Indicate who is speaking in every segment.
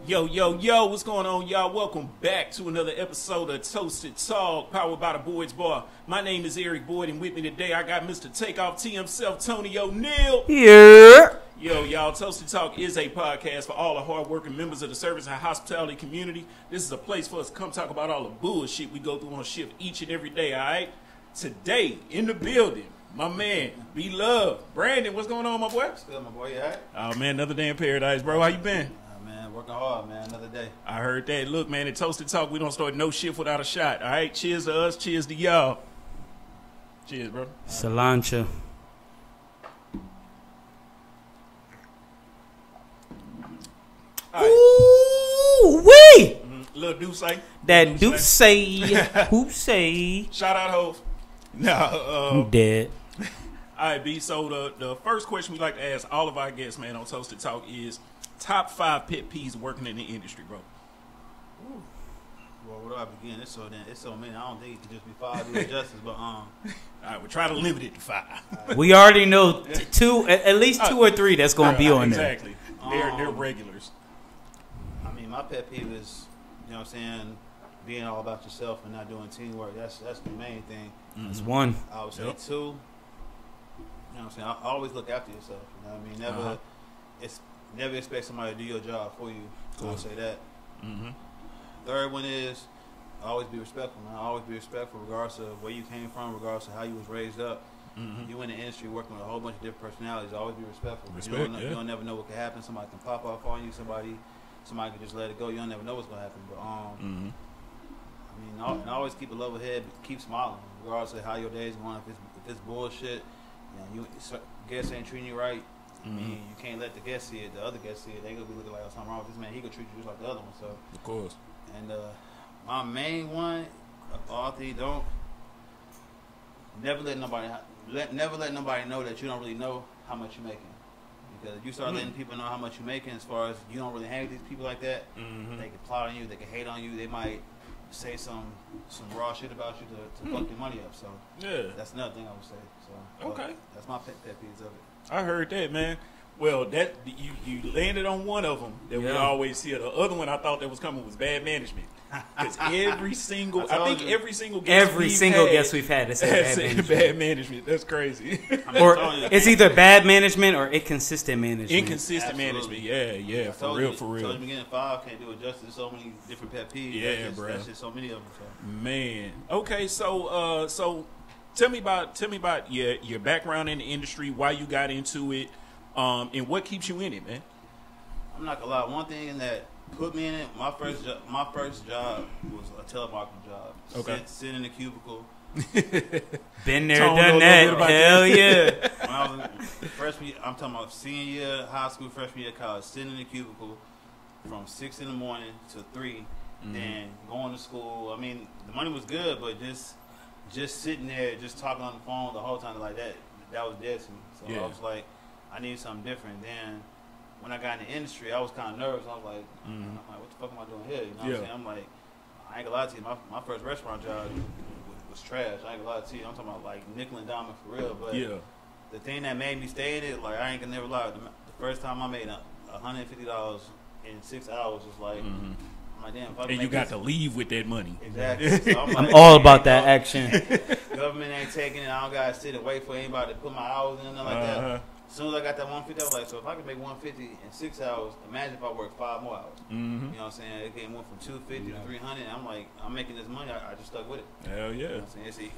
Speaker 1: Yo, what's going on, y'all? Welcome back to another episode of Toasted Talk, powered by the Boyd's Bar. My name is Eric Boyd, and with me today, I got Mr. Takeoff T himself, Tony O'Neal.
Speaker 2: Yeah.
Speaker 1: Yo, y'all, Toasted Talk is a podcast for all the hard-working members of the service and hospitality community. This is a place for us to come talk about all the bullshit we go through on shift each and every day, all right? Today, in the building, my man, B-Love. Brandon, what's going on, my boy?
Speaker 3: What's good, my boy? You all right?
Speaker 1: Oh, man, another day in paradise, bro. How you been?
Speaker 3: Man, working hard, man. Another day.
Speaker 1: I heard that. Look, man, at Toasted Talk, we don't start no shift without a shot, all right? Cheers to us. Cheers to y'all. Cheers, bro.
Speaker 2: Cilantro. Ooh wee!
Speaker 1: Little Deuce.
Speaker 2: That Deuce say.
Speaker 1: Shout out, Hov.
Speaker 2: I'm dead.
Speaker 1: All right, B. So the first question we like to ask all of our guests, man, on Toasted Talk is top 5 pet peeves working in the industry, bro.
Speaker 3: Ooh. Well, where do I begin? It's so many. I don't think it could just be 5 to do justice, but
Speaker 1: All right, we'll try to limit it to 5.
Speaker 2: We already know at least 2 or 3 that's going to be on there.
Speaker 1: Exactly. They're regulars.
Speaker 3: I mean, my pet peeve is, you know what I'm saying, being all about yourself and not doing teamwork. That's the main thing.
Speaker 2: That's one.
Speaker 3: I would say 2. You know what I'm saying? I always look after yourself. You know what I mean? Never expect somebody to do your job for you. Cool. I would say that.
Speaker 1: Mm-hmm.
Speaker 3: Third one is always be respectful, man. Always be respectful regardless of where you came from, regardless of how you was raised up.
Speaker 1: Mm-hmm.
Speaker 3: You in the industry working with a whole bunch of different personalities. Always be respectful.
Speaker 1: You
Speaker 3: don't never know what can happen. Somebody can pop off on you. Somebody can just let it go. You don't never know what's gonna happen. But
Speaker 1: Mm-hmm.
Speaker 3: I mean, always keep a level head. Keep smiling, regardless of how your day's going. If it's bullshit, guests ain't treating you right. I mean, you can't let the guests see it. The other guests see it. They gonna be looking like, oh, something wrong with this man. He gonna treat you just like the other one. So
Speaker 1: of course.
Speaker 3: And my main one, all three, never let nobody know that you don't really know how much you're making. Because if you start letting people know how much you're making, as far as you don't really hang with these people like that, they can plot on you, they can hate on you, they might say some raw shit about you to fuck your money up. So
Speaker 1: yeah,
Speaker 3: that's another thing I would say. So
Speaker 1: okay,
Speaker 3: that's my pet peeves of it.
Speaker 1: I heard that, man. Well, that you landed on one of them that we always hear. The other one I thought that was coming was bad management. Because every single guest we've had has said bad management. That's crazy.
Speaker 2: Or it's either bad management or inconsistent management.
Speaker 1: Inconsistent management. Yeah, for real.
Speaker 3: So in the beginning, 5 can't do it justice. So many different pet peeves.
Speaker 1: Yeah, bro.
Speaker 3: That's just so many of them. So.
Speaker 1: Man. Okay, so tell me about your background in the industry, why you got into it, and what keeps you in it, man.
Speaker 3: I'm not gonna lie. One thing that put me in it, my first job was a telemarketing job.
Speaker 1: Okay.
Speaker 3: Sitting in a cubicle.
Speaker 2: Been there, done that. Hell yeah.
Speaker 3: When I was freshman, I'm talking about senior year, high school, freshman year, college, sitting in a cubicle from 6 in the morning to 3, then going to school. I mean, the money was good, but just sitting there, just talking on the phone the whole time like that was dead to me. So I was like, I need something different. Then when I got in the industry, I was kind of nervous. I was like, what the fuck am I doing here? You know what I'm saying? I'm like, I ain't gonna lie to you. My first restaurant job was trash. I ain't gonna lie to you. I'm talking about like nickel and diamond for real. But the thing that made me stay in it, like I ain't gonna never lie. The first time I made $150 in 6 hours was like, I'm like, damn. If I
Speaker 1: and you got to leave with that money.
Speaker 3: Exactly. So
Speaker 2: I'm all about that action.
Speaker 3: Government ain't taking it. I don't gotta sit and wait for anybody to put my hours in and nothing like that. As soon as I got that 150, I was like, so if I could make 150 in 6 hours, imagine if I worked 5 more hours. You know what I'm saying? It came went from 250 to 300. And I'm like, I'm making this money. I just stuck with it.
Speaker 1: Hell yeah.
Speaker 3: You know what I'm saying?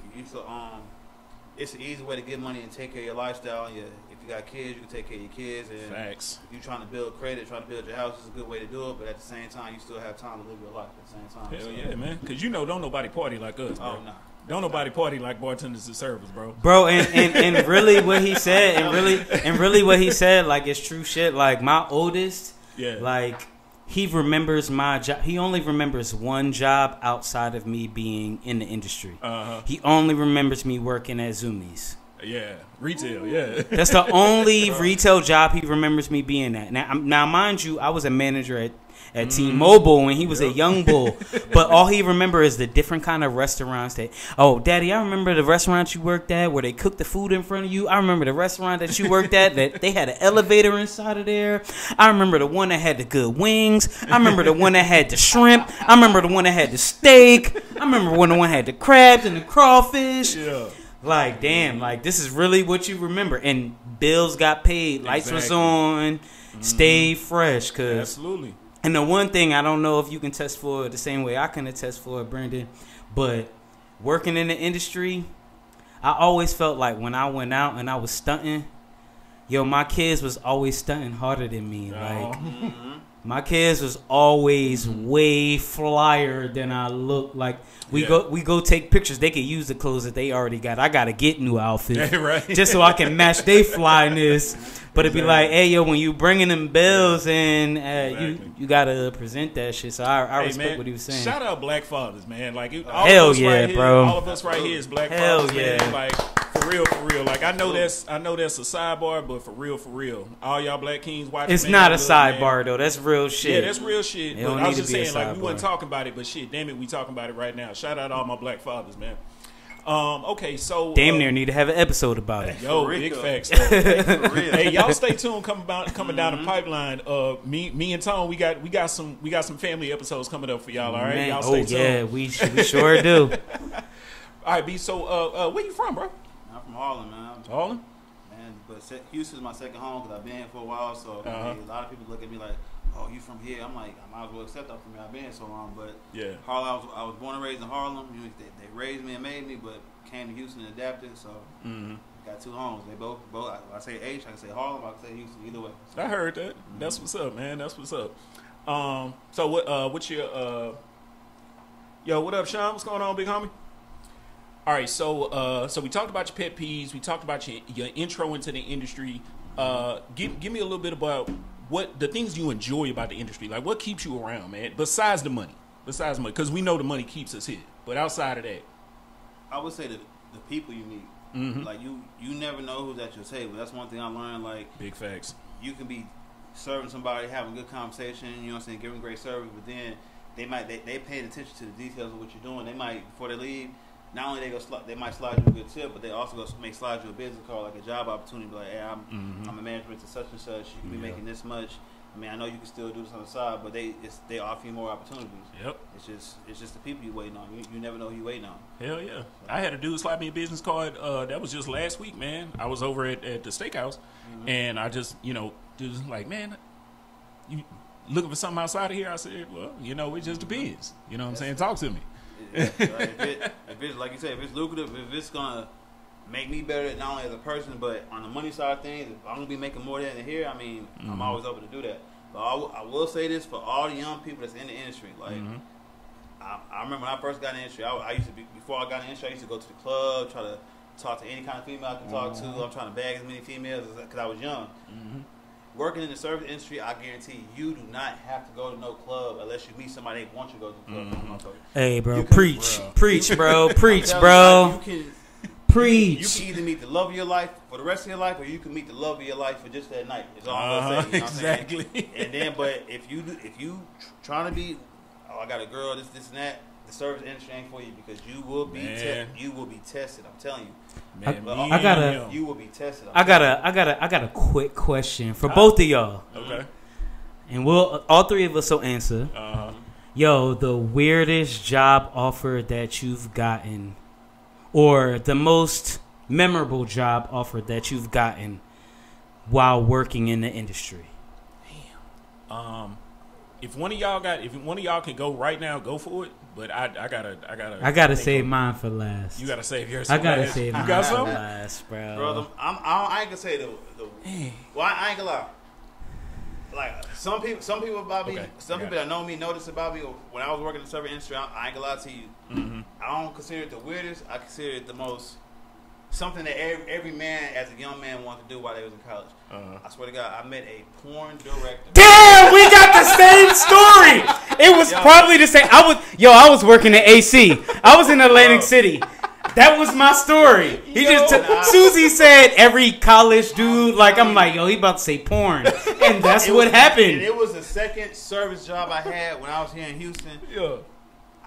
Speaker 3: It's an easy way to get money and take care of your lifestyle. And if you got kids, you can take care of your kids. And
Speaker 1: facts.
Speaker 3: If you're trying to build credit, trying to build your house, it's a good way to do it. But at the same time, you still have time to live your life at the same time.
Speaker 1: Hell yeah, man. Because don't nobody party like us, bro.
Speaker 3: Oh, nah.
Speaker 1: Don't nobody party like bartenders and servers, bro.
Speaker 2: Bro, and really what he said, and really what he said, like it's true shit. Like my oldest, like he remembers my job. He only remembers one job outside of me being in the industry. He only remembers me working at Zoomies.
Speaker 1: Yeah, retail. Yeah,
Speaker 2: that's the only retail job he remembers me being at. Now, mind you, I was a manager at T-Mobile when he was a young bull. But all he remember is the different kind of restaurants that, oh, Daddy, I remember the restaurant you worked at where they cooked the food in front of you. I remember the restaurant that you worked at that they had an elevator inside of there. I remember the one that had the good wings. I remember the one that had the shrimp. I remember the one that had the steak. I remember when the one had the crabs and the crawfish. Yeah. Like, damn, like, this is really what you remember. And bills got paid. Lights was on. Stay fresh.
Speaker 1: Absolutely.
Speaker 2: And the one thing, I don't know if you can test for it the same way I can attest for it, Brandon, but working in the industry, I always felt like when I went out and I was stunting, yo, my kids was always stunting harder than me. Like, my kids was always way flyer than I look. Like, we go take pictures. They could use the clothes that they already got. I gotta get new outfits just so I can match their flyness. But it'd be like, hey, yo, when you bringing them bills in, you gotta present that shit. So I respect what he was saying.
Speaker 1: Shout out black fathers, man. Like,
Speaker 2: hell yeah, bro.
Speaker 1: All of us right here is black fathers, man. Like, for real. Like, I know that's a sidebar, but for real. All y'all black kings watching.
Speaker 2: It's not a sidebar though. That's real shit.
Speaker 1: Yeah, that's real shit. But I was just saying, like, we wasn't talking about it, but shit, damn it, we talking about it right now. Shout out all my black fathers, man. Okay, so
Speaker 2: damn near need to have an episode about it.
Speaker 1: Yo, big facts. Hey, y'all stay tuned. Coming down the pipeline. Me and Tone, we got some family episodes coming up for y'all. All right, man. Y'all stay tuned.
Speaker 2: Yeah, we sure do.
Speaker 1: All right, B. So, where you from, bro?
Speaker 3: I'm from Harlem, man.
Speaker 1: Harlem.
Speaker 3: Man, but Houston's my second home because I've been here for a while. So a lot of people look at me like, oh, you from here? I'm like, I might as well accept that from me. I've been here so long. But
Speaker 1: yeah,
Speaker 3: Harlem. I was born and raised in Harlem. You know, they raised me and made me, but came to Houston and adapted. So got two homes. They both. I say H. I can say Harlem. I can say Houston. Either way.
Speaker 1: So. I heard that. That's what's up, man. That's what's up. So what's your yo? What up, Sean? What's going on, big homie? All right, so we talked about your pet peeves. We talked about your intro into the industry. Give me a little bit about what the things you enjoy about the industry. Like, what keeps you around, man? Besides the money, because we know the money keeps us here. But outside of that,
Speaker 3: I would say the people you meet. Like, you never know who's at your table. That's one thing I learned. Like,
Speaker 1: big facts.
Speaker 3: You can be serving somebody, having a good conversation. You know what I'm saying? Giving great service, but then they paying attention to the details of what you're doing. They might, before they leave. Not only they might slide you a good tip, but they also may slide you a business card, like a job opportunity. Be like, hey, I'm a management to such and such. You can be making this much. I mean, I know you can still do this on the side, but they offer you more opportunities. Yep. It's just the people you waiting on. You never know who you waiting on.
Speaker 1: Hell yeah. So, I had a dude slide me a business card. That was just last week, man. I was over at the steakhouse, and I just, dude was like, man, you looking for something outside of here? I said, well, it just depends. You know what I'm saying? Talk to me.
Speaker 3: If it's like you said, if it's lucrative, if it's gonna make me better not only as a person but on the money side of things, if I'm gonna be making more than here, I mean, I'm always open to do that. But I will say this for all the young people that's in the industry. Like, I remember when I first got in the industry, I used to be, before I got in the industry, I used to go to the club, try to talk to any kind of female I could talk to. I'm trying to bag as many females because I was young. Working in the service industry, I guarantee you do not have to go to no club unless you meet somebody that wants you to go to the club.
Speaker 2: Hey, bro, preach, bro, preach, bro. Preach.
Speaker 3: You can either meet the love of your life for the rest of your life, or you can meet the love of your life for just that night. It's all I'm gonna say.
Speaker 1: Exactly.
Speaker 3: And then, but if you trying to be, I got a girl, this and that, the service industry ain't for you because you will be tested. I'm telling you. Man, you will be tested. I got a quick question for both of y'all.
Speaker 1: Okay.
Speaker 2: And all three of us will answer. Yo, the weirdest job offer that you've gotten, or the most memorable job offer that you've gotten while working in the industry.
Speaker 1: Damn. If one of y'all can go right now, go for it. But I
Speaker 2: gotta save mine for last.
Speaker 1: You gotta save yours.
Speaker 2: I gotta save mine for last, bro.
Speaker 3: Bro, I ain't gonna say the. Well, I ain't gonna lie. Like some people about me, people that know me notice about me when I was working in the service industry. I ain't gonna lie to you. I don't consider it the weirdest. I consider it the most something that every man as a young man wanted to do while they was in college. I swear to God, I met a porn director.
Speaker 2: Damn, we got the same story. It was probably the same. I was working at AC. I was in Atlantic City. That was my story. He Susie said every college dude. Like I'm like, yo, he about to say porn, and that's what happened.
Speaker 3: And it was the second service job I had when I was here in Houston. Yeah.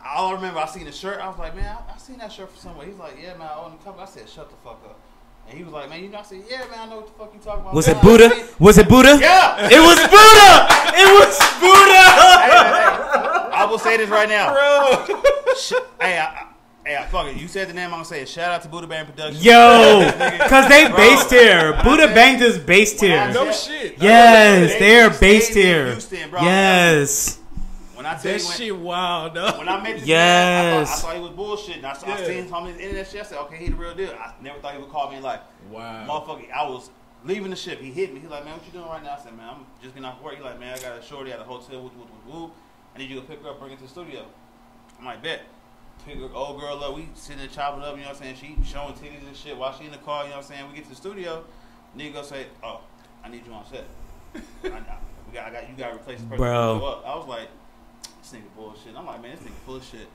Speaker 3: I remember I seen the shirt. I was like, man, I seen that shirt from somewhere. He's like, yeah, man, I own the company. I said, shut the fuck up. And he was like, man, you know, I said, yeah, man, I know what the fuck you talking about.
Speaker 2: Was it Buddha? Was it Buddha?
Speaker 3: Yeah.
Speaker 2: It was Buddha. It was Buddha.
Speaker 3: Hey, I will say this right now. Bro. Hey, fuck it. You said the name, I'm going to say it. Shout out to Buddha Bang Productions.
Speaker 2: Yo, because they based here. Buddha Bang just based here.
Speaker 1: No shit.
Speaker 2: Yes, they are based here.
Speaker 3: Houston, bro.
Speaker 2: Yes.
Speaker 3: When I tell
Speaker 1: that shit wild, though.
Speaker 3: When I met this
Speaker 2: man,
Speaker 3: I thought he was bullshitting. I seen him on his internet shit. I said, okay, he the real deal. I never thought he would call me like, wow, motherfucker. I was leaving the ship. He hit me. He's like, man, what you doing right now? I said, man, I'm just getting off work. He's like, man, I got a shorty at a hotel. I need you to pick her up, bring her to the studio. I'm like, bet. Pick her old girl up. We sitting there chopping up, you know what I'm saying? She showing titties and shit while she in the car, you know what I'm saying? We get to the studio. Nigga go say, oh, I need you on set. You got to replace this person.
Speaker 2: Bro.
Speaker 3: I was like, this nigga bullshit. I'm like, man, this nigga full of shit.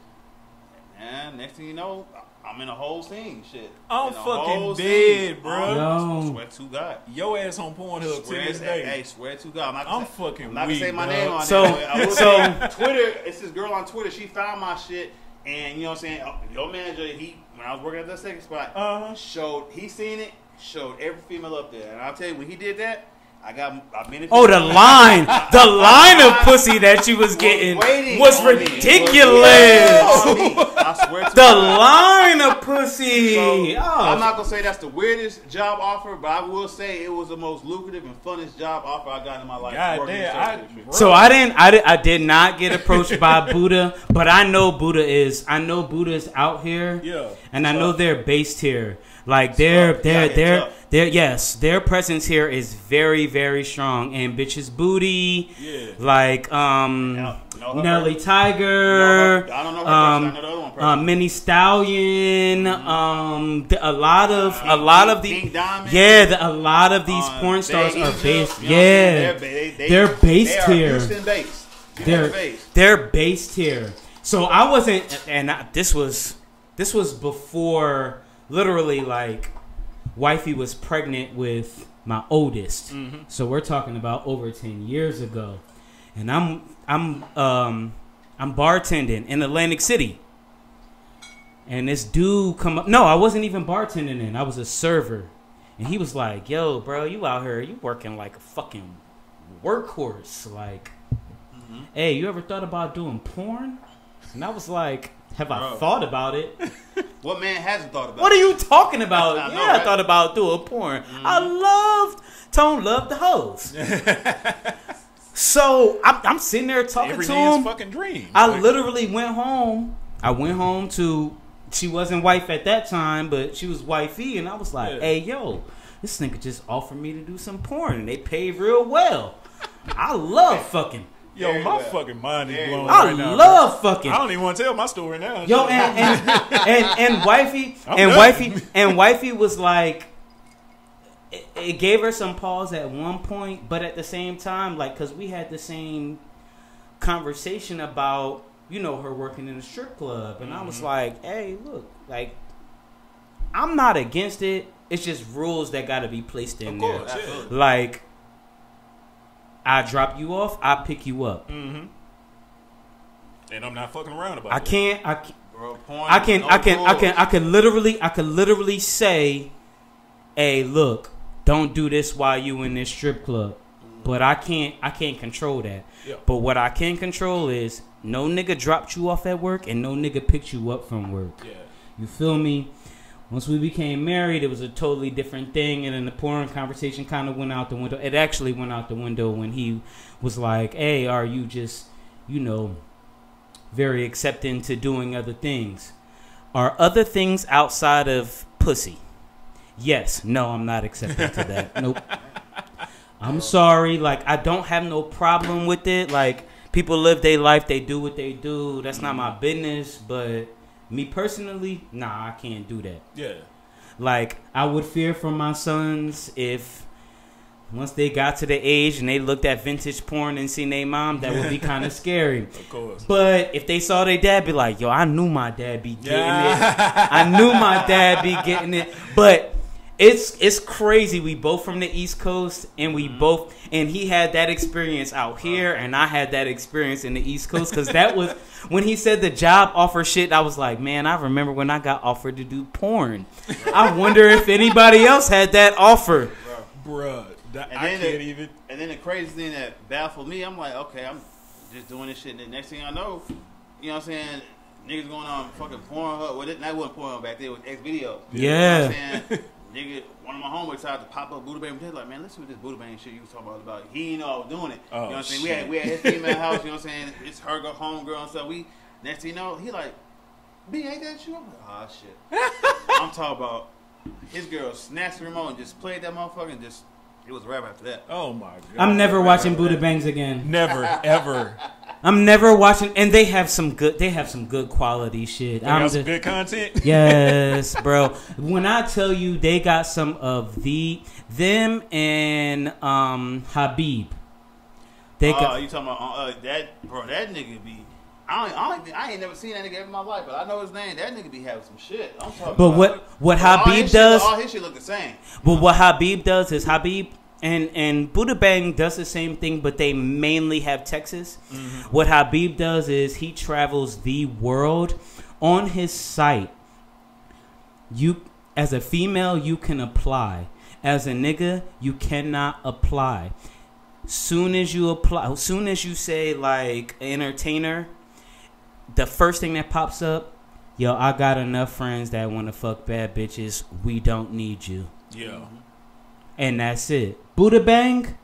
Speaker 3: And next thing you know, I'm in a whole scene, shit.
Speaker 1: I'm fucking dead, bro.
Speaker 3: I swear to God.
Speaker 1: Your ass on Pornhub to this day.
Speaker 3: Hey, swear to God.
Speaker 1: I'm fucking
Speaker 3: I'm not
Speaker 1: weak,
Speaker 3: gonna say my
Speaker 1: bro.
Speaker 3: name on
Speaker 2: So
Speaker 3: Twitter, it's this girl on Twitter. She found my shit, and you know what I'm saying. Your manager, when I was working at that second spot, he seen it, showed every female up there, and I'll tell you when he did that.
Speaker 2: The line of pussy that you was getting was ridiculous.
Speaker 3: I swear to
Speaker 2: the line of pussy.
Speaker 3: So, I'm not gonna say that's the weirdest job offer, but I will say it was the most lucrative and funnest job offer I got in my life.
Speaker 1: God damn!
Speaker 2: So I did not get approached by Buddha, but I know Buddha is out here. Yeah, and I know they're based here. Like their presence here is very, very strong. And bitches booty, like Nelly Tiger,
Speaker 3: I don't know her I know the other one
Speaker 2: Minnie Stallion, a lot of these porn stars are based. They're based here. They're based here. So I wasn't, and this was before. Literally, like, wifey was pregnant with my oldest. Mm-hmm. So we're talking about over 10 years ago, and I'm bartending in Atlantic City, and this dude come up. No, I wasn't even bartending in. I was a server, and he was like, "Yo, bro, you out here? You working like a fucking workhorse? Like, hey, you ever thought about doing porn?" And I was like, have I thought about it?
Speaker 3: What man hasn't thought about it?
Speaker 2: What are you talking about? I thought about doing porn. Tone loved the hoes. So I'm sitting there talking
Speaker 1: every
Speaker 2: to
Speaker 1: man's
Speaker 2: him.
Speaker 1: Fucking dream.
Speaker 2: I literally went home. I went home to, she wasn't wife at that time, but she was wifey, and I was like, hey, yo, this nigga just offered me to do some porn, and they paid real well. I love fucking.
Speaker 1: Yo, my fucking mind is blown
Speaker 2: right
Speaker 1: now.
Speaker 2: I love fucking.
Speaker 1: I don't even want to tell my story now.
Speaker 2: Yo, and wifey was like, it gave her some pause at one point, but at the same time, like, cause we had the same conversation about, you know, her working in a strip club, and I was like, hey, look, like, I'm not against it. It's just rules that got to be placed in there. Like, I drop you off, I pick you up.
Speaker 1: Mm-hmm. And I'm not fucking around about it.
Speaker 2: I can literally say, hey, look, don't do this while you in this strip club. But I can't control that. Yep. But what I can control is no nigga dropped you off at work and no nigga picked you up from work. Yeah. You feel me? Once we became married, it was a totally different thing, and then the porn conversation kind of went out the window. It actually went out the window when he was like, hey, are you just, you know, very accepting to doing other things? Are other things outside of pussy? Yes. No, I'm not accepting to that. Nope. I'm sorry. Like, I don't have no problem with it. Like, people live their life. They do what they do. That's not my business, but... me personally, nah, I can't do that. Yeah. Like, I would fear for my sons if once they got to the age and they looked at vintage porn and seen their mom, that would be kind of scary.
Speaker 1: Of course.
Speaker 2: But if they saw their dad, be like, yo, I knew my dad be getting it. I knew my dad be getting it. But it's crazy. We both from the East Coast, and and he had that experience out here, and I had that experience in the East Coast, because that was when he said the job offer shit. I was like, man, I remember when I got offered to do porn. I wonder if anybody else had that offer,
Speaker 1: bruh.
Speaker 3: And then the crazy thing that baffled me, I'm like, okay, I'm just doing this shit, and the next thing I know, you know what I'm saying, niggas going on fucking Pornhub. Well, that wasn't Pornhub back then, it was X video.
Speaker 2: Yeah.
Speaker 3: You know what I'm saying? Nigga, one of my homeboys decided to pop up Buddha Bang. Like, man, listen to this Buddha Bang shit you was talking about. He didn't know I was doing it.
Speaker 1: Oh,
Speaker 3: you know what I'm saying?
Speaker 1: shit.
Speaker 3: We had his female house, you know what I'm saying? It's her homegirl and stuff. Next thing you know, he like, B, ain't that you? I'm like, oh, shit. I'm talking about his girl snatched the remote and just played that motherfucker and just, it was a rap after that.
Speaker 1: Oh, my God.
Speaker 2: I'm never watching Buddha Bangs again.
Speaker 1: Never, ever.
Speaker 2: I'm never watching, and they have some good quality shit.
Speaker 1: They got some good content.
Speaker 2: Yes, bro. When I tell you, they got some of them and Habib.
Speaker 3: You talking about that, bro? That nigga be. I ain't never seen that nigga in my life, but I know his name. That nigga be having some shit. I'm talking.
Speaker 2: But
Speaker 3: about,
Speaker 2: what Habib does?
Speaker 3: All his shit look the same.
Speaker 2: But what Habib does is Habib. And Buddha Bang does the same thing, but they mainly have Texas. Mm-hmm. What Habib does is he travels the world. On his site, you as a female, you can apply. As a nigga, you cannot apply. Soon as you say like entertainer, the first thing that pops up, yo, I got enough friends that want to fuck bad bitches. We don't need you.
Speaker 1: Yeah.
Speaker 2: And that's it. Buddha Bang.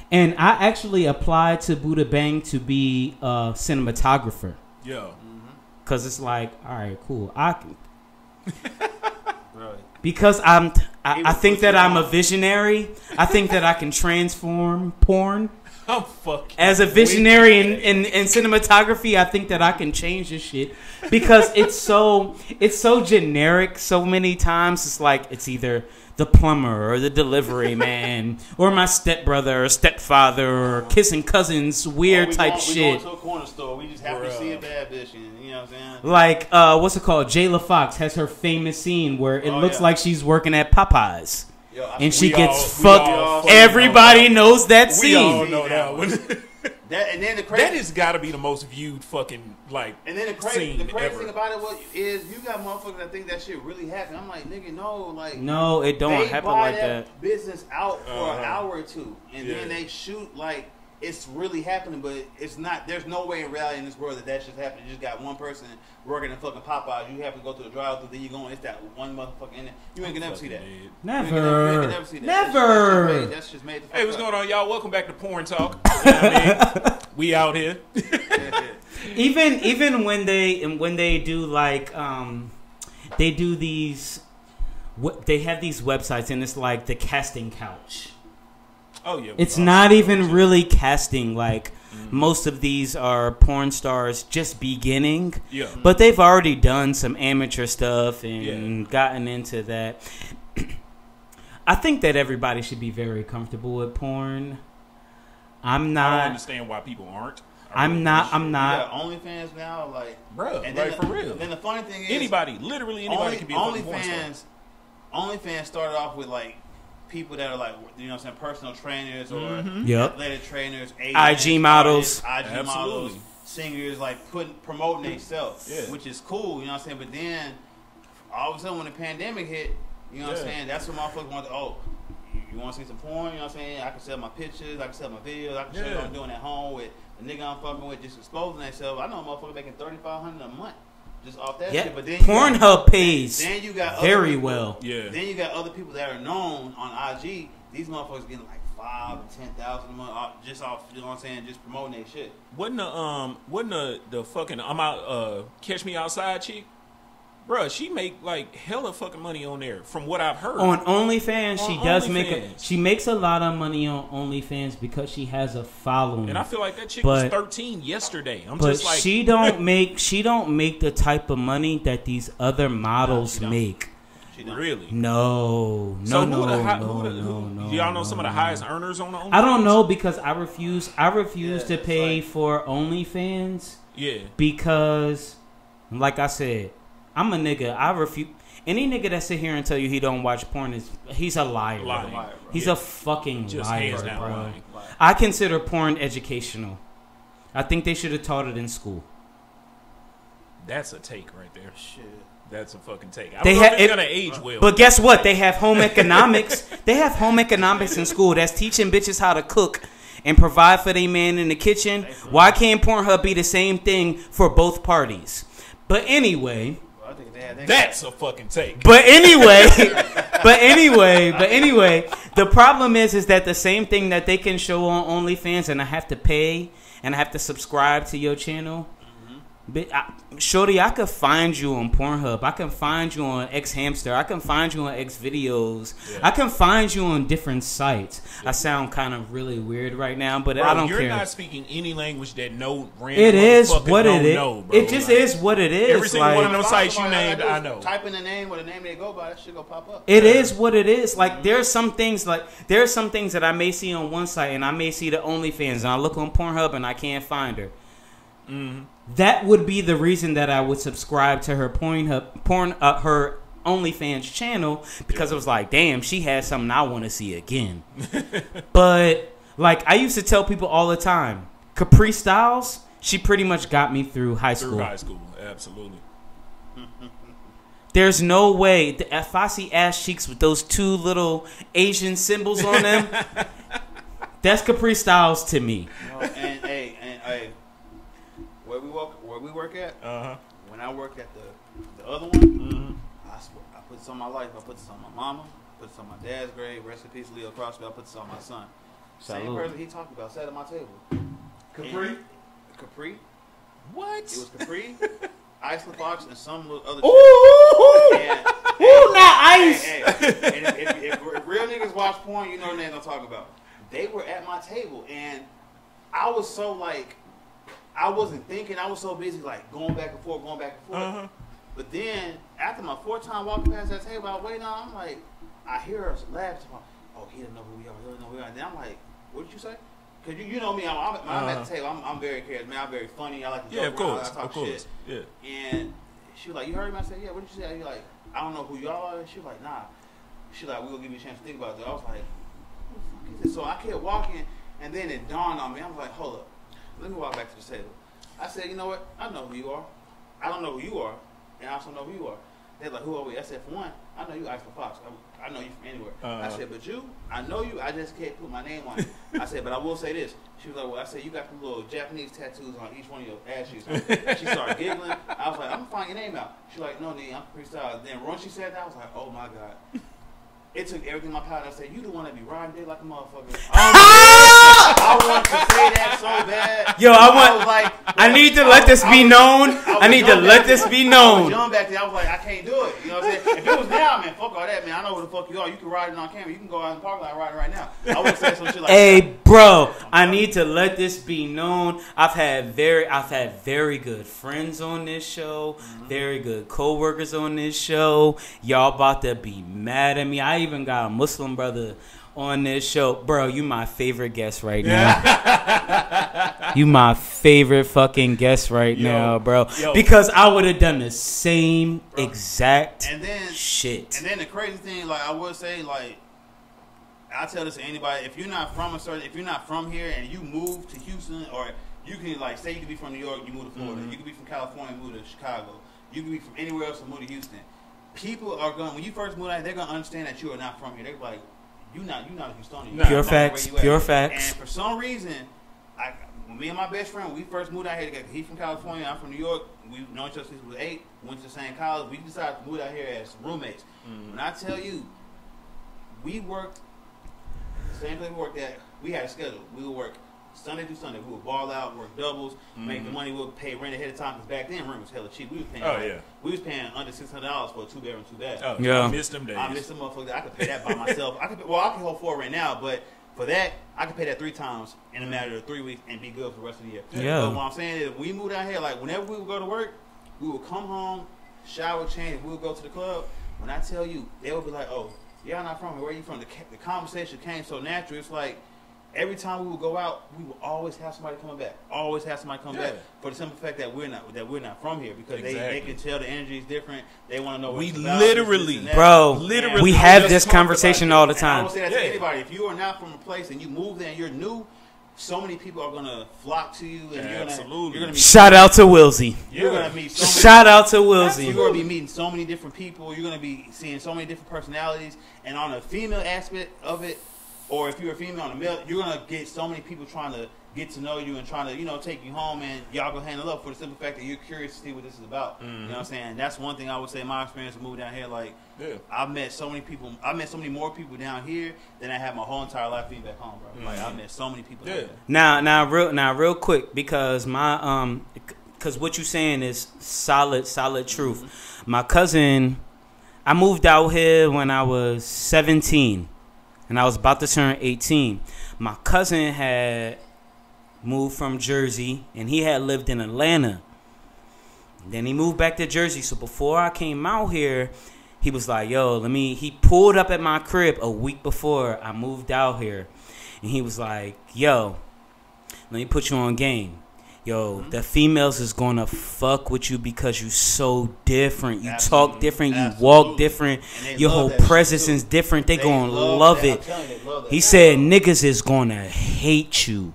Speaker 2: And I actually applied to Buddha Bang to be a cinematographer.
Speaker 1: Yeah.
Speaker 2: Because it's like, all right, cool. I can. Because I think that I'm a visionary. I think that I can transform porn.
Speaker 1: I'm fucking.
Speaker 2: As a visionary in cinematography, I think that I can change this shit. Because it's so generic so many times. It's like it's either the plumber or the delivery man or my stepbrother or stepfather or kissing cousins, weird type shit. We
Speaker 3: go to a corner store, we just happen to see a bad bitch, and you know what I'm saying?
Speaker 2: Like what's it called? Jayla Fox has her famous scene where it looks like she's working at Popeyes.
Speaker 3: Yo,
Speaker 2: and she gets fucked. Everybody knows that scene.
Speaker 1: We all know that one.
Speaker 3: And then the crazy,
Speaker 1: that has got to be the most viewed fucking like.
Speaker 3: And then the crazy thing about it is you got motherfuckers that think that shit really happened. I'm like, nigga, no,
Speaker 2: it don't happen like that.
Speaker 3: Business out for an hour or two, and then they shoot like it's really happening, but it's not. There's no way in reality in this world that shit's happening. You just got one person working in fucking Popeyes. You have to go to the drive-thru, then you go and it's that one motherfucker in there. You ain't gonna never see that.
Speaker 2: Never.
Speaker 3: You ain't never see that.
Speaker 2: Never.
Speaker 3: That's just made.
Speaker 1: Hey, what's going on, y'all? Welcome back to Porn Talk. You know what I mean? We out here.
Speaker 2: Even when they do like they do these. They have these websites and it's like the casting couch.
Speaker 1: Oh yeah,
Speaker 2: it's not even really casting. Like most of these are porn stars just beginning.
Speaker 1: Yeah,
Speaker 2: but they've already done some amateur stuff and gotten into that. I think that everybody should be very comfortable with porn. I'm not.
Speaker 1: I don't understand why people aren't.
Speaker 2: I'm not.
Speaker 3: You got OnlyFans now, like,
Speaker 1: bro, and like for real.
Speaker 3: And the funny thing is,
Speaker 1: literally anybody can be a porn star.
Speaker 3: OnlyFans started off with like people that are like, you know what I'm saying, personal trainers or athletic trainers, agents,
Speaker 2: IG models,
Speaker 3: models, singers, like promoting themselves, which is cool, you know what I'm saying. But then all of a sudden when the pandemic hit, you know what I'm saying, that's when motherfuckers want to, you want to see some porn, you know what I'm saying, I can sell my pictures, I can sell my videos, I can show you what I'm doing at home with the nigga I'm fucking with, just exposing themselves. I know a motherfucker making $3,500 a month. Just off that shit, but then
Speaker 2: Pornhub pays
Speaker 3: then you got
Speaker 2: very
Speaker 3: people,
Speaker 2: well.
Speaker 3: Yeah. Then you got other people that are known on IG. These motherfuckers getting like $5,000 to $10,000 a month just off, you know what I'm saying, just promoting their shit.
Speaker 1: Wasn't the fucking I'm out Catch Me Outside chick? Bruh, she make like hella fucking money on there from what I've heard.
Speaker 2: On OnlyFans, she makes a lot of money on OnlyFans because she has a following.
Speaker 1: And I feel like that chick was 13 yesterday.
Speaker 2: But she don't make the type of money that these other models make.
Speaker 3: She don't.
Speaker 1: Really?
Speaker 2: No.
Speaker 1: Do y'all know some of the highest earners on the OnlyFans?
Speaker 2: I don't know because I refuse to pay for OnlyFans.
Speaker 1: Yeah.
Speaker 2: Because, like I said, I'm a nigga. I refuse. Any nigga that sit here and tell you he don't watch porn he's a liar. He's a fucking liar, bro. I consider porn educational. I think they should have taught it in school.
Speaker 1: That's a take right there. Shit. That's a fucking take. I
Speaker 2: don't
Speaker 1: know if it's gonna age well.
Speaker 2: But guess what? They have home economics. They have home economics in school that's teaching bitches how to cook and provide for their man in the kitchen. Why can't Pornhub be the same thing for both parties? But anyway,
Speaker 1: that's a fucking take.
Speaker 2: But anyway, the problem is that the same thing that they can show on OnlyFans and I have to pay and I have to subscribe to your channel. Shorty, I could find you on Pornhub. I can find you on X Hamster. I can find you on X Videos. Yeah. I can find you on different sites. Yeah. I sound kind of really weird right now, but bro, I don't care.
Speaker 1: You're not speaking any language that no random
Speaker 2: it is what it is.
Speaker 1: Know, bro.
Speaker 2: It just is what it is.
Speaker 1: Every single one of those sites you named, I know.
Speaker 3: Type in the name or the name they go by, that shit go pop up.
Speaker 2: It is what it is. Like there's some things that I may see on one site and I may see the OnlyFans and I look on Pornhub and I can't find her.
Speaker 1: Mm-hmm.
Speaker 2: That would be the reason that I would subscribe to her her OnlyFans channel because it was like, damn, she has something I want to see again. But like I used to tell people all the time, Capri Styles, she pretty much got me through high school.
Speaker 1: Through high school, absolutely.
Speaker 2: There's no way if I see ass cheeks with those two little Asian symbols on them, that's Capri Styles to me.
Speaker 3: And where we work at, when I work at the other one, I put this on my life. I put this on my mama. I put this on my dad's grave. Rest in peace, Leo Crossfield. I put this on my son. Same person he talked about sat at my table. Capri.
Speaker 1: What?
Speaker 3: It was Capri, Iceland Fox, and some other.
Speaker 2: Not ice.
Speaker 3: If real niggas watch porn, you know what they're gonna talk about. They were at my table, and I was so like. I wasn't thinking. I was so busy, like, going back and forth. But then, after my fourth time walking past that table, I was waiting on, I'm like, I hear her laugh. Oh, he didn't know who we are. He doesn't know who we are. And then I'm like, what did you say? Because you know me. I'm at the table. I'm very charismatic. I'm very funny. I like to joke around. I talk shit.
Speaker 1: Yeah.
Speaker 3: And she was like, you heard me? I said, yeah. What did you say? He like, I don't know who y'all are. She was like, nah. She like, we'll give you a chance to think about it. I was like, what the fuck is this? So I kept walking, and then it dawned on me. I was like, hold up. Let me walk back to the table. I said, you know what? I know who you are. I don't know who you are, and I also know who you are. They're like, who are we? I said, for one, I know you Iceland Fox. I know you from anywhere. I said, but you, I know you. I just can't put my name on it. I said, but I will say this. She was like, well, I said, you got some little Japanese tattoos on each one of your ass cheeks. She started giggling. I was like, I'm going to find your name out. She was like, no, nigga, I'm Capri Styles. Then once she said that, I was like, oh, my God. It took everything in my power. I said, you the one that be riding dick like a motherfucker. I want to say that so bad.
Speaker 2: Yo, I need to let this be known. I need to let this be known.
Speaker 3: I was young back then. I was like, I can't do it. You know what I'm saying? If it was now, man, fuck all that, man. I know who the fuck you are. You can ride it on camera. You can go out in the parking lot and ride it right now. I would say some shit like
Speaker 2: hey, that. Bro, I need to let this be known. I've had very good friends on this show. Very good co-workers on this show. Y'all about to be mad at me. I even got a Muslim brother on this show. Bro, you my favorite guest right now. You my favorite fucking guest right now, bro. Because I would have done the same exact shit.
Speaker 3: And then the crazy thing, like I would say, like I tell this to anybody, if you're not from here and you move to Houston, or you can like say you could be from New York, you move to Florida, you could be from California, move to Chicago, you could be from anywhere else and move to Houston. People are going, when you first move out, they're gonna understand that you are not from here. They're like, you're not a Houstonian.
Speaker 2: Pure facts.
Speaker 3: And for some reason, me and my best friend, when we first moved out here together, he's from California, I'm from New York. We've known each other since we were 8, went to the same college. We decided to move out here as roommates. When I tell you, we worked the same place we worked at. We had a schedule. We would work Sunday through Sunday. We would ball out, work doubles, make the money. We would pay rent ahead of time because back then rent was hella cheap. We was paying under $600 for a 2-bedroom, 2-bath.
Speaker 1: Oh yeah, I missed them days.
Speaker 3: I missed them motherfuckers. I could pay that by myself. I can hold 4 right now, but for that I could pay that 3 times in a matter of 3 weeks and be good for the rest of the year.
Speaker 2: Yeah.
Speaker 3: But what I'm saying is, we moved out here, like whenever we would go to work, we would come home, shower, change, we would go to the club. when I tell you, they will be like, oh, y'all not from here. Where are you from? The conversation came so natural. It's like every time we would go out, we would always have somebody coming back. Always have somebody come back for the simple fact that we're not from here because they can tell the energy is different. They want to know what
Speaker 1: we
Speaker 3: it's
Speaker 1: literally,
Speaker 3: about,
Speaker 1: literally,
Speaker 2: we have this conversation all the time.
Speaker 3: I would say that to anybody. If you are not from a place and you move there and you're new, so many people are gonna flock to you, and you're gonna
Speaker 2: shout out to Wilsey.
Speaker 3: You're gonna meet so many,
Speaker 2: shout out to Wilsey.
Speaker 3: You're gonna be meeting so many different people. You're gonna be seeing so many different personalities, and on a female aspect of it, or if you're a female on a male, you're gonna get so many people trying to get to know you and trying to take you home, and y'all gonna handle up for the simple fact that you're curious to see what this is about. You know what I'm saying? That's one thing I would say in my experience of moving down here. Like, I've met so many people. I met so many more people down here than I had my whole entire life being back home, bro. Like, I've met so many people.
Speaker 2: Now, real quick, because because what you saying is solid truth. My cousin, I moved out here when I was 17, and I was about to turn 18. My cousin had moved from Jersey, and he had lived in Atlanta. Then he moved back to Jersey. So before I came out here, he was like, yo, he pulled up at my crib a week before I moved out here. And he was like, yo, let me put you on game. Yo, the females is going to fuck with you because you so different. You talk different. You walk different. Your whole presence is different. They going to love it. He said niggas is going to hate you.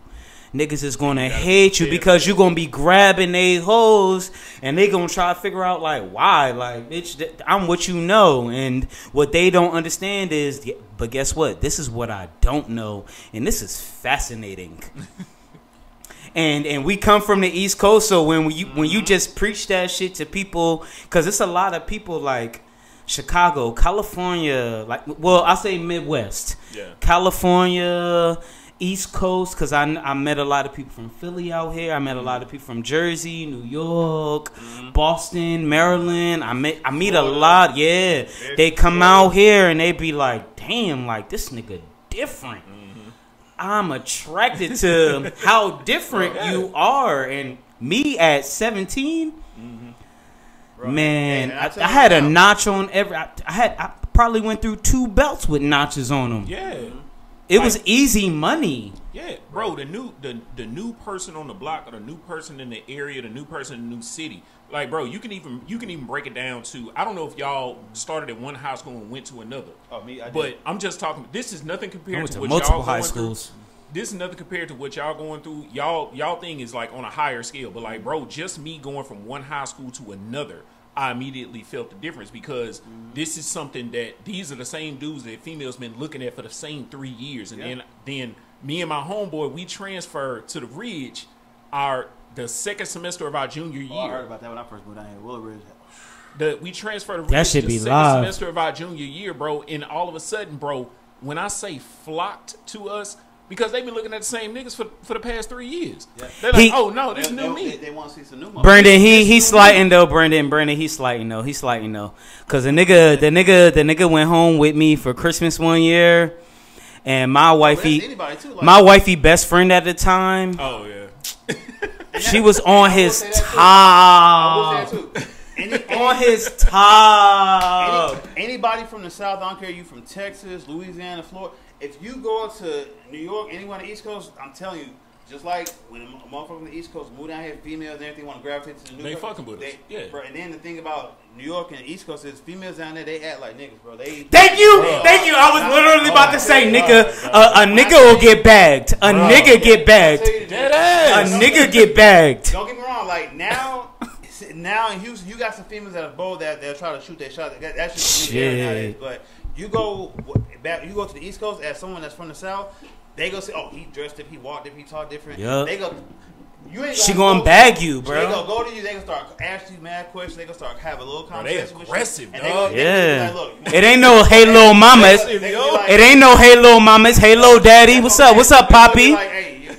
Speaker 2: Niggas is going to hate you because you're going to be grabbing they hoes and they going to try to figure out, like, why? Like, bitch, I'm what you know. And what they don't understand is, but guess what? This is what I don't know. And this is fascinating. And we come from the East Coast, so when you just preach that shit to people, because it's a lot of people like Chicago, California, like, well, I say Midwest. Yeah. California, East Coast, because I met a lot of people from Philly out here. I met a lot of people from Jersey, New York, Boston, Maryland. I meet a lot. Yeah, they come out here and they be like, damn, like, this nigga different. I'm attracted to how different you are. And me at 17, man, I had a notch on every. I probably went through 2 belts with notches on them. Yeah. It was easy money.
Speaker 1: Yeah, bro. The new person on the block, or the new person in the area, the new person in the new city. Like, bro, you can even break it down to, I don't know if y'all started at one high school and went to another. Oh, me, I did. But I'm just talking. This is nothing compared to what
Speaker 2: multiple
Speaker 1: y'all
Speaker 2: high
Speaker 1: going
Speaker 2: schools.
Speaker 1: Through. This is nothing compared to what y'all going through. Y'all thing is like on a higher scale. But like, bro, just me going from one high school to another, I immediately felt the difference because this is something that these are the same dudes that females been looking at for the same 3 years. And then me and my homeboy, we transferred to the Ridge the second semester of our junior year.
Speaker 3: I heard about that when I first moved down here. Willow Ridge.
Speaker 1: We transferred to Ridge the second semester of our junior year, bro. And all of a sudden, bro, when I say flocked to us, because they've been looking at the same niggas for the past 3 years. Yeah. They're like, oh no, this new me.
Speaker 3: They want to see some new.
Speaker 2: Brandon, he's slighting though. Brandon, he's slighting though. He's slighting though. Cause the nigga went home with me for Christmas one year, and my wifey best friend at the time.
Speaker 1: Oh yeah.
Speaker 2: She was on his top. On his top.
Speaker 3: Anybody from the South, I don't care, you from Texas, Louisiana, Florida. If you go to New York, anyone on the East Coast, I'm telling you, just like when a motherfucker from the East Coast move down here, females and everything want to gravitate to the New York.
Speaker 1: They fucking with us. Yeah.
Speaker 3: Bro, and then the thing about New York and the East Coast is females down there, they act like niggas, bro.
Speaker 2: Thank you. I was literally about to say, nigga, a nigga will get bagged. A nigga get bagged. A nigga get bagged.
Speaker 3: Don't get me wrong. Like now in Houston, you got some females that are bold that they'll try to shoot their shot. That's just nowadays. But you go to the East Coast as someone that's from the South, they go say, oh, he dressed different, he walked different, he talked different. Yep. They go.
Speaker 2: She gonna bag you, bro.
Speaker 3: They gonna go to you. They gonna start asking you mad questions. They gonna start have a little conversation with you.
Speaker 1: They aggressive,
Speaker 3: dog.
Speaker 2: Yeah. Like, it ain't no hey little mama. It ain't no hey little mama. It's hey little daddy. What's up? What's up, Poppy?
Speaker 3: Like, hey,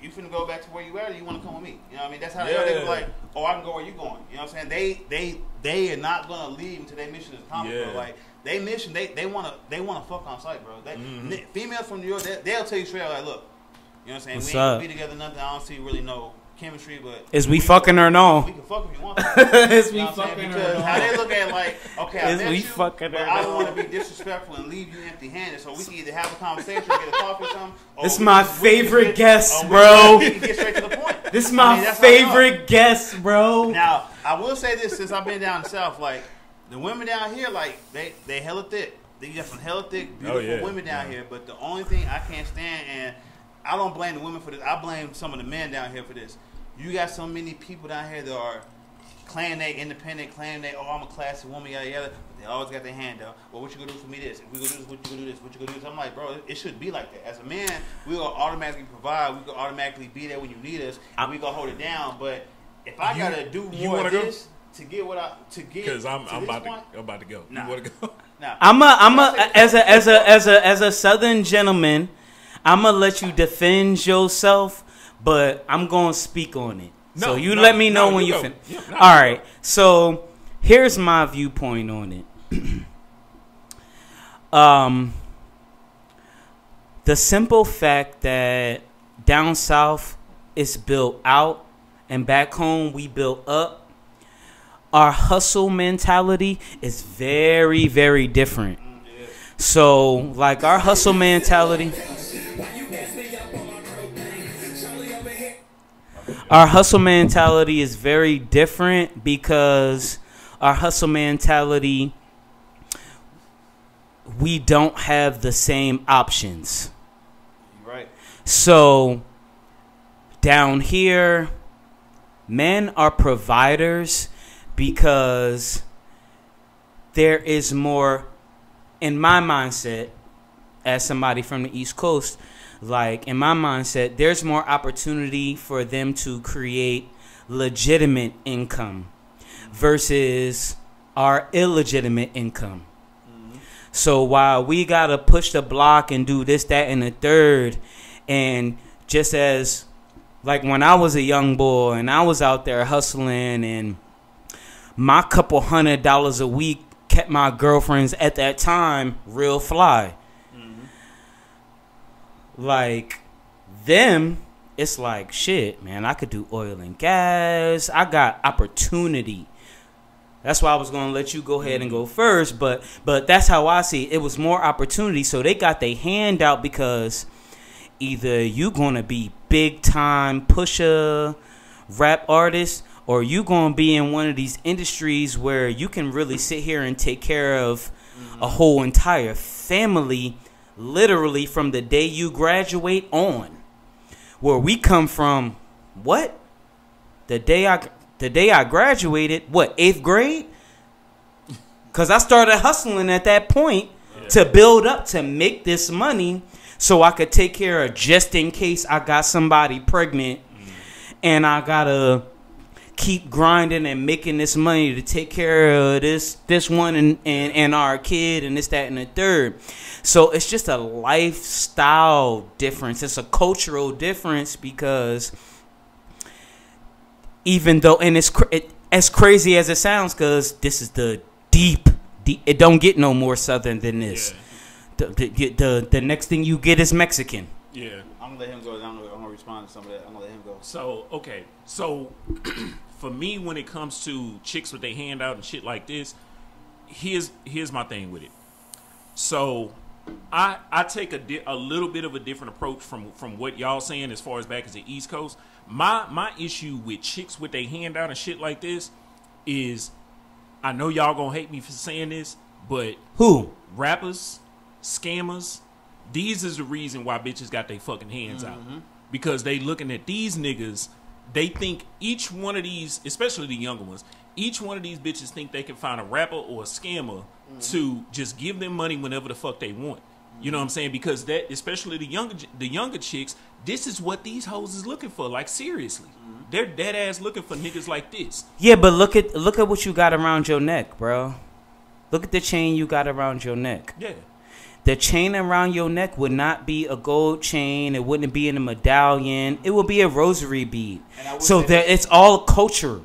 Speaker 3: you finna go back to where you at, or you wanna come with me? You know what I mean? That's how they be like, oh, I can go where you going. You know what I'm saying? They are not gonna leave until their mission is accomplished. Bro. Like they mission, they wanna fuck on sight, bro. Females from New York, they'll tell you straight out, like, look. You know what I'm saying? We ain't gonna be together, nothing. I don't see really no chemistry, but
Speaker 2: is we fucking or no?
Speaker 3: We can fuck if you want to.
Speaker 2: Is we fucking or
Speaker 3: because
Speaker 2: no?
Speaker 3: how they look at like, okay, I met you,
Speaker 2: fucking
Speaker 3: but I don't want to be disrespectful and leave you empty-handed. So we can either have a conversation, get a coffee or something.
Speaker 2: This is my favorite guest, bro.
Speaker 3: We can get straight to the point.
Speaker 2: This is my favorite guest, bro.
Speaker 3: Now I will say this: since I've been down south, like the women down here, like they hella thick. They got some hella thick, beautiful women down here. But the only thing I can't stand, and I don't blame the women for this. I blame some of the men down here for this. You got so many people down here that are claiming they independent, claiming they, I'm a classy woman, yada yada. But they always got their hand out. Well, what you gonna do for me? This. If we gonna do this, what you gonna do this? What you gonna do this? I'm like, bro, it should be like that. As a man, we gonna automatically provide. We gonna automatically be there when you need us. And we gonna hold it down. But if I gotta do more of this to get what I to get,
Speaker 1: because I'm about to go.
Speaker 3: Nah.
Speaker 1: You wanna go?
Speaker 2: Nah. I'm a as a Southern gentleman, I'm gonna let you defend yourself, but I'm gonna speak on it. So let me know when you finish. All right. So here's my viewpoint on it. The simple fact that down south is built out and back home we built up. Our hustle mentality is very, very different. So, like our hustle mentality, is very different because our hustle mentality, we don't have the same options.
Speaker 3: Right.
Speaker 2: So, down here, men are providers because there is more, in my mindset, as somebody from the East Coast, like in my mindset, there's more opportunity for them to create legitimate income versus our illegitimate income. Mm-hmm. So while we gotta push the block and do this, that, and the third, and just as like when I was a young boy and I was out there hustling and my couple $100 a week kept my girlfriends at that time real fly. Mm-hmm. Like them, it's like shit, man. I could do oil and gas. I got opportunity. That's why I was gonna let you go ahead and go first, but that's how I see it. It was more opportunity, so they got their hand out because either you gonna be big time pusher, rap artist, or you gonna be in one of these industries where you can really sit here and take care of a whole entire family, literally from the day you graduate on. Where we come from, what? The day I graduated, what, 8th grade? Because I started hustling at that point to build up to make this money so I could take care of just in case I got somebody pregnant and I gotta keep grinding and making this money to take care of this one and our kid and this, that, and the third. So it's just a lifestyle difference. It's a cultural difference because even though, and it's as crazy as it sounds, because this is the deep, it don't get no more Southern than this. Yeah. The next thing you get is Mexican.
Speaker 1: Yeah.
Speaker 3: I'm going to let him go. I'm going to respond to some of that. I'm going to let him go.
Speaker 1: So, okay. So, for me, when it comes to chicks with their hand out and shit like this, here's my thing with it. So, I take a little bit of a different approach from what y'all saying as far as back as the East Coast. My issue with chicks with their hand out and shit like this is, I know y'all gonna hate me for saying this, but
Speaker 2: who?
Speaker 1: Rappers, scammers, these is the reason why bitches got their fucking hands out. Because they looking at these niggas, they think each one of these, especially the younger ones, each one of these bitches think they can find a rapper or a scammer to just give them money whenever the fuck they want. You know what I'm saying? Because that, especially the younger chicks, this is what these hoes is looking for. Like, seriously, they're dead ass looking for niggas like this.
Speaker 2: Yeah, but look at what you got around your neck, bro. Look at the chain you got around your neck.
Speaker 1: Yeah.
Speaker 2: The chain around your neck would not be a gold chain. It wouldn't be in a medallion. It would be a rosary bead. So that it's all culture.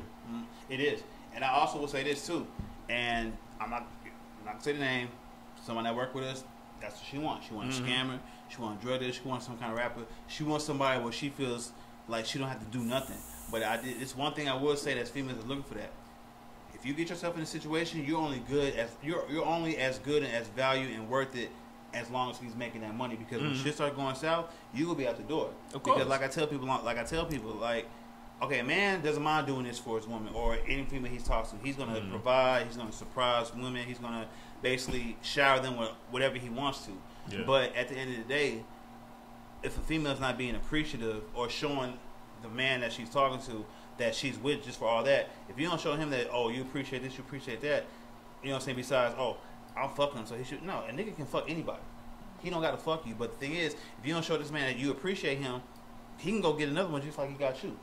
Speaker 3: It is. And I also will say this too. And I'm not gonna say the name. Someone that worked with us, that's what she wants. She wants a scammer. She wants a drug dealer. She wants some kind of rapper. She wants somebody where she feels like she don't have to do nothing. But it's one thing I will say that females are looking for that. If you get yourself in a situation, you're only as good and as valued and worth it as long as he's making that money. Because when shit start going south, you will be out the door.
Speaker 2: Of course.
Speaker 3: Because like I tell people, okay, a man doesn't mind doing this for his woman or any female he's talking to. He's gonna provide. He's gonna surprise women. He's gonna basically shower them with whatever he wants to. Yeah. But at the end of the day, if a female's not being appreciative or showing the man that she's talking to that she's with just for all that, if you don't show him that, oh, you appreciate this, you appreciate that, you know what I'm saying, besides, oh, I'm fucking him, so he should, no, a nigga can fuck anybody. He don't gotta fuck you. But the thing is, if you don't show this man that you appreciate him, he can go get another one just like he got you.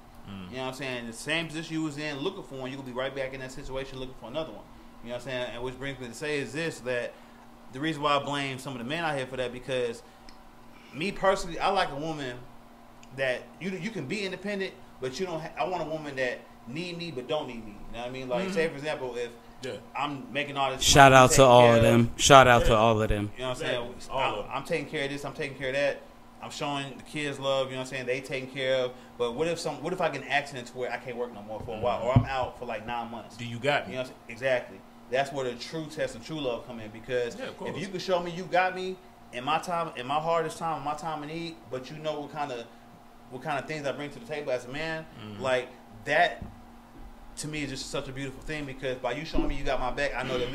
Speaker 3: You know what I'm saying? The same position you was in looking for one, you could be right back in that situation looking for another one. You know what I'm saying? And which brings me to say is this, that the reason why I blame some of the men out here for that, because me personally, I like a woman that you can be independent, but you don't. I want a woman that need me but don't need me. You know what I mean? Like say for example, if I'm making all this,
Speaker 2: shout out to all of them. Shout out to all of them.
Speaker 3: You know what I'm saying? I'm taking care of this. I'm taking care of that. I'm showing the kids love. You know what I'm saying? They taken care of. But what if I get an accident to where I can't work no more for a while, or I'm out for like 9 months?
Speaker 1: Do you got me?
Speaker 3: You know what I'm saying? Exactly. That's where the true test and true love come in. Because if you can show me you got me in my time, in my hardest time, in my time of need, but you know what kind of things I bring to the table as a man, like that, to me is just such a beautiful thing. Because by you showing me you got my back, I know that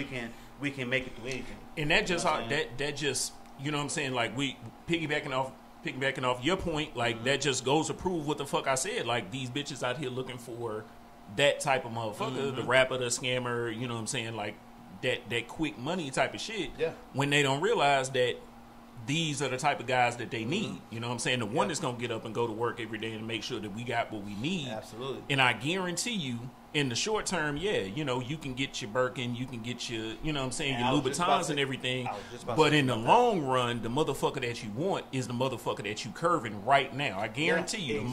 Speaker 3: we can make it through anything.
Speaker 1: And that just that just, you know what I'm saying, like we piggybacking off your point, like that just goes to prove what the fuck I said. Like these bitches out here looking for that type of motherfucker, the rapper, the scammer, you know what I'm saying, like that quick money type of shit. Yeah. When they don't realize that these are the type of guys that they need. You know what I'm saying? The one that's gonna get up and go to work every day and make sure that we got what we need.
Speaker 3: Absolutely.
Speaker 1: And I guarantee you, in the short term, you know, you can get your Birkin, you can get your, you know what I'm saying, your Louboutins and everything. But in the long run, the motherfucker that you want is the motherfucker that you curving right now. I guarantee you, the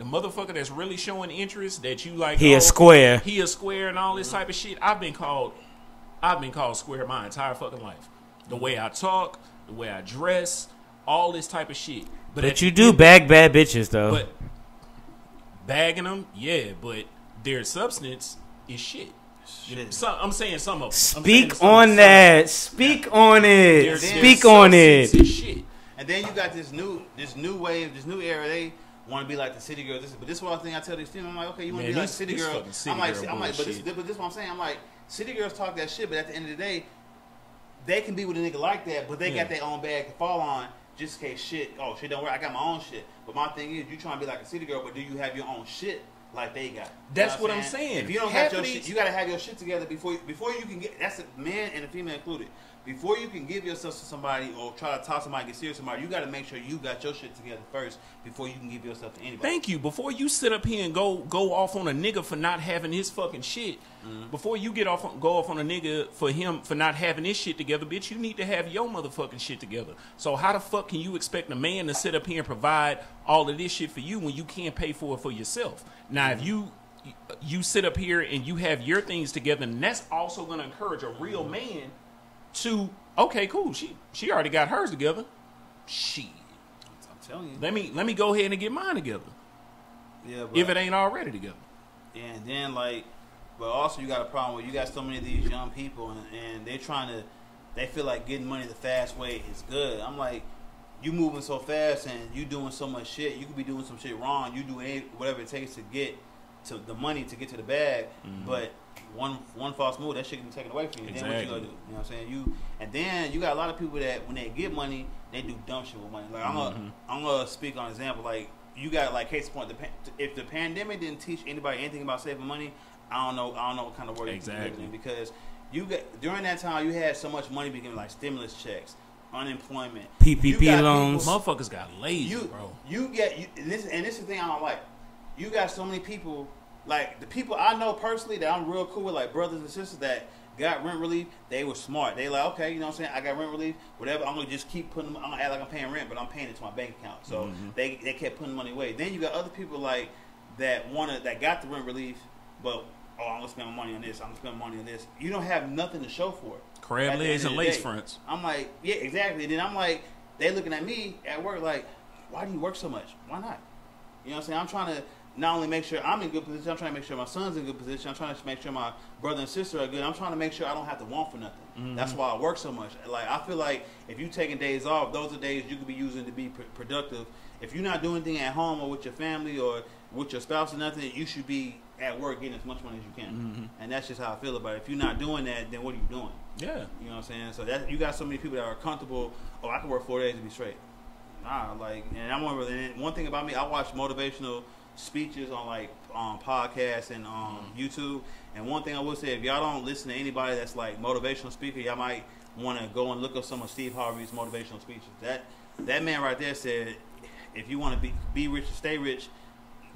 Speaker 1: motherfucker that's really showing interest, that you like, he a square and all this type of shit. I've been called square my entire fucking life. The way I talk, the way I dress, all this type of shit.
Speaker 2: But you do bag bad bitches though.
Speaker 1: But bagging them, yeah, but their substance is shit. I'm saying some of them.
Speaker 2: Speak on that. Speak on it. Speak on it.
Speaker 3: Shit. And then you got this new wave, this new era. They want to be like the city girls. But this is one thing I tell these females. I'm like, okay, you want to be like city girl. I'm like, but this is what I'm saying. I'm like, city girls talk that shit, but at the end of the day, they can be with a nigga like that, but they got their own bag to fall on just in case shit don't work. I got my own shit. But my thing is, you trying to be like a city girl, but do you have your own shit like they got?
Speaker 1: That's what I'm saying.
Speaker 3: If you don't have your shit, you got to have your shit together before you can get, that's a man and a female included. Before you can give yourself to somebody or try to talk to somebody, get serious with somebody, you got to make sure you got your shit together first before you can give yourself to anybody.
Speaker 1: Thank you. Before you sit up here and go off on a nigga for not having his fucking shit, before you go off on a nigga for not having his shit together, bitch, you need to have your motherfucking shit together. So how the fuck can you expect a man to sit up here and provide all of this shit for you when you can't pay for it for yourself? Now, if you sit up here and you have your things together, and that's also going to encourage a real man to, okay, cool, she already got hers together. Shit,
Speaker 3: I'm telling you.
Speaker 1: Let me go ahead and get mine together. Yeah, but if it ain't already together.
Speaker 3: Yeah, and then but also you got a problem where you got so many of these young people and they feel like getting money the fast way is good. I'm like, you moving so fast and you doing so much shit. You could be doing some shit wrong. You do whatever it takes to get to the money to get to the bag, but one false move, that shit can be taken away from you. Exactly. Then what you gonna do? You know what I'm saying? And then you got a lot of people that when they get money, they do dumb shit with money. Like I'm gonna speak on an example. Like you got like case in point. If the pandemic didn't teach anybody anything about saving money, I don't know what kind of work you can do, because you got during that time you had so much money being like stimulus checks, unemployment,
Speaker 2: PPP loans.
Speaker 1: Motherfuckers got lazy, bro.
Speaker 3: This is the thing I don't like. You got so many people. Like, the people I know personally that I'm real cool with, like brothers and sisters that got rent relief, they were smart. They like, okay, you know what I'm saying? I got rent relief, whatever. I'm going to just keep putting, I'm going to act like I'm paying rent, but I'm paying it to my bank account. So they kept putting money away. Then you got other people like that got the rent relief, but, I'm going to spend my money on this. I'm going to spend money on this. You don't have nothing to show for it.
Speaker 1: Crab legs and lace fronts.
Speaker 3: I'm like, yeah, exactly. Then I'm like, they looking at me at work like, why do you work so much? Why not? You know what I'm saying? I'm trying to not only make sure I'm in good position, I'm trying to make sure my son's in good position. I'm trying to make sure my brother and sister are good. I'm trying to make sure I don't have to want for nothing. Mm-hmm. That's why I work so much. Like, I feel like if you taking days off, those are days you could be using to be productive. If you're not doing anything at home or with your family or with your spouse or nothing, you should be at work getting as much money as you can. Mm-hmm. And that's just how I feel about it. If you're not doing that, then what are you doing?
Speaker 1: Yeah.
Speaker 3: You know what I'm saying? So that you got so many people that are comfortable, oh, I can work 4 days to be straight. Nah, like, and I'm one thing about me, I watch motivational speeches on like podcasts and YouTube. And one thing I will say, if y'all don't listen to anybody that's like motivational speaker, y'all might want to go and look up some of Steve Harvey's motivational speeches. That man right there said, if you want to be rich and stay rich,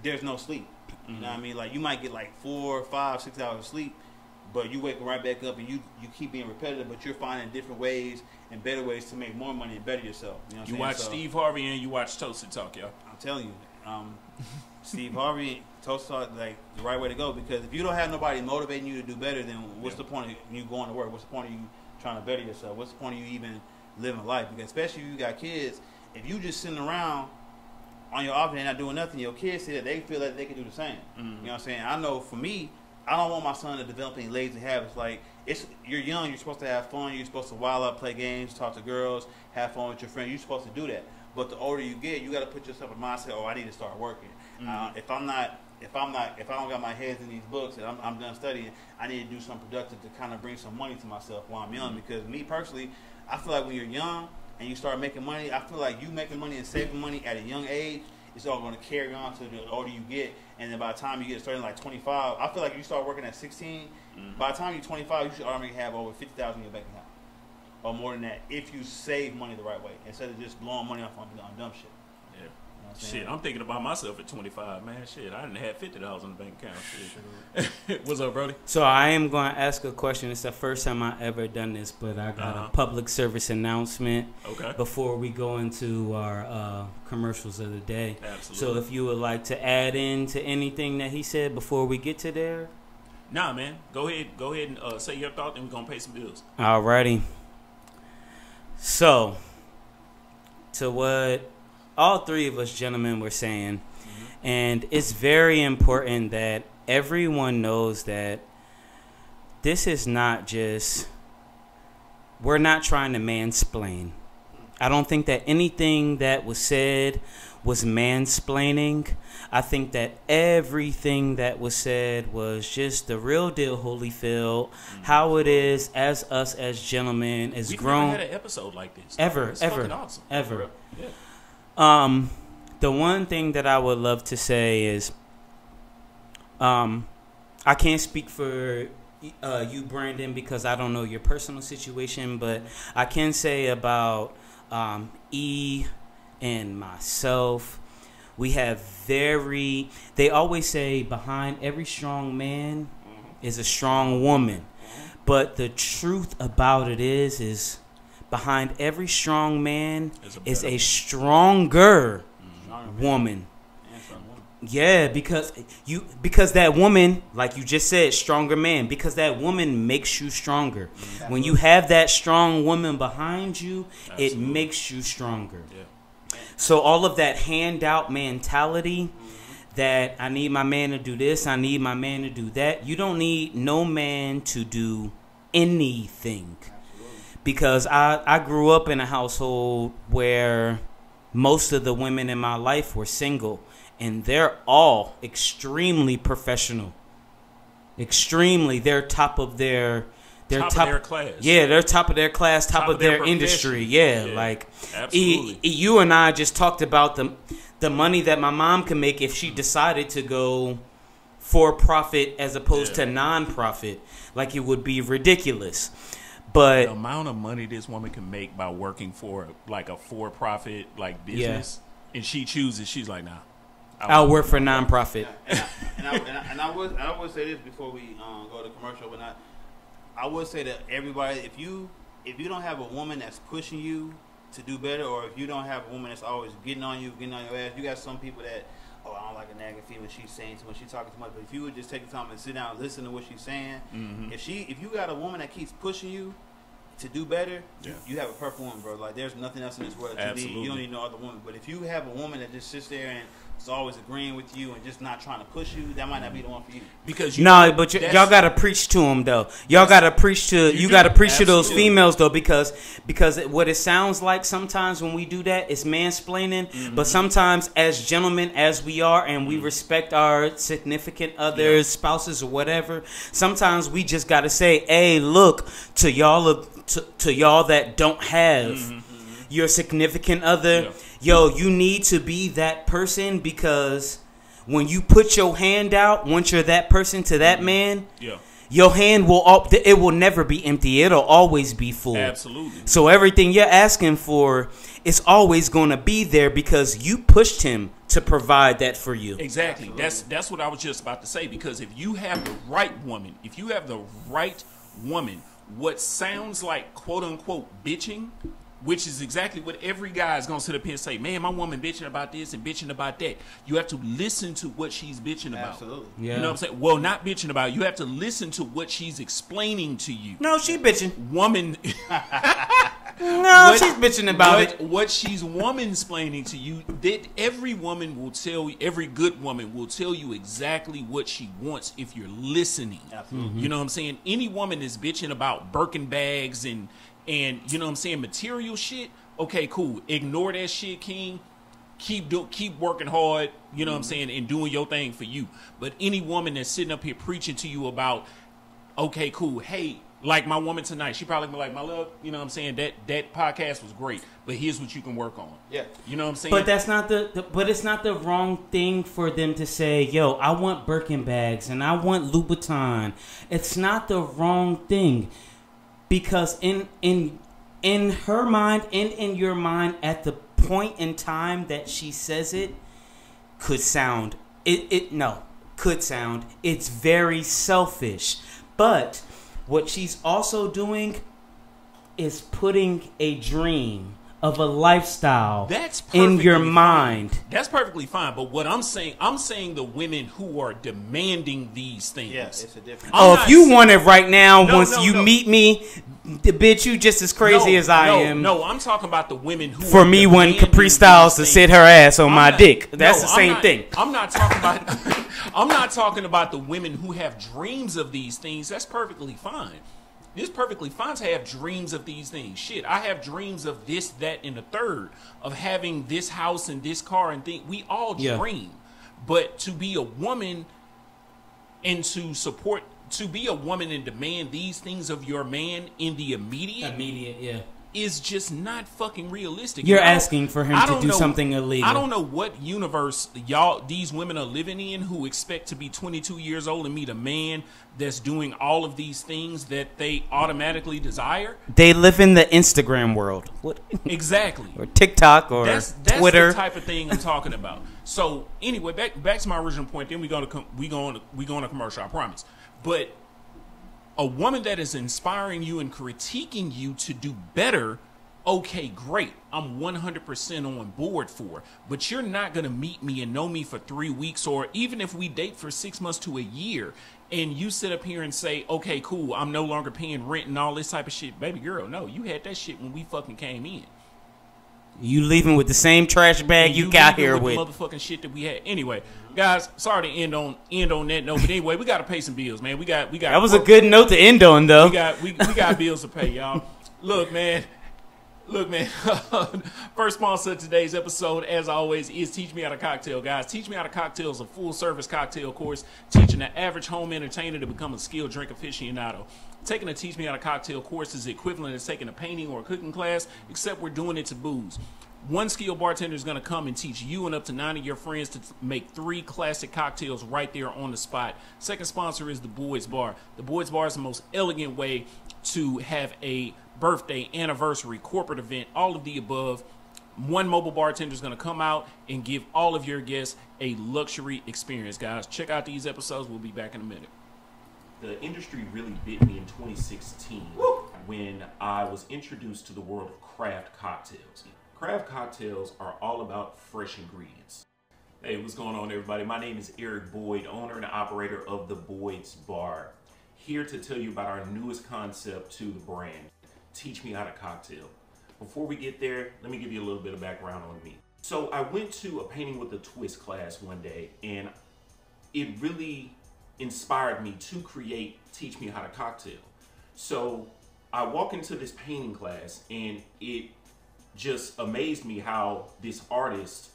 Speaker 3: there's no sleep. You know what I mean? Like, you might get like 4, 5, 6 hours of sleep, but you wake right back up and you keep being repetitive, but you're finding different ways and better ways to make more money and better yourself. You know what I'm saying?
Speaker 1: You watch Steve Harvey and you watch Toasted Talk, y'all.
Speaker 3: I'm telling you, Steve Harvey, Toasted Talk, like the right way to go, because if you don't have nobody motivating you to do better, then what's the point of you going to work? What's the point of you trying to better yourself? What's the point of you even living life? Because especially if you got kids, if you just sitting around on your off day not doing nothing, your kids say that they feel like they can do the same. Mm-hmm. You know what I'm saying? I know for me, I don't want my son to develop any lazy habits. Like, you're young, you're supposed to have fun, you're supposed to wild out, play games, talk to girls, have fun with your friends. You're supposed to do that. But the older you get, you got to put yourself in mindset. Oh, I need to start working. Mm-hmm. If I don't got my head in these books and I'm done studying, I need to do something productive to kind of bring some money to myself while I'm young. Mm-hmm. Because me personally, I feel like when you're young and you start making money, I feel like you making money and saving money at a young age, it's all going to carry on to the older you get. And then by the time you get started like 25, I feel like you start working at 16. Mm-hmm. By the time you're 25, you should already have over $50,000 in your bank account, or more than that, if you save money the right way instead of just blowing money off on dumb shit.
Speaker 1: Yeah. You know shit, I'm thinking about myself at 25, man. Shit, I didn't have $50 in the bank account. Shit. What's up, Brody?
Speaker 2: So I am going to ask a question. It's the first time I ever done this, but I got a public service announcement before we go into our commercials of the day.
Speaker 1: Absolutely.
Speaker 2: So if you would like to add in to anything that he said before we get to there.
Speaker 1: Nah, man. Go ahead and say your thought, and we're going to pay some bills.
Speaker 2: Alrighty. So, to what all three of us gentlemen were saying, and it's very important that everyone knows that this is not just, we're not trying to mansplain. I don't think that anything that was said was mansplaining. I think that everything that was said was just the real deal, Holyfield, how it is as us as gentlemen, as grown.
Speaker 1: We've never had an episode like this.
Speaker 2: Ever.
Speaker 1: Awesome.
Speaker 2: Ever. Yeah. The one thing that I would love to say is, I can't speak for you, Brandon, because I don't know your personal situation, but I can say about E and myself, we have they always say behind every strong man is a strong woman. But the truth about it is behind every strong man is a stronger woman. Yeah, because that woman, like you just said, stronger man, because that woman makes you stronger. Mm-hmm. When you have that strong woman behind you, it makes you stronger. Yeah. So all of that handout mentality, that I need my man to do this, I need my man to do that. You don't need no man to do anything. Because I grew up in a household where most of the women in my life were single. And they're all extremely professional. Extremely. They're top of their
Speaker 1: class.
Speaker 2: Yeah, they're top of their class, top of their industry. Yeah, like you and I just talked about the money that my mom can make if she decided to go for profit as opposed to non-profit. Like, it would be ridiculous. But
Speaker 1: the amount of money this woman can make by working for like a for-profit like business, and she chooses, she's like, nah.
Speaker 2: I'll work for non-profit.
Speaker 3: And I would say this before we go to commercial, but I would say that everybody, if you don't have a woman that's pushing you to do better, or if you don't have a woman that's always getting on your ass, you got some people that, oh, I don't like a nagging female, she's saying too much, she's talking too much. But if you would just take the time and sit down and listen to what she's saying, if you got a woman that keeps pushing you to do better, you have a perfect woman, bro. Like, there's nothing else in this world that you need. You don't need no other woman. But if you have a woman that just sits there and is always agreeing with you and just not trying to push you, that might not be the one for you.
Speaker 1: Because
Speaker 2: y'all gotta preach to them though. Y'all gotta preach to to those females though, because what it sounds like sometimes when we do that is mansplaining. Mm-hmm. But sometimes, as gentlemen as we are, and we respect our significant others, spouses, or whatever, sometimes we just gotta say, "Hey, look, to y'all that don't have your significant other." Yeah. Yo, you need to be that person, because when you put your hand out, once you're that person to that man, your hand will never be empty. It'll always be full.
Speaker 1: Absolutely.
Speaker 2: So everything you're asking for is always going to be there because you pushed him to provide that for you.
Speaker 1: Exactly. Absolutely. That's what I was just about to say, because if you have the right woman, what sounds like quote unquote bitching, which is exactly what every guy is going to sit up here and say, man, my woman bitching about this and bitching about that. You have to listen to what she's bitching about.
Speaker 3: Absolutely.
Speaker 1: Yeah. You know what I'm saying? Well, not bitching about. You have to listen to what she's explaining to you.
Speaker 2: No, she bitching.
Speaker 1: Woman.
Speaker 2: No, she's bitching about it.
Speaker 1: What she's woman-splaining to you, that every good woman will tell you exactly what she wants if you're listening.
Speaker 3: Absolutely.
Speaker 1: You know what I'm saying? Any woman is bitching about Birkin bags and you know what I'm saying, material shit. Okay, cool. Ignore that shit, King. Keep working hard, you know what I'm saying, and doing your thing for you. But any woman that's sitting up here preaching to you about, okay, cool, hey, like my woman tonight, she probably be like, my love, you know what I'm saying, that podcast was great, but here's what you can work on.
Speaker 3: Yeah.
Speaker 1: You know what I'm saying?
Speaker 2: But that's not but it's not the wrong thing for them to say, yo, I want Birkin bags and I want Louboutin. It's not the wrong thing. Because in her mind and in your mind, at the point in time that she says it, could sound it's very selfish. But what she's also doing is putting a dream of a lifestyle in your mind.
Speaker 1: That's perfectly fine. But what I'm saying the women who are demanding these things.
Speaker 3: Yeah, it's a different.
Speaker 2: If you want it right now, meet me, the bitch, you just as crazy as I am.
Speaker 1: No, I'm talking about the women who
Speaker 2: for me want Capri Styles to sit her ass on my dick. That's the same thing.
Speaker 1: I'm not talking about I'm not talking about the women who have dreams of these things. That's perfectly fine. It's perfectly fine to have dreams of these things. Shit, I have dreams of this, that, and the third, of having this house and this car and things. We all dream. But to be a woman and to be a woman and demand these things of your man in the immediate, is just not fucking realistic.
Speaker 2: You're asking for him to do something illegal.
Speaker 1: I don't know what universe these women are living in who expect to be 22 years old and meet a man that's doing all of these things that they automatically desire.
Speaker 2: They live in the Instagram world. What?
Speaker 1: Exactly.
Speaker 2: Or TikTok or
Speaker 1: that's
Speaker 2: Twitter.
Speaker 1: That's the type of thing I'm talking about. So anyway, back to my original point. Then we go on a commercial, I promise. But a woman that is inspiring you and critiquing you to do better, okay, great. I'm 100% on board for. But you're not going to meet me and know me for 3 weeks, or even if we date for 6 months to a year, and you sit up here and say, okay, cool, I'm no longer paying rent and all this type of shit. Baby girl, no, you had that shit when we fucking came in.
Speaker 2: You leaving with the same trash bag you got here with.
Speaker 1: The motherfucking shit that we had. Anyway, guys, sorry to end on that note, but anyway, we got to pay some bills, man. We got.
Speaker 2: That was a good note to end on, though.
Speaker 1: We got bills to pay, y'all. Look, man. First sponsor of today's episode, as always, is Teach Me How to Cocktail, guys. Teach Me How to Cocktail is a full-service cocktail course teaching the average home entertainer to become a skilled drink aficionado. Taking a Teach Me How to Cocktail course is the equivalent of taking a painting or a cooking class, except we're doing it to booze. One skilled bartender is going to come and teach you and up to 9 of your friends to make 3 classic cocktails right there on the spot. Second sponsor is the Boyd's Bar. The Boyd's Bar is the most elegant way to have a birthday, anniversary, corporate event, all of the above. One mobile bartender is going to come out and give all of your guests a luxury experience, guys. Check out these episodes. We'll be back in a minute.
Speaker 4: The industry really bit me in 2016 when I was introduced to the world of craft cocktails. Craft cocktails are all about fresh ingredients. Hey, what's going on, everybody? My name is Eric Boyd, owner and operator of the Boyd's Bar. Here to tell you about our newest concept to the brand, Teach Me How to Cocktail. Before we get there, let me give you a little bit of background on me. So I went to a painting with a twist class one day, and it really inspired me to create Teach Me How to Cocktail. So I walk into this painting class, and it just amazed me how this artist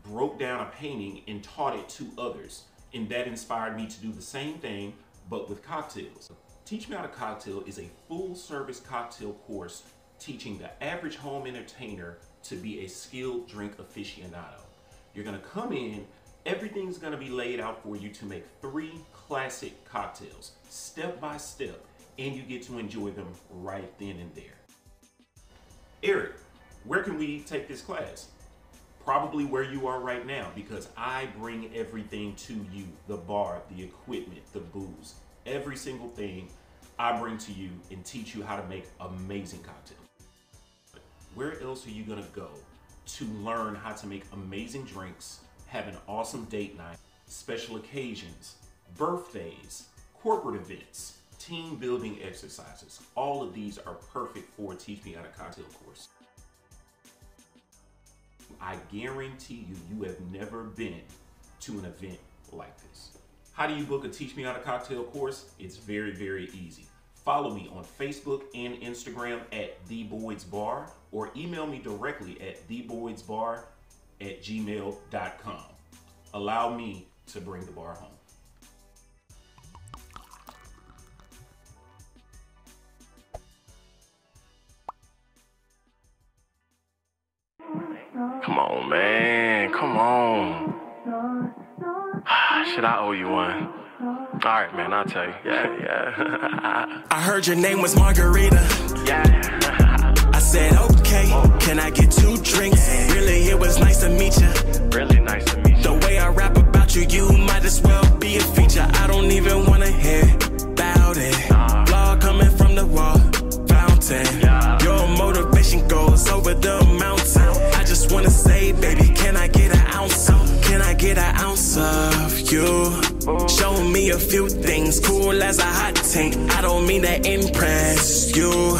Speaker 4: broke down a painting and taught it to others. And that inspired me to do the same thing, but with cocktails. Teach Me How to Cocktail is a full-service cocktail course teaching the average home entertainer to be a skilled drink aficionado. You're gonna come in, everything's gonna be laid out for you to make 3 classic cocktails, step by step, and you get to enjoy them right then and there. Eric, where can we take this class? Probably where you are right now, because I bring everything to you. The bar, the equipment, the booze, every single thing I bring to you and teach you how to make amazing cocktails. Where else are you gonna go to learn how to make amazing drinks, have an awesome date night, special occasions, birthdays, corporate events, team building exercises? All of these are perfect for Teach Me How to Cocktail course. I guarantee you have never been to an event like this. How do you book a Teach Me How to Cocktail course? It's very, very easy. Follow me on Facebook and Instagram at TheBoydsBar, or email me directly at theboydsbar@gmail.com. Allow me to bring the bar home.
Speaker 5: Come on, man. Come on. Shit, I owe you one. All right, man, I'll tell you. Yeah.
Speaker 6: I heard your name was Margarita.
Speaker 5: Yeah.
Speaker 6: I said, okay, can I get 2 drinks? Really, it was nice to meet you.
Speaker 5: Really nice to meet you.
Speaker 6: The way I rap about you, you might as well be a feature. I don't even wanna hear about it. Vlog coming from the wall, fountain. Your motivation goes over the mountain. I just wanna say, baby, can I get an ounce? Can I get an ounce of you? Show me a few things, cool as a hot tank. I don't mean to impress you.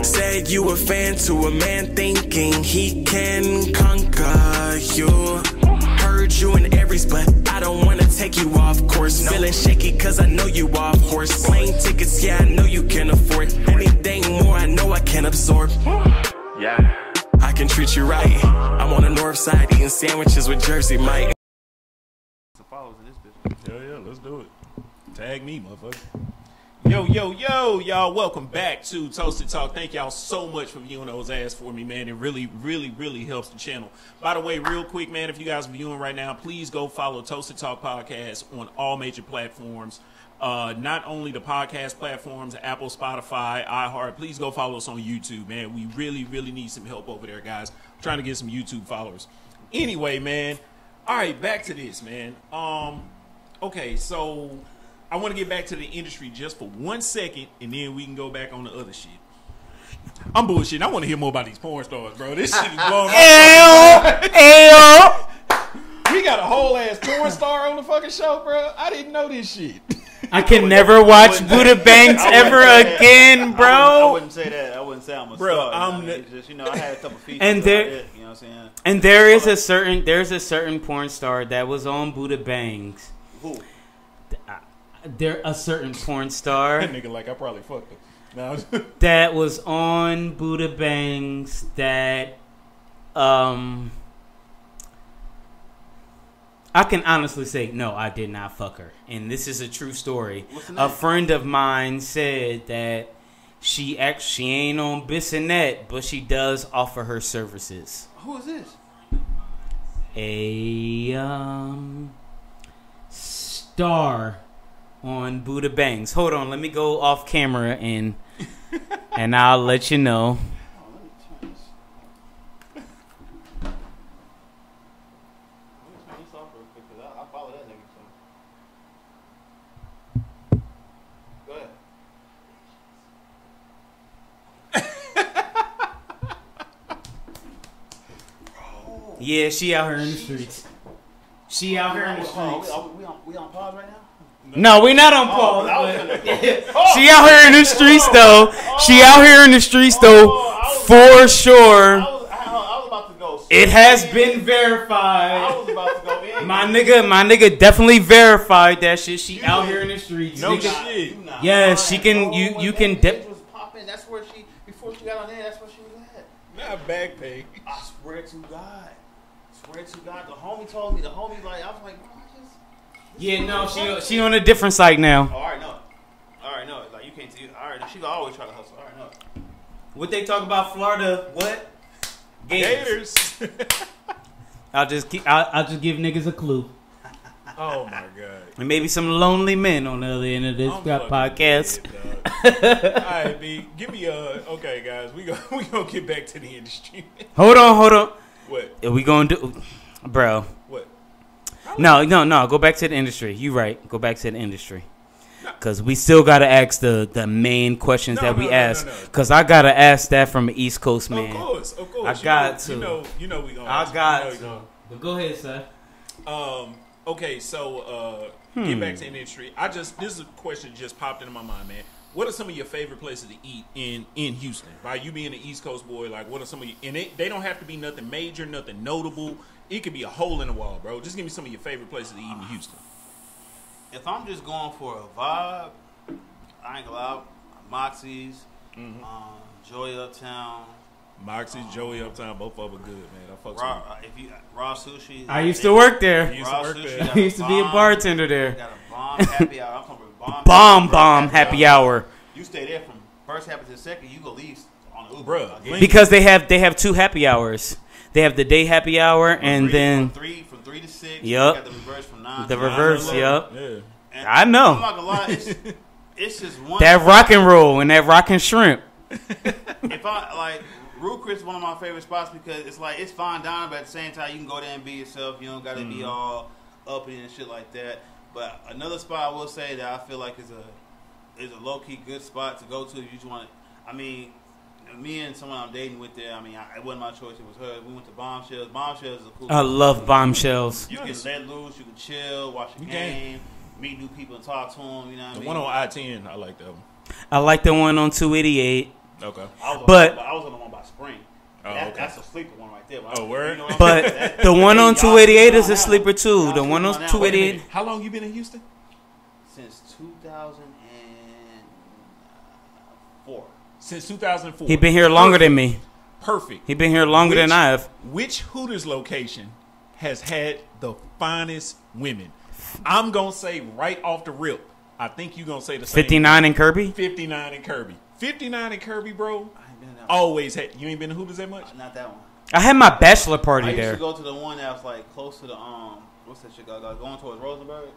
Speaker 6: Said you a fan to a man thinking he can conquer you. Heard you in Aries, but I don't wanna take you off course. Feeling shaky cause I know you off horse. Plane tickets, yeah, I know you can afford. Anything more, I know I can absorb.
Speaker 5: Yeah.
Speaker 6: I can treat you right. I'm on the north side eating sandwiches with Jersey Mike.
Speaker 1: Yeah, let's do it. Tag me, motherfucker. Yo, y'all, welcome back to Toasted Talk. Thank y'all so much for viewing those ads for me, man. It really, really, really helps the channel. By the way, real quick, man, if you guys are viewing right now, please go follow Toasted Talk Podcast on all major platforms. Not only the podcast platforms, Apple, Spotify, iHeart. Please go follow us on YouTube, man. We really, really need some help over there, guys. I'm trying to get some YouTube followers. Anyway, man. All right, back to this, man. Okay, so I want to get back to the industry just for 1 second, and then we can go back on the other shit. I'm bullshitting. I want to hear more about these porn stars, bro. This shit is going on. We got a whole ass porn star on the fucking show, bro. I didn't know this shit.
Speaker 2: I can never watch Buddha Banks ever again, bro.
Speaker 3: I wouldn't say that. I wouldn't say I'm a
Speaker 1: bro,
Speaker 3: star. It's just, I had a couple features.
Speaker 2: And there,
Speaker 3: you know what I'm saying?
Speaker 2: And there's a certain porn star that was on Buddha Banks.
Speaker 3: Who?
Speaker 2: There a certain porn star.
Speaker 1: That nigga like I probably fucked him. No.
Speaker 2: That was on Buddha Banks that I can honestly say no, I did not fuck her, and this is a true story. A friend of mine said that she ain't on Bissonnet, but she does offer her services.
Speaker 3: Who is this?
Speaker 2: A star on Buddha Banks. Hold on, let me go off camera and I'll let you know. Yeah, she out here in the streets. She out here in the streets.
Speaker 3: We on pause right now?
Speaker 2: No, we're not on pause. She out here in the streets though. She out here in the streets though, for sure.
Speaker 3: I was about to go.
Speaker 2: It has been verified.
Speaker 3: I was about to go in.
Speaker 2: My nigga definitely verified that shit. She out here in the streets.
Speaker 1: No
Speaker 2: nigga.
Speaker 1: shit.
Speaker 2: Yeah, she can. You can.
Speaker 3: Was popping. That's where she. Before she got on there, that's where she was at.
Speaker 1: Not back pay.
Speaker 3: I swear to God. The homie told me. The homie like I was like, bro,
Speaker 2: Yeah, no, she on a different site now.
Speaker 3: Oh, I already know. Like you can't see. All right, she gonna always try to hustle. I already know.
Speaker 2: What they talk about Florida? What?
Speaker 1: Gators.
Speaker 2: I'll just give niggas a clue.
Speaker 1: Oh my god.
Speaker 2: And maybe some lonely men on the other end of this podcast.
Speaker 1: Dead, all right, B. Give me okay, guys. We gonna get back to the industry.
Speaker 2: Hold on.
Speaker 1: What?
Speaker 2: Are we gonna do, bro?
Speaker 1: What?
Speaker 2: No. Go back to the industry. You right. Go back to the industry. Cause we still gotta ask the main questions that we ask. Cause I gotta ask that from the East Coast man.
Speaker 1: Of course.
Speaker 2: I got to.
Speaker 1: You know we gonna.
Speaker 2: I got to. But go ahead, sir.
Speaker 1: Okay, so get back to the industry. This is a question that just popped into my mind, man. What are some of your favorite places to eat in Houston? By you being an East Coast boy, like what are some of you? And they don't have to be nothing major, nothing notable. It could be a hole in the wall, bro. Just give me some of your favorite places to eat in Houston.
Speaker 3: If I'm just going for a vibe, I ain't gonna lie. Moxie's, Joy Uptown.
Speaker 1: Moxie's, Joey Uptown, both of them are good, man. I fuck with
Speaker 3: Raw Sushi.
Speaker 2: I used to work there.
Speaker 3: I
Speaker 2: used to be a bartender there.
Speaker 3: Got a bomb happy hour. I'm talking about
Speaker 2: Bomb happy hour.
Speaker 3: You stay there from first happy to the second. You go leave on the Uber.
Speaker 1: Bruh,
Speaker 2: Because they have two happy hours. They have the day happy hour and then
Speaker 3: from three to 6.
Speaker 2: Yep.
Speaker 3: You got the reverse from 9.
Speaker 2: the
Speaker 3: to
Speaker 2: reverse.
Speaker 3: 9
Speaker 2: Yep.
Speaker 3: And
Speaker 2: I know.
Speaker 3: I'm not gonna lie. It's just one.
Speaker 2: That rock and roll and that rock and shrimp.
Speaker 3: If I like Rue Chris, is one of my favorite spots because it's like it's fine dining, but at the same time you can go there and be yourself. You don't got to be all uppity and shit like that. But another spot I will say that I feel like is a low key good spot to go to if you just want to. I mean, me and someone I'm dating with there. I mean, it wasn't my choice; it was her. We went to Bombshells. Bombshells is a cool.
Speaker 2: I love Bombshells.
Speaker 3: You can let loose. You can chill, watch the game, meet new people, and talk to them. You know what I mean?
Speaker 1: The one on I-10, I like that one.
Speaker 2: I like the one on 288.
Speaker 1: Okay.
Speaker 3: I was on the one by Spring. That's a sleeper one right there.
Speaker 1: Word?
Speaker 3: You know
Speaker 2: But the one on 288 is a sleeper too. The one on 288.
Speaker 1: How long you been in Houston?
Speaker 3: Since 2004.
Speaker 1: Since 2004.
Speaker 2: He been here longer than me.
Speaker 1: Perfect.
Speaker 2: He been here longer than I have.
Speaker 1: Which Hooters location has had the finest women? I'm going to say right off the rip. I think you're going to say the same.
Speaker 2: 59 and Kirby?
Speaker 1: 59 and Kirby. 59 and Kirby, bro.
Speaker 3: I ain't been in that one.
Speaker 1: Always had. You ain't been to Hooters that much?
Speaker 3: Not that one.
Speaker 2: I had my bachelor party
Speaker 3: I used
Speaker 2: there.
Speaker 3: to go to the one that was like close to the what's that shit called? Going towards Rosenberg.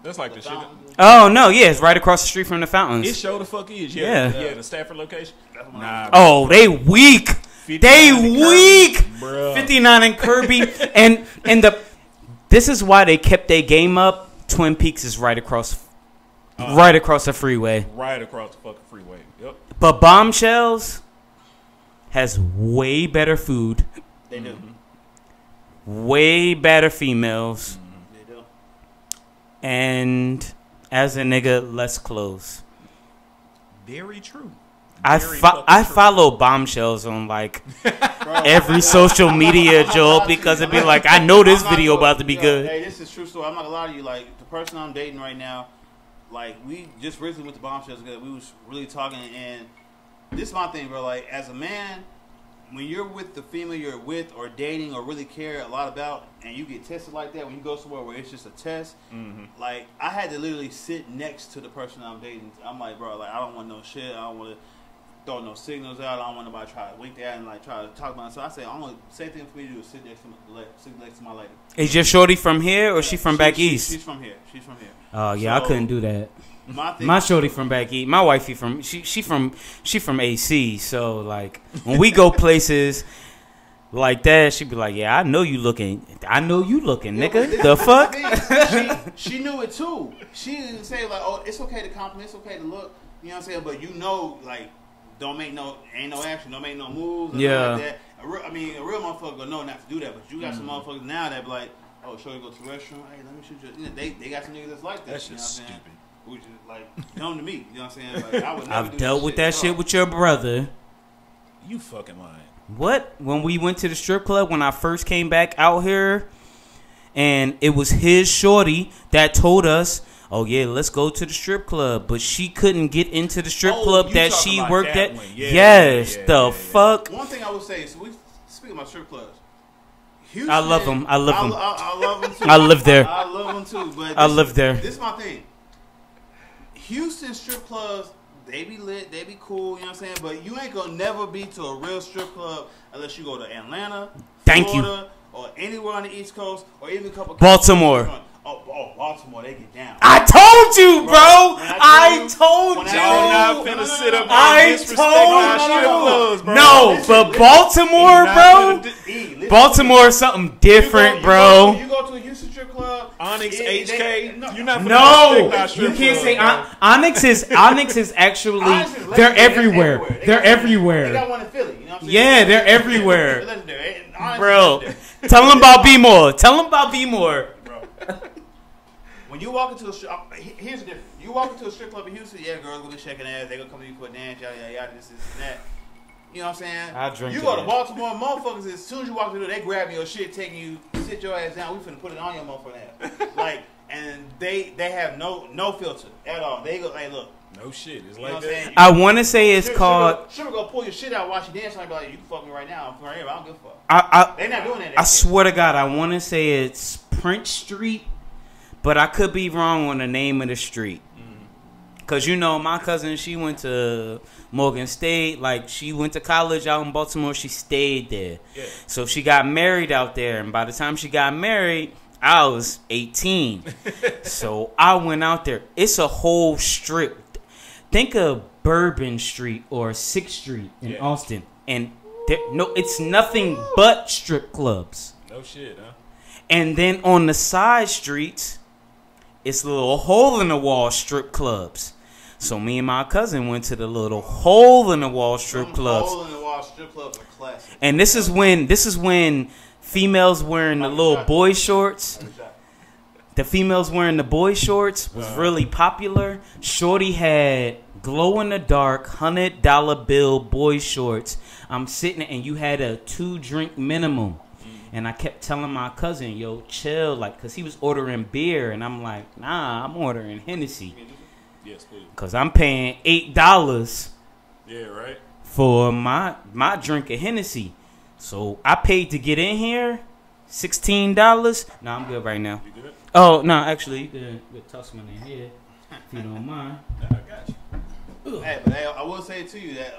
Speaker 1: That's like the shit.
Speaker 2: Oh, no, yeah, it's right across the street from the fountains.
Speaker 1: It sure the fuck is.
Speaker 2: Yeah.
Speaker 1: Yeah, the Stafford location. Nah.
Speaker 2: Oh, they weak. They weak.
Speaker 1: Bruh.
Speaker 2: 59 and Kirby. and this is why they kept their game up. Twin Peaks is right across the freeway.
Speaker 1: Right across the fucking freeway. Yep.
Speaker 2: But Bombshells has way better food.
Speaker 3: They do.
Speaker 2: Way better females.
Speaker 3: They do.
Speaker 2: And as a nigga, less clothes.
Speaker 1: Very true.
Speaker 2: I follow Bombshells on like every social media, Joel, because it'd be like, I know this video about to be good.
Speaker 3: Hey, this is true story. I'm not gonna lie to you. Like the person I'm dating right now, like we just recently went to Bombshells together. We was really talking, and this is my thing, bro. Like as a man, when you're with the female you're with or dating or really care a lot about, and you get tested like that, when you go somewhere where it's just a test, like I had to literally sit next to the person I'm dating. I'm like, bro, like I don't want no shit. I don't want to throw no signals out. I don't want nobody to try to wink at and like try to talk about it. So I say, same thing for me to do is sit next to my lady.
Speaker 2: Is your shorty from here or she from back east?
Speaker 3: She's from here.
Speaker 2: Oh yeah,
Speaker 3: So,
Speaker 2: I couldn't do that.
Speaker 3: My
Speaker 2: My shorty from back east. My wifey from she from AC. So like when we go places like that, she be like, yeah, I know you looking, nigga. The fuck?
Speaker 3: She knew it too. She didn't say like, oh, it's okay to compliment, it's okay to look. You know what I'm saying? But you know, like, ain't no action, don't make no moves.
Speaker 2: Yeah.
Speaker 3: Like that. A real motherfucker gonna know not to do that. But you got some motherfuckers now that be like, oh, sure, you go to the restroom. Hey, let me shoot you. You know, they got some niggas that's like that.
Speaker 1: That's
Speaker 3: you know
Speaker 1: just
Speaker 3: what I'm saying?
Speaker 1: stupid.
Speaker 3: Which is like dumb to me. You know what I'm saying? Like, I would never
Speaker 2: I've
Speaker 3: do
Speaker 2: dealt
Speaker 3: that
Speaker 2: with
Speaker 3: shit
Speaker 2: that
Speaker 3: at
Speaker 2: shit
Speaker 3: all.
Speaker 2: with your brother.
Speaker 1: You fucking lying.
Speaker 2: What? When we went to the strip club when I first came back out here, and it was his shorty that told us, oh yeah, let's go to the strip club, but she couldn't get into the strip club that she worked at. Fuck.
Speaker 3: One thing I would say is, speaking about strip clubs, Houston,
Speaker 2: I love them. I love them.
Speaker 3: I love them too.
Speaker 2: I live there.
Speaker 3: I love them too. But
Speaker 2: I live there.
Speaker 3: This is my thing. Houston strip clubs, they be lit, they be cool, you know what I'm saying? But you ain't gonna never be to a real strip club unless you go to Atlanta, Florida, or anywhere on the East Coast, or even a couple.
Speaker 2: Baltimore.
Speaker 3: Oh, Baltimore, they get down.
Speaker 2: I told you, bro. I told you.
Speaker 1: Y'all not finna sit up and disrespect our strip clubs, bro.
Speaker 2: No, but Baltimore, bro. Baltimore is something different, bro.
Speaker 3: You go to a Houston strip club,
Speaker 1: Onyx, HK. You're not finna
Speaker 2: No,
Speaker 1: our strip
Speaker 2: you can't say
Speaker 1: clubs,
Speaker 2: Onyx is actually
Speaker 3: Onyx is
Speaker 2: they're
Speaker 3: legendary.
Speaker 2: everywhere.
Speaker 3: They
Speaker 2: They're
Speaker 3: got
Speaker 2: everywhere.
Speaker 3: one in Philly, you know what I'm saying?
Speaker 2: Yeah, they're everywhere,
Speaker 3: Legendary. Onyx
Speaker 2: bro.
Speaker 3: is legendary.
Speaker 2: Tell them about B More. Tell them about B More.
Speaker 3: When you walk into a strip, here's the difference. You walk into a strip club in Houston, yeah, girls gonna be shaking ass. They gonna come to you for a dance, yada yada yada, this and that. You know what I'm saying?
Speaker 2: I drink
Speaker 3: you
Speaker 2: to
Speaker 3: go to
Speaker 2: that.
Speaker 3: Baltimore, motherfuckers. As soon as you walk through, they grab your shit, taking you, sit your ass down. We finna put it on your motherfucking ass. Like, and they have no filter at all. They go, like, look.
Speaker 1: No shit. It's
Speaker 3: You know
Speaker 1: like
Speaker 3: what I'm
Speaker 1: that.
Speaker 3: saying?
Speaker 2: I want to say it's called.
Speaker 3: Sugar go pull your shit out, watch you dance, and I be like, you can fuck me right now. I'm right here. I don't give a fuck. They not doing that.
Speaker 2: I swear to God, I want to say it's Prince Street, but I could be wrong on the name of the street. Cause you know my cousin, she went to Morgan State. Like she went to college out in Baltimore. She stayed there.
Speaker 1: Yeah.
Speaker 2: So she got married out there, and by the time she got married, I was 18. So I went out there. It's a whole strip. Think of Bourbon Street or 6th Street in Austin, and it's nothing but strip clubs.
Speaker 1: No shit, huh?
Speaker 2: And then on the side streets, it's little hole-in-the-wall strip clubs. So me and my cousin went to the little hole-in-the-wall strip clubs.
Speaker 3: Hole-in-the-wall strip clubs are classic.
Speaker 2: And this is when females wearing the little boy shorts. The females wearing the boy shorts was really popular. Shorty had glow-in-the-dark $100 bill boy shorts. I'm sitting and you had a 2-drink minimum. And I kept telling my cousin, yo, chill, like, because he was ordering beer. And I'm like, nah, I'm ordering Hennessy.
Speaker 1: Yes, please.
Speaker 2: Because I'm paying $8
Speaker 1: Yeah, right.
Speaker 2: for my drink of Hennessy. So I paid to get in here, $16. Nah, I'm good right now.
Speaker 1: You good?
Speaker 2: Oh, no, actually, you could toss money in here, if you don't mind.
Speaker 1: I got you.
Speaker 3: Hey, but I will say to you that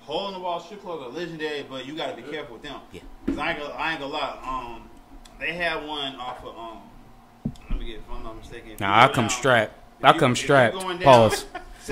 Speaker 3: hole-in-the-wall strip clubs are legendary, but you got to be careful with them.
Speaker 2: Yeah.
Speaker 3: Cause I ain't gonna lie. They had one off of let me get, if I'm not mistaken.
Speaker 2: Nah, I come strapped. Pause.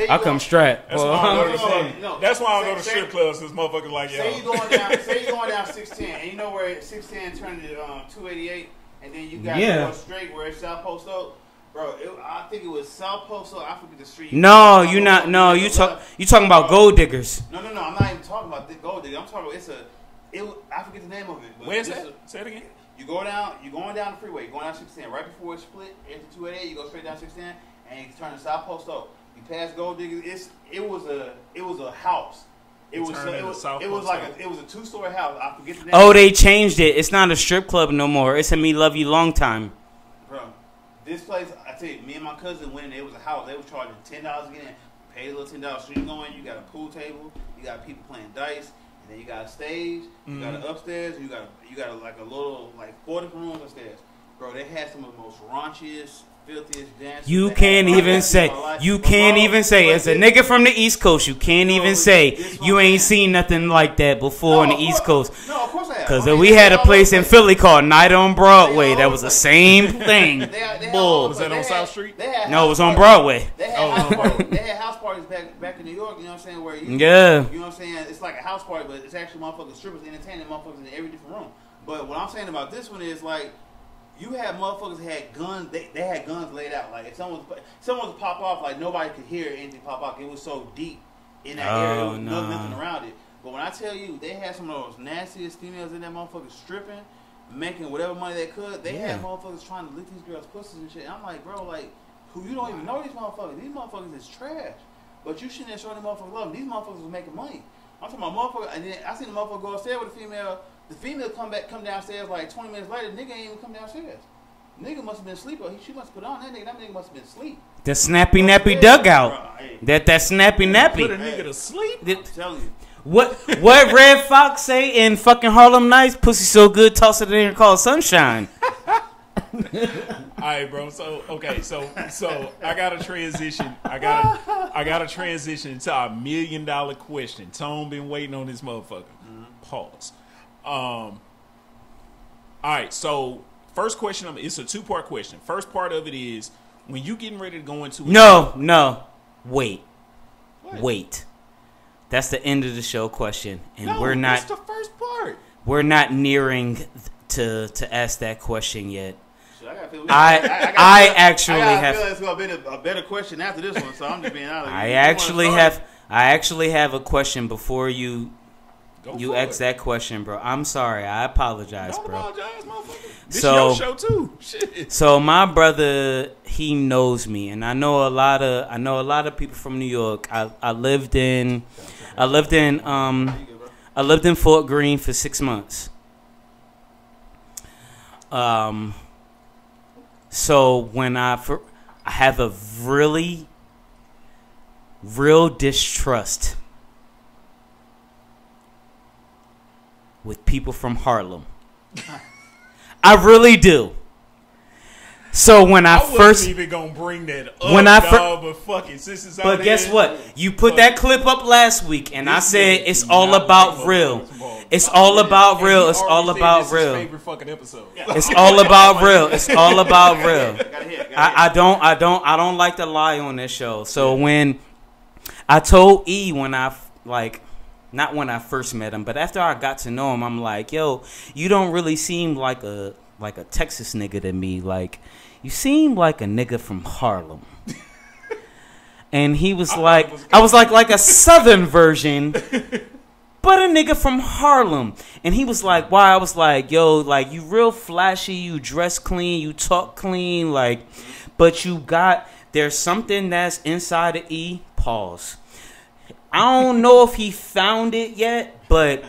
Speaker 2: I come strapped.
Speaker 1: That's why I don't go to
Speaker 3: No,
Speaker 1: That's why I don't go to strip clubs. This motherfucker like
Speaker 3: Say
Speaker 1: yo.
Speaker 3: you going down 610, and you know where 610 turned to 288, and then you got to go straight where it's South Post Oak. Bro, I think it was South Post Oak. I forget the street.
Speaker 2: No, you're not. No, you talking about gold diggers.
Speaker 3: No. I'm not even talking about the gold digger. I'm talking about I forget the name of it. But
Speaker 1: Where's that? Say it again.
Speaker 3: You're going down the freeway. You're going down 610. Right before it split into 288, you go straight down 610, and you turn to South Post Oak. You pass gold diggers. It was a house. It was like a 2-story house. I forget the name.
Speaker 2: Oh, they changed it. It's not a strip club no more. It's a Me Love You Long Time.
Speaker 3: Bro, this place, I tell you, me and my cousin went in. It was a house. They was charging $10 to get in. Paid a little $10. So you go in. You got a pool table. You got people playing dice. And then you got a stage. You got an upstairs. You got a little 4 different rooms upstairs. Bro, they had some of the most raunchiest, filthiest dances.
Speaker 2: You can't even say. As a nigga from the East Coast, you can't even say you ain't seen nothing like that before on the East Coast.
Speaker 3: No, of course I have.
Speaker 2: Because we had a place in Philly called Night on Broadway. That was the same thing. Bull.
Speaker 1: Was that on South Street?
Speaker 2: No, it was on Broadway.
Speaker 3: They had house parties back in New York, you know what I'm saying? Where you know what I'm saying? It's like a house party, but it's actually motherfuckers, strippers entertaining motherfuckers in every different room. But what I'm saying about this one is like, you had motherfuckers had guns. They had guns laid out. Like if someone was to pop off, like nobody could hear anything pop off. It was so deep in that area. There was nothing around it. But when I tell you, they had some of those nastiest females in that motherfucker stripping, making whatever money they could. They had motherfuckers trying to lick these girls' pussies and shit. And I'm like, bro, like, who you don't even know these motherfuckers. These motherfuckers is trash. But you shouldn't have shown them motherfuckers love. These motherfuckers was making money. I'm talking about motherfucker. And then I seen the motherfucker go upstairs with a female. The female come downstairs like 20 minutes later. The nigga ain't even come downstairs. Nigga must have been asleep. She must have put on that nigga. That nigga must have been asleep.
Speaker 2: The snappy nappy dugout. Hey. That snappy nappy.
Speaker 1: Put a nigga to sleep.
Speaker 3: I'm telling you.
Speaker 2: What Red Fox say in fucking Harlem Nights? Pussy so good, toss it in and call sunshine.
Speaker 1: All right, bro. So okay, so I gotta transition. I gotta transition to our $1 million question. Tone been waiting on this motherfucker. Pause. All right. So first question. It's a 2-part question. First part of it is when you getting ready to go into.
Speaker 2: No. Wait. That's the end of the show question, and we're not.
Speaker 1: That's the first part.
Speaker 2: We're not nearing to ask that question yet.
Speaker 3: I
Speaker 2: actually have.
Speaker 3: I feel it's gonna be a better question after this one, so I'm just being honest.
Speaker 2: I actually have a question before you ask that question, bro. I'm sorry. I apologize,
Speaker 1: Don't
Speaker 2: bro.
Speaker 1: apologize, motherfucker. This your show too. Shit.
Speaker 2: So my brother, he knows me, and I know a lot of people from New York. I lived in Fort Greene for 6 months. So when I have a real distrust with people from Harlem. I really do. So when I
Speaker 1: wasn't even gonna bring that up, but
Speaker 2: guess what? You put that clip up last week, and I said it's all about real. It's all about real. It's all about real.
Speaker 1: Favorite fucking episode.
Speaker 2: It's all about real. It's all about real. I don't like to lie on this show. So when I told E not when I first met him, but after I got to know him, I'm like, yo, you don't really seem like a Texas nigga to me. Like, you seem like a nigga from Harlem. And he was I was like a southern version, but a nigga from Harlem. And he was like, why? I was like, yo, like, you real flashy, you dress clean, you talk clean, like, but there's something that's inside of E. Pause. I don't know if he found it yet, but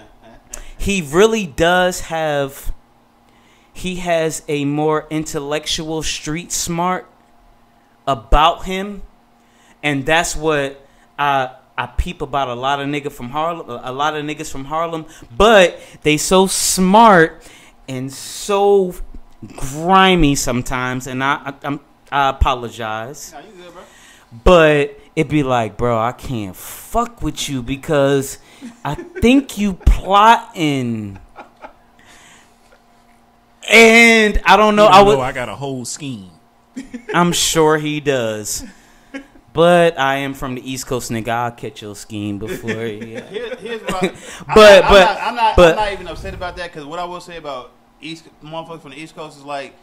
Speaker 2: he really does have. He has a more intellectual street smart about him, and that's what I peep about a lot of niggas from Harlem. But they so smart and so grimy sometimes, and I apologize.
Speaker 3: No, you good, bro.
Speaker 2: But it'd be like, bro, I can't fuck with you because I think you plotting. And I don't know.
Speaker 1: I got a whole scheme.
Speaker 2: I'm sure he does. But I am from the East Coast, nigga. I'll catch your scheme before. Yeah.
Speaker 3: Here's what I'm not even upset about that, because what I will say about motherfuckers from the East Coast is like,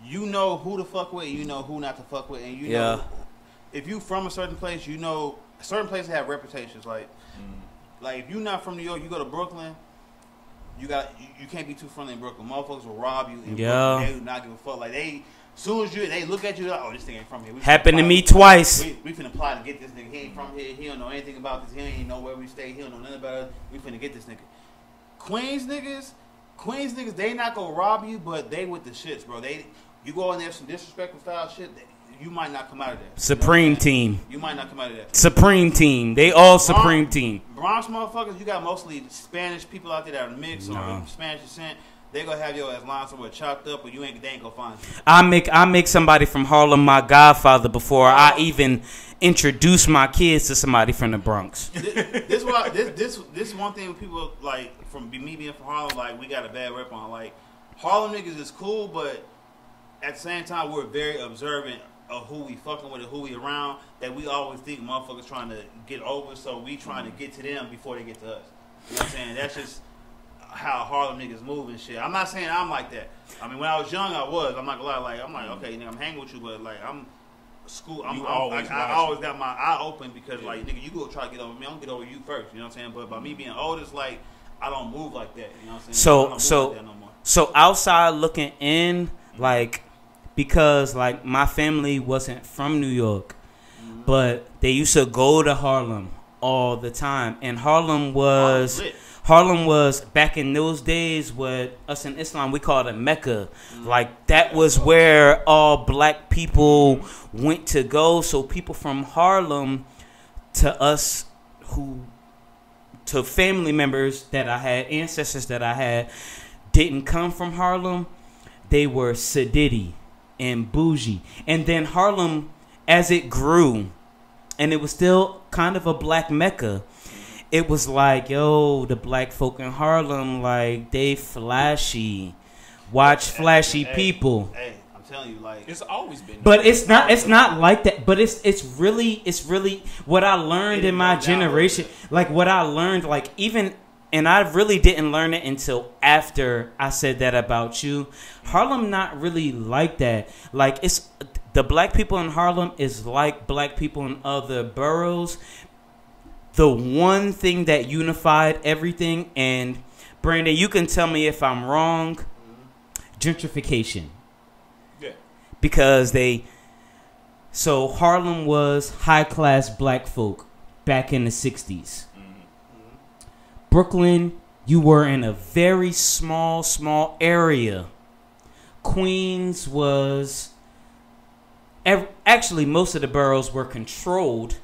Speaker 3: you know who to fuck with, you know who not to fuck with, and you know if you from a certain place, you know certain places have reputations. Like if you're not from New York, you go to Brooklyn. You can't be too friendly in Brooklyn. Motherfuckers will rob you in Brooklyn. They do not give a fuck. Like as soon as they look at you, like, oh, this thing ain't from here.
Speaker 2: Happened to me twice.
Speaker 3: We finna plot to get this nigga. He ain't from here. He don't know anything about this. He ain't know where we stay. He don't know nothing about us. We finna get this nigga. Queens niggas, they not gonna rob you, but they with the shits, bro. You go in there some disrespectful style shit, you might not come out of that.
Speaker 2: Supreme team.
Speaker 3: You might not come out of that.
Speaker 2: Supreme team. They all Supreme team.
Speaker 3: Bronx motherfuckers, you got mostly Spanish people out there that are mixed or Spanish descent. They gonna have your ass lying somewhere chopped up, but they ain't gonna find you.
Speaker 2: I make somebody from Harlem my godfather before I even introduce my kids to somebody from the Bronx.
Speaker 3: This one thing people like from me being from Harlem, like we got a bad rep on. Like Harlem niggas is cool, but at the same time we're very observant of who we fucking with and who we around, that we always think motherfuckers trying to get over, so we trying to get to them before they get to us. You know what I'm saying? That's just how Harlem niggas move and shit. I'm not saying I'm like that. I mean, when I was young, I was. I'm not gonna lie. Like, I'm like, okay, nigga, I'm hanging with you, but like, I always got my eye open because, like, nigga, you go try to get over me. I'm gonna get over you first. You know what I'm saying? But by me being old, it's like I don't move like that. You know what I'm saying?
Speaker 2: So outside looking in, like, because like my family wasn't from New York, but they used to go to Harlem all the time. And Harlem was back in those days what us in Islam we call it Mecca. Like that was where all black people went to go. So people from Harlem to us to family members that I had, ancestors that I had, didn't come from Harlem. They were sedity and bougie. And then Harlem, as it grew, and it was still kind of a black Mecca, it was like, yo, the black folk in Harlem, like, they flashy. Watch flashy people.
Speaker 3: Hey, I'm telling you, like,
Speaker 1: it's always been.
Speaker 2: But it's not like that. But it's really what I learned in my generation. Like what I learned, like even, and I really didn't learn it until after I said that about you. Harlem not really like that. Like it's the black people in Harlem is like black people in other boroughs. The one thing that unified everything, and Brandon, you can tell me if I'm wrong, gentrification.
Speaker 1: Yeah.
Speaker 2: Because so Harlem was high-class black folk back in the 60s. Brooklyn, you were in a very small area. Queens was... Actually, most of the boroughs were controlled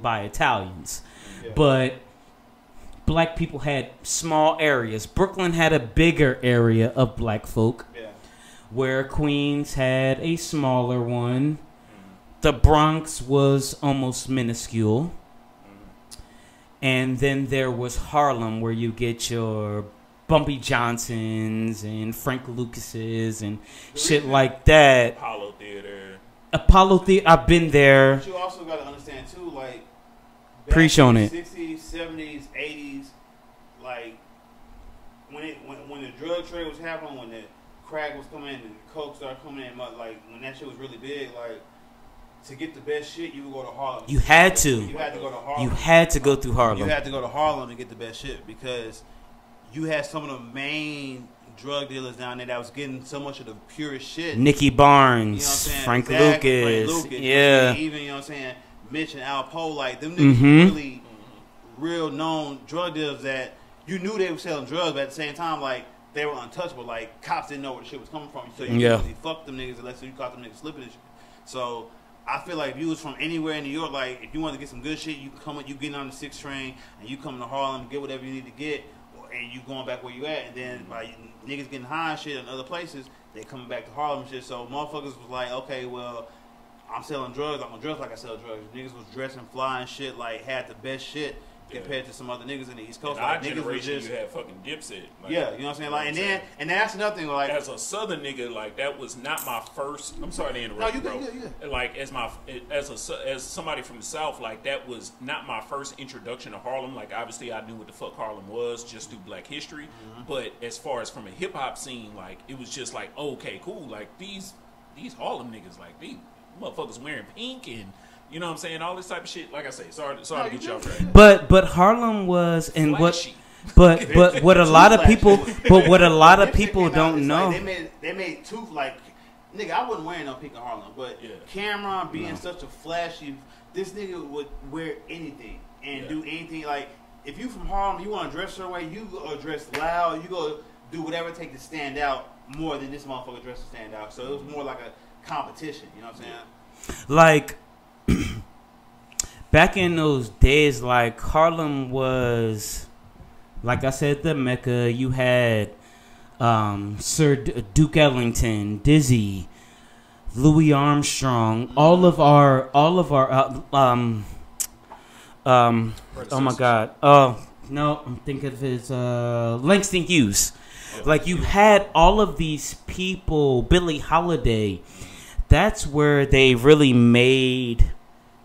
Speaker 2: by Italians. Yeah. But black people had small areas. Brooklyn had a bigger area of black folk. Yeah. Where Queens had a smaller one. The Bronx was almost minuscule. And then there was Harlem, where you get your Bumpy Johnsons and Frank Lucases and shit like that.
Speaker 1: Apollo Theater.
Speaker 2: I've been there.
Speaker 3: But you also got to understand, too, like,
Speaker 2: preach on it.
Speaker 3: 60s, 70s, 80s, like, when the drug trade was happening, when the crack was coming in and the coke started coming in, like, when that shit was really big, like, to get the best shit, you would go to Harlem.
Speaker 2: You had to.
Speaker 3: You had to go to Harlem.
Speaker 2: You had to go through Harlem.
Speaker 3: You had to go to Harlem to get the best shit because you had some of the main drug dealers down there that was getting so much of the purest shit.
Speaker 2: Nicky Barnes, you know Frank Lucas. Yeah.
Speaker 3: Even, you know what I'm saying, Mitch and Al Poe, like, them niggas really real known drug dealers that you knew they were selling drugs, but at the same time, like, they were untouchable. Like, cops didn't know where the shit was coming from. So you usually fuck them niggas unless you caught them niggas slipping and shit. So I feel like if you was from anywhere in New York, like, if you wanted to get some good shit, you getting on the 6 train and you come to Harlem, get whatever you need to get, and you going back where you at. And then by niggas getting high and shit in other places, they coming back to Harlem and shit. So motherfuckers was like, okay, well, I'm selling drugs. I'm gonna dress like I sell drugs. Niggas was dressing fly and shit, like, had the best shit compared to some other niggas in the East Coast.
Speaker 1: In
Speaker 3: like,
Speaker 1: our
Speaker 3: niggas
Speaker 1: generation,
Speaker 3: was just,
Speaker 1: you had fucking Dipset. Like,
Speaker 3: yeah, you know what I'm saying? Like, and that's another thing. Like,
Speaker 1: as a Southern nigga, like, that was not my first. I'm sorry to interrupt,
Speaker 3: no, you
Speaker 1: bro.
Speaker 3: good.
Speaker 1: Like, as somebody from the South, like, that was not my first introduction to Harlem. Like, obviously, I knew what the fuck Harlem was just through Black history. But as far as from a hip hop scene, like, it was just like, okay, cool. Like, these Harlem niggas, like, these motherfuckers wearing pink and, you know what I'm saying, all this type of shit. Like I say, sorry to get y'all right.
Speaker 2: But Harlem was, and
Speaker 1: flashy.
Speaker 2: but what a lot of people don't know.
Speaker 3: Like they made two, like, nigga, I wouldn't wear no pink in Harlem, but Cameron being such a flashy, this nigga would wear anything and do anything. Like, if you from Harlem, you want to dress your way, you go dress loud, you go do whatever it takes to stand out more than this motherfucker dress to stand out. So it was more like a competition, you know what I'm saying?
Speaker 2: Like, back in those days, like, Harlem was, like I said, the Mecca. You had Sir Duke Ellington, Dizzy, Louis Armstrong, all of our oh my God, no, I'm thinking of his Langston Hughes. Like, you had all of these people, Billie Holiday. That's where they really made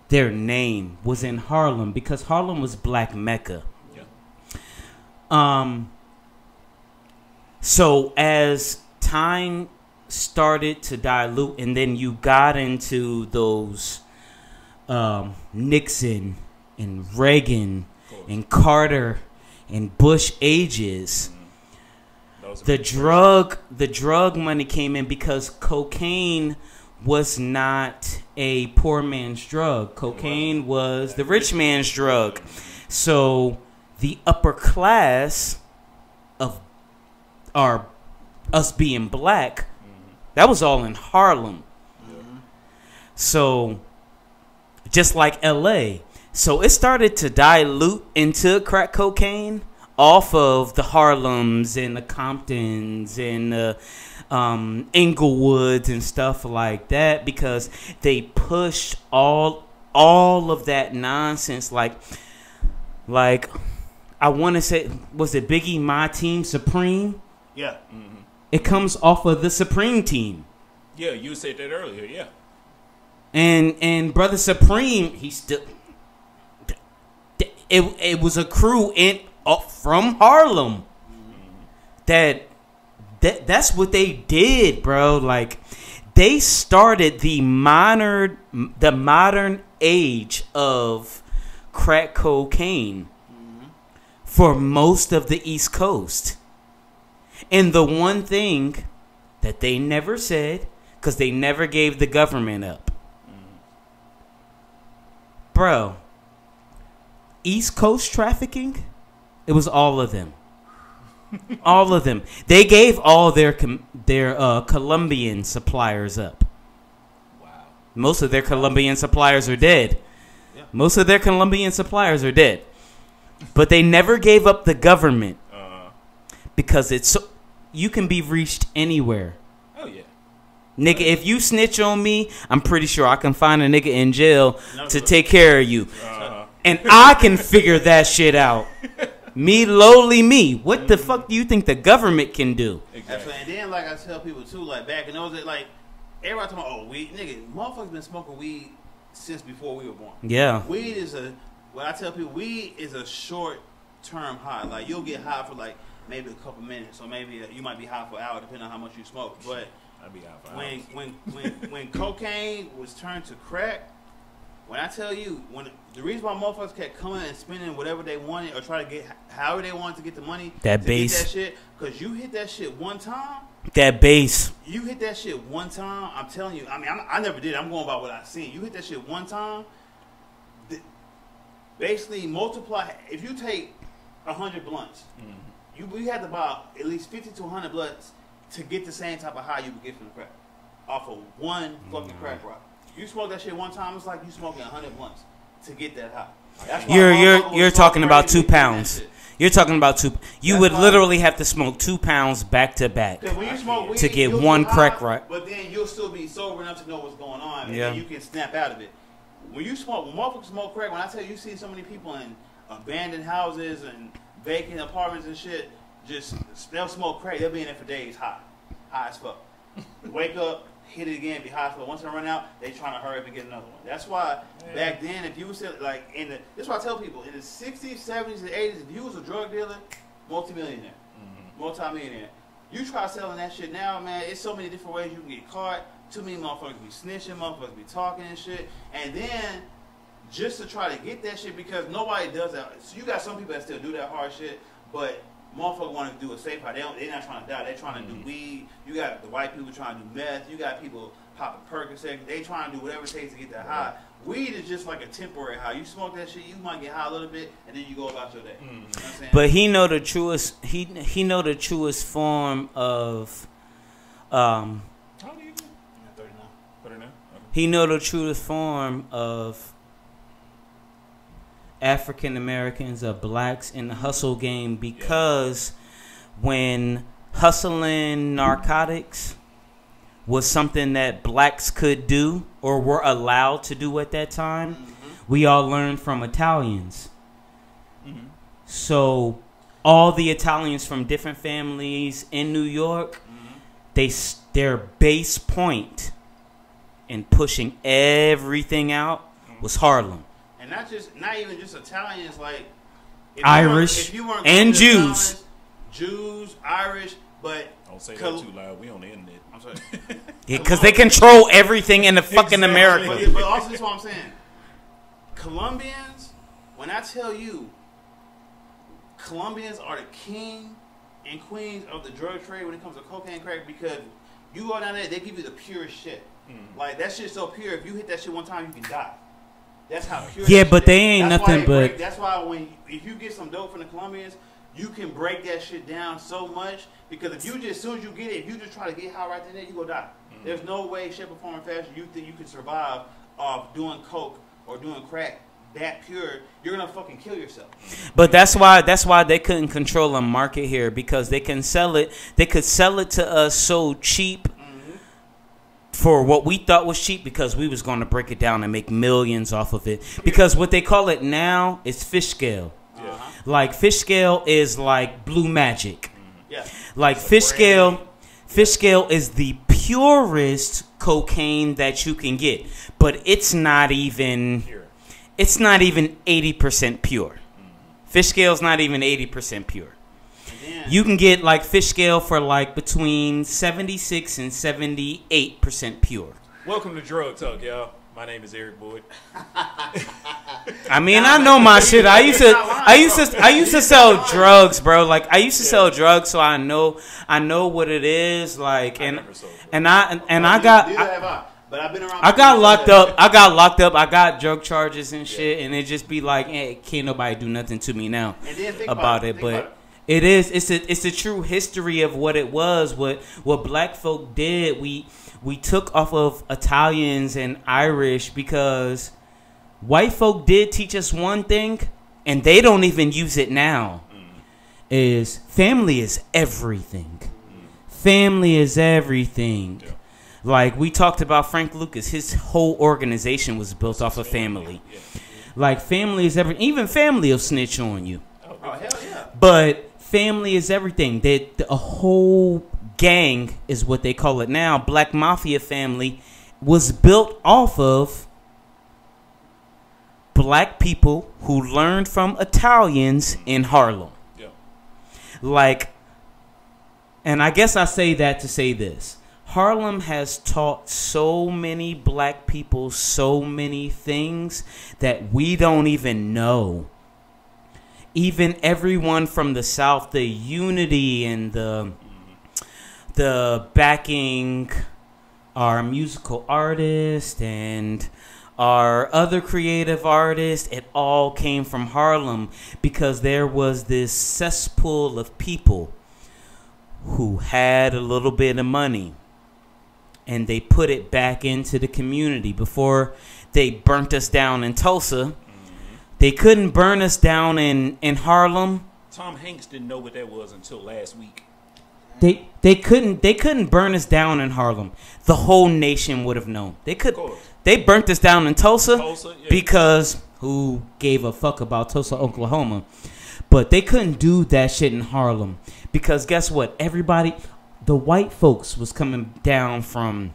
Speaker 2: their name, was in Harlem, because Harlem was Black Mecca. Yeah. So as time started to dilute, and then you got into those Nixon and Reagan and Carter and Bush ages, the drug money came in because cocaine was not a poor man's drug. Cocaine was the rich man's drug. So the upper class of us being black, that was all in Harlem. So just like LA. So it started to dilute into crack cocaine off of the Harlems and the Comptons and the Inglewoods and stuff like that, because they pushed all of that nonsense. Like I want to say, was it Biggie, My Team, Supreme?
Speaker 3: Yeah.
Speaker 2: It comes off of the Supreme team.
Speaker 1: Yeah, you said that earlier. Yeah.
Speaker 2: And Brother Supreme, he still. It was a crew from Harlem that's what they did, bro. Like, they started the modern age of crack cocaine for most of the East Coast. And the one thing that they never said, because they never gave the government up, bro, East Coast trafficking, it was all of them. All of them. They gave all their Colombian suppliers up.
Speaker 1: Wow.
Speaker 2: Most of their Colombian suppliers are dead.
Speaker 3: Yeah.
Speaker 2: Most of their Colombian suppliers are dead. But they never gave up the government. Because it's so, you can be reached anywhere.
Speaker 1: Oh, yeah.
Speaker 2: Nigga, if you snitch on me, I'm pretty sure I can find a nigga in jail to take care of you. And I can figure that shit out. Me, lowly me. What the fuck do you think the government can do?
Speaker 3: Exactly. And then, like I tell people too, like back in those days, like everybody talking about, oh, weed, nigga, motherfuckers been smoking weed since before we were born.
Speaker 2: Yeah.
Speaker 3: Weed is what I tell people, weed is a short-term high. Like, you'll get high for like maybe a couple minutes, or maybe you might be high for an hour, depending on how much you smoke. But
Speaker 1: I'd be high for hours.
Speaker 3: when cocaine was turned to crack, when I tell you, the reason why motherfuckers kept coming and spending whatever they wanted or try to get however they wanted to get the money,
Speaker 2: that
Speaker 3: to
Speaker 2: base,
Speaker 3: get that shit, because you hit that shit one time.
Speaker 2: That base.
Speaker 3: You hit that shit one time. I'm telling you. I mean, I never did. I'm going by what I've seen. You hit that shit one time. Basically, multiply. If you take 100 blunts, we had to buy at least 50 to 100 blunts to get the same type of high you would get from the crack off of one fucking crack rock. You smoke that shit one time, it's like you smoking 100 blunts to get that high. That's why
Speaker 2: you're talking about 2 pounds. You're talking about 2. You would literally have to smoke 2 pounds back to back
Speaker 3: when you smoke weed,
Speaker 2: to get one crack rock.
Speaker 3: But then you'll still be sober enough to know what's going on, and
Speaker 2: yeah,
Speaker 3: then you can snap out of it. When motherfuckers smoke crack, when I tell you see so many people in abandoned houses and vacant apartments and shit, they'll smoke crack. They'll be in there for days, high as fuck. Wake up, hit it again, be high as fuck. Once they run out, they trying to hurry up and get another one. That's why back then, if you was like that's why I tell people in the 60s, 70s, and 80s, if you was a drug dealer, multimillionaire, multimillionaire. You try selling that shit now, man. It's so many different ways you can get caught. Too many motherfuckers be snitching, motherfuckers be talking and shit. And then, just to try to get that shit, because nobody does that. So you got some people that still do that hard shit, but motherfuckers want to do a safe high. They're not trying to die. They're trying to do weed. You got the white people trying to do meth. You got people popping Percocet. They trying to do whatever it takes to get that high. Weed is just like a temporary high. You smoke that shit, you might get high a little bit, and then you go about your day. You know what I'm saying?
Speaker 2: But he know the truest. He know the truest form of.
Speaker 1: How old are you?
Speaker 3: 39.
Speaker 1: 39. Okay.
Speaker 2: He know the truest form of African Americans, of blacks in the hustle game, because when hustling narcotics was something that blacks could do or were allowed to do at that time, we all learned from Italians. So all the Italians from different families in New York, their base point in pushing everything out was Harlem.
Speaker 3: And not even just Italians, like
Speaker 2: Irish and Jews.
Speaker 3: Jews, Irish, but
Speaker 1: don't say that too loud. We on the internet.
Speaker 3: I'm sorry.
Speaker 2: Yeah, because they control everything in the fucking America.
Speaker 3: But also, this is what I'm saying. Colombians, when I tell you, Colombians are the king and queens of the drug trade when it comes to cocaine, crack, because you go down there, they give you the purest shit. Like that shit's so pure. If you hit that shit one time, you can die. That's how pure.
Speaker 2: Yeah, but they ain't nothing but.
Speaker 3: That's why if you get some dope from the Colombians, you can break that shit down so much because if you just as soon as you get it, if you just try to get high right then, you go die. There's no way, shape, or form, or fashion you think you can survive off doing coke or doing crack that pure. You're gonna fucking kill yourself.
Speaker 2: But that's why they couldn't control a market here because they can sell it. They could sell it to us so cheap for what we thought was cheap because we was going to break it down and make millions off of it. Because what they call it now is fish scale. Like fish scale is like blue magic. Like fish scale is the purest cocaine that you can get, but it's not even 80% pure. Fish scale's not even 80% pure. You can get like fish scale for like between 76 and 78% pure.
Speaker 1: Welcome to Drug Talk, y'all. My name is Eric Boyd.
Speaker 2: I mean, I know my shit. I used to sell drugs, bro. Like I used to sell drugs, so I know what it is. Like I got locked up. I got drug charges and shit, and it just be like, hey, can't nobody do nothing to me now about it. But it's a true history of what it was. What black folk did. We took off of Italians and Irish because white folk did teach us one thing, and they don't even use it now. Is family is everything. Family is everything. Yeah. Like we talked about Frank Lucas, his whole organization was built off of family. Yeah. Like family is everything. Even family will snitch on you.
Speaker 3: Oh hell yeah!
Speaker 2: But family is everything. A whole gang is what they call it now. Black Mafia family was built off of black people who learned from Italians in Harlem. Yeah. Like, and I guess I say that to say this. Harlem has taught so many black people so many things that we don't even know. Even everyone from the South, the unity and the backing our musical artists and our other creative artists, it all came from Harlem because there was this cesspool of people who had a little bit of money and they put it back into the community. Before they burnt us down in Tulsa, they couldn't burn us down in Harlem.
Speaker 1: Tom Hanks didn't know what that was until last week.
Speaker 2: They couldn't burn us down in Harlem. The whole nation would have known. They burnt us down in Tulsa because who gave a fuck about Tulsa, Oklahoma? But they couldn't do that shit in Harlem because guess what? Everybody, the white folks was coming down from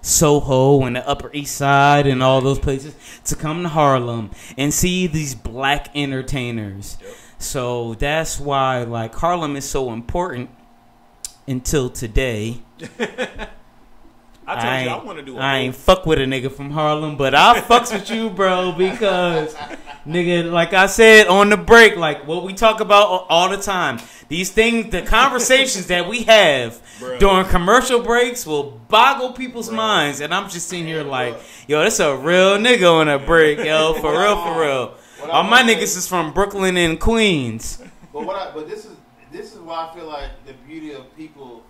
Speaker 2: Soho and the Upper East Side and all those places to come to Harlem and see these black entertainers. Yep. So that's why like Harlem is so important. Until today, I ain't fuck with a nigga from Harlem, but I fucks with you, bro, because nigga, like I said on the break, like what we talk about all the time, these things, the conversations that we have during commercial breaks will boggle people's minds, and I'm just sitting here like, yo, that's a real nigga on a break, yo, for real. All my niggas is from Brooklyn and Queens.
Speaker 3: But this is why I feel like the beauty of people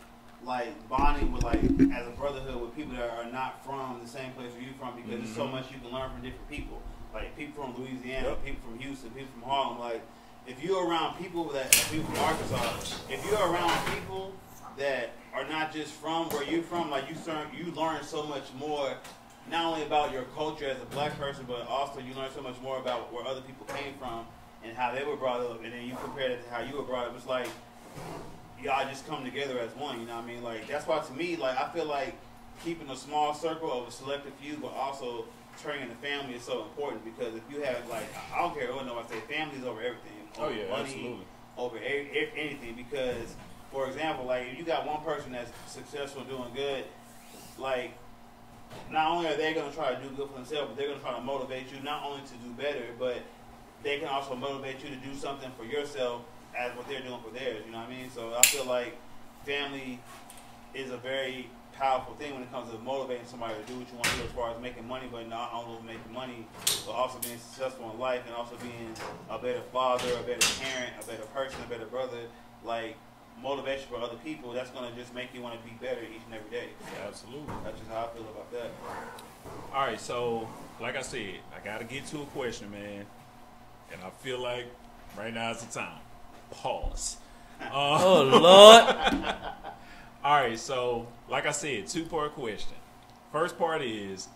Speaker 3: like bonding with like as a brotherhood with people that are not from the same place where you're from because there's so much you can learn from different people. Like people from Louisiana, people from Houston, people from Harlem. Like if you're around people people from Arkansas, if you're around people that are not just from where you're from, like you learn so much more. Not only about your culture as a black person, but also you learn so much more about where other people came from and how they were brought up, and then you compare it to how you were brought up. It's like y'all just come together as one. You know what I mean? Like that's why to me, like I feel like keeping a small circle of a selective few, but also turning into family is so important because if you have like I don't care what nobody say, family's over everything. Over money, absolutely. Over anything. Because for example, like if you got one person that's successful, doing good, like. Not only are they going to try to do good for themselves, but they're going to try to motivate you not only to do better, but they can also motivate you to do something for yourself as what they're doing for theirs. You know what I mean? So I feel like family is a very powerful thing when it comes to motivating somebody to do what you want to do as far as making money, but not only making money, but also being successful in life and also being a better father, a better parent, a better person, a better brother. Like, motivation for other people, that's going to just make you want to be better each and every day.
Speaker 1: Yeah, absolutely.
Speaker 3: That's just how I feel about that.
Speaker 1: All right, so like I said, I got to get to a question, man. And I feel like right now is the time. Pause.
Speaker 2: Oh, Lord.
Speaker 1: All right, so like I said, 2-part question. First part is,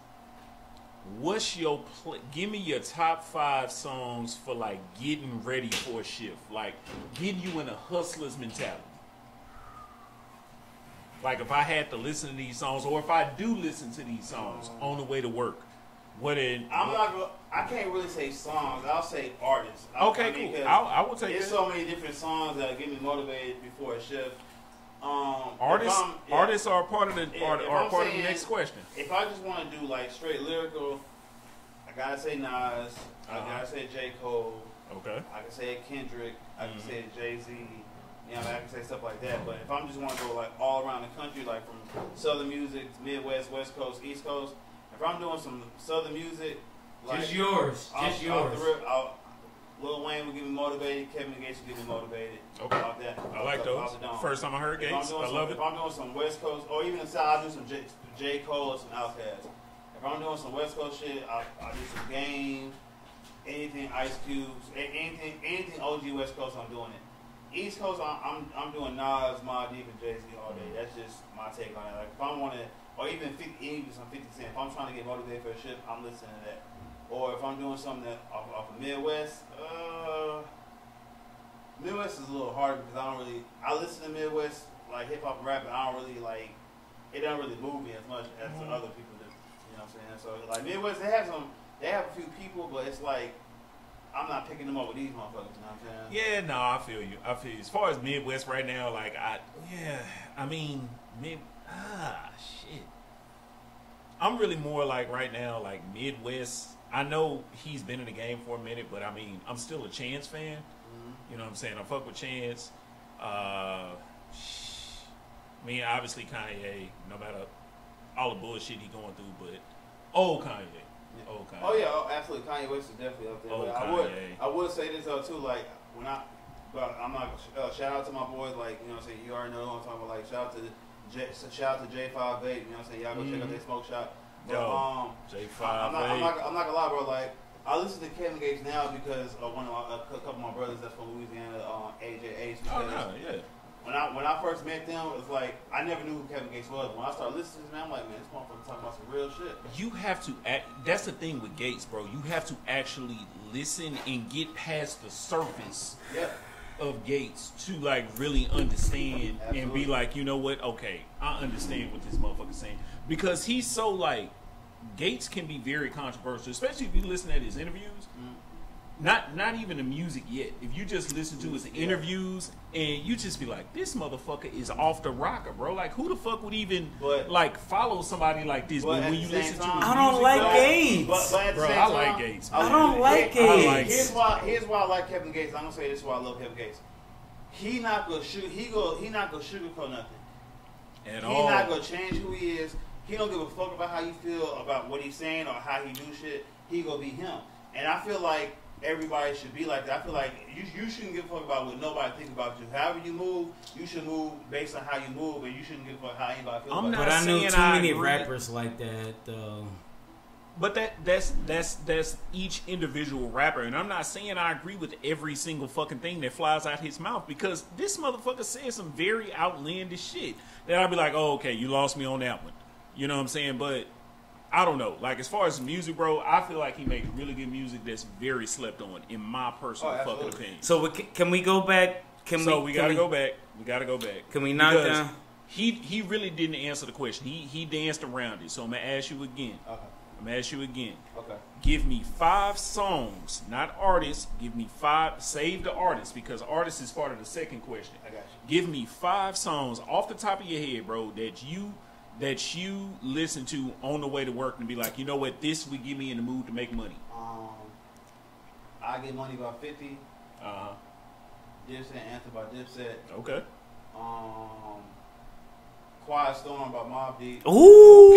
Speaker 1: what's your give me your top 5 songs for like getting ready for a shift, like getting you in a hustler's mentality. Like if I had to listen to these songs, or if I do listen to these songs on the way to work,
Speaker 3: I can't really say songs. I'll say artists.
Speaker 1: Okay, cool. I will take
Speaker 3: there's so many different songs that get me motivated before a shift.
Speaker 1: Artists are part of the part of the next question.
Speaker 3: If I just want to do like straight lyrical, I gotta say Nas. I gotta say J. Cole.
Speaker 1: Okay.
Speaker 3: I can say Kendrick. I can say Jay-Z. You know, I can say stuff like that. But if I'm just want to go like all around the country, like from Southern music, Midwest, West Coast, East Coast. If I'm doing some Southern music, like
Speaker 2: just yours.
Speaker 3: Lil Wayne will get me motivated. Kevin Gates will get me motivated.
Speaker 1: Okay.
Speaker 3: About that.
Speaker 1: I like those. First time I heard Gates. I love it.
Speaker 3: If I'm doing some West Coast, or even inside, I'll do some J. Cole or some Outkast. If I'm doing some West Coast shit, I'll do some Game, anything Ice Cubes, anything OG West Coast, I'm doing it. East Coast, I'm doing Nas, Mobb Deep, and Jay-Z all day. That's just my take on it. Like if I want to, or even some 50 Cent. If I'm trying to get motivated for a shit, I'm listening to that. Or if I'm doing something that off of Midwest, Midwest is a little harder because I listen to Midwest like hip hop rap, but I don't really like, it doesn't really move me as much as other people do. You know what I'm saying? So like Midwest, they have a few people, but it's like I'm not picking them up with these motherfuckers. You know what I'm saying?
Speaker 1: Yeah, no, I feel you. As far as Midwest right now, like shit. I'm really more like right now, like Midwest. I know he's been in the game for a minute, but I mean, I'm still a Chance fan. You know what I'm saying? I fuck with Chance. Obviously Kanye, no matter all the bullshit he going through, but old Kanye.
Speaker 3: Yeah.
Speaker 1: Old Kanye.
Speaker 3: Oh yeah, absolutely. Kanye West is definitely up there.
Speaker 1: Old
Speaker 3: But
Speaker 1: Kanye.
Speaker 3: I would say this too, like I'm not shout out to my boys, like you know what I'm saying. You already know what I'm talking about. Like shout out to J58. You know what I'm saying. Y'all go check out their smoke shop. But,
Speaker 1: J58.
Speaker 3: I'm not gonna lie, bro. Like I listen to Kevin Gates now because of a couple of my brothers that's from Louisiana, AJH. When I first met them, it was like I never knew who Kevin Gates was. When I started listening to him, I'm like, man, this motherfucker talking about some real shit.
Speaker 1: You have to that's the thing with Gates, bro. You have to actually listen and get past the surface of Gates to like really understand and be like, you know what? Okay, I understand what this motherfucker's saying, because he's so like, Gates can be very controversial, especially if you listen at his interviews. Not even the music yet. If you just listen to his interviews and you just be like, this motherfucker is off the rocker, bro. Like, who the fuck would even like follow somebody like this? But when you listen to his
Speaker 2: I don't
Speaker 1: music,
Speaker 2: like Gates.
Speaker 3: Bro,
Speaker 1: I like Gates.
Speaker 2: I don't like Gates.
Speaker 3: Here's why I like Kevin Gates. I'm gonna say this is why I love Kevin Gates. He not gonna sugarcoat nothing. He not gonna change who he is. He don't give a fuck about how you feel about what he's saying or how he do shit. He gonna be him. And I feel like everybody should be like that. I feel like you shouldn't give a fuck about what nobody think about you. However you move, you should move based on how you move, and you shouldn't give a fuck how anybody feel about you.
Speaker 2: But I know too many rappers like that, though.
Speaker 1: But that's each individual rapper, and I'm not saying I agree with every single fucking thing that flies out his mouth, because this motherfucker says some very outlandish shit that I'd be like, oh, okay, you lost me on that one. You know what I'm saying? But I don't know. Like, as far as music, bro, I feel like he makes really good music that's very slept on, in my personal fucking opinion.
Speaker 2: So can we go back?
Speaker 1: We gotta go back. We gotta go back.
Speaker 2: Can we knock down?
Speaker 1: He really didn't answer the question. He danced around it. So I'm gonna ask you again. Okay. Give me 5 songs, not artists. Give me 5. Save the artists, because artists is part of the second question.
Speaker 3: I got you.
Speaker 1: Give me 5 songs off the top of your head, bro, that you listen to on the way to work and be like, you know what, this would get me in the mood to make money.
Speaker 3: I Get Money by 50. Dipset Anthem by Dipset.
Speaker 1: Okay.
Speaker 3: Quiet Storm by Mobb Deep.
Speaker 2: Ooh.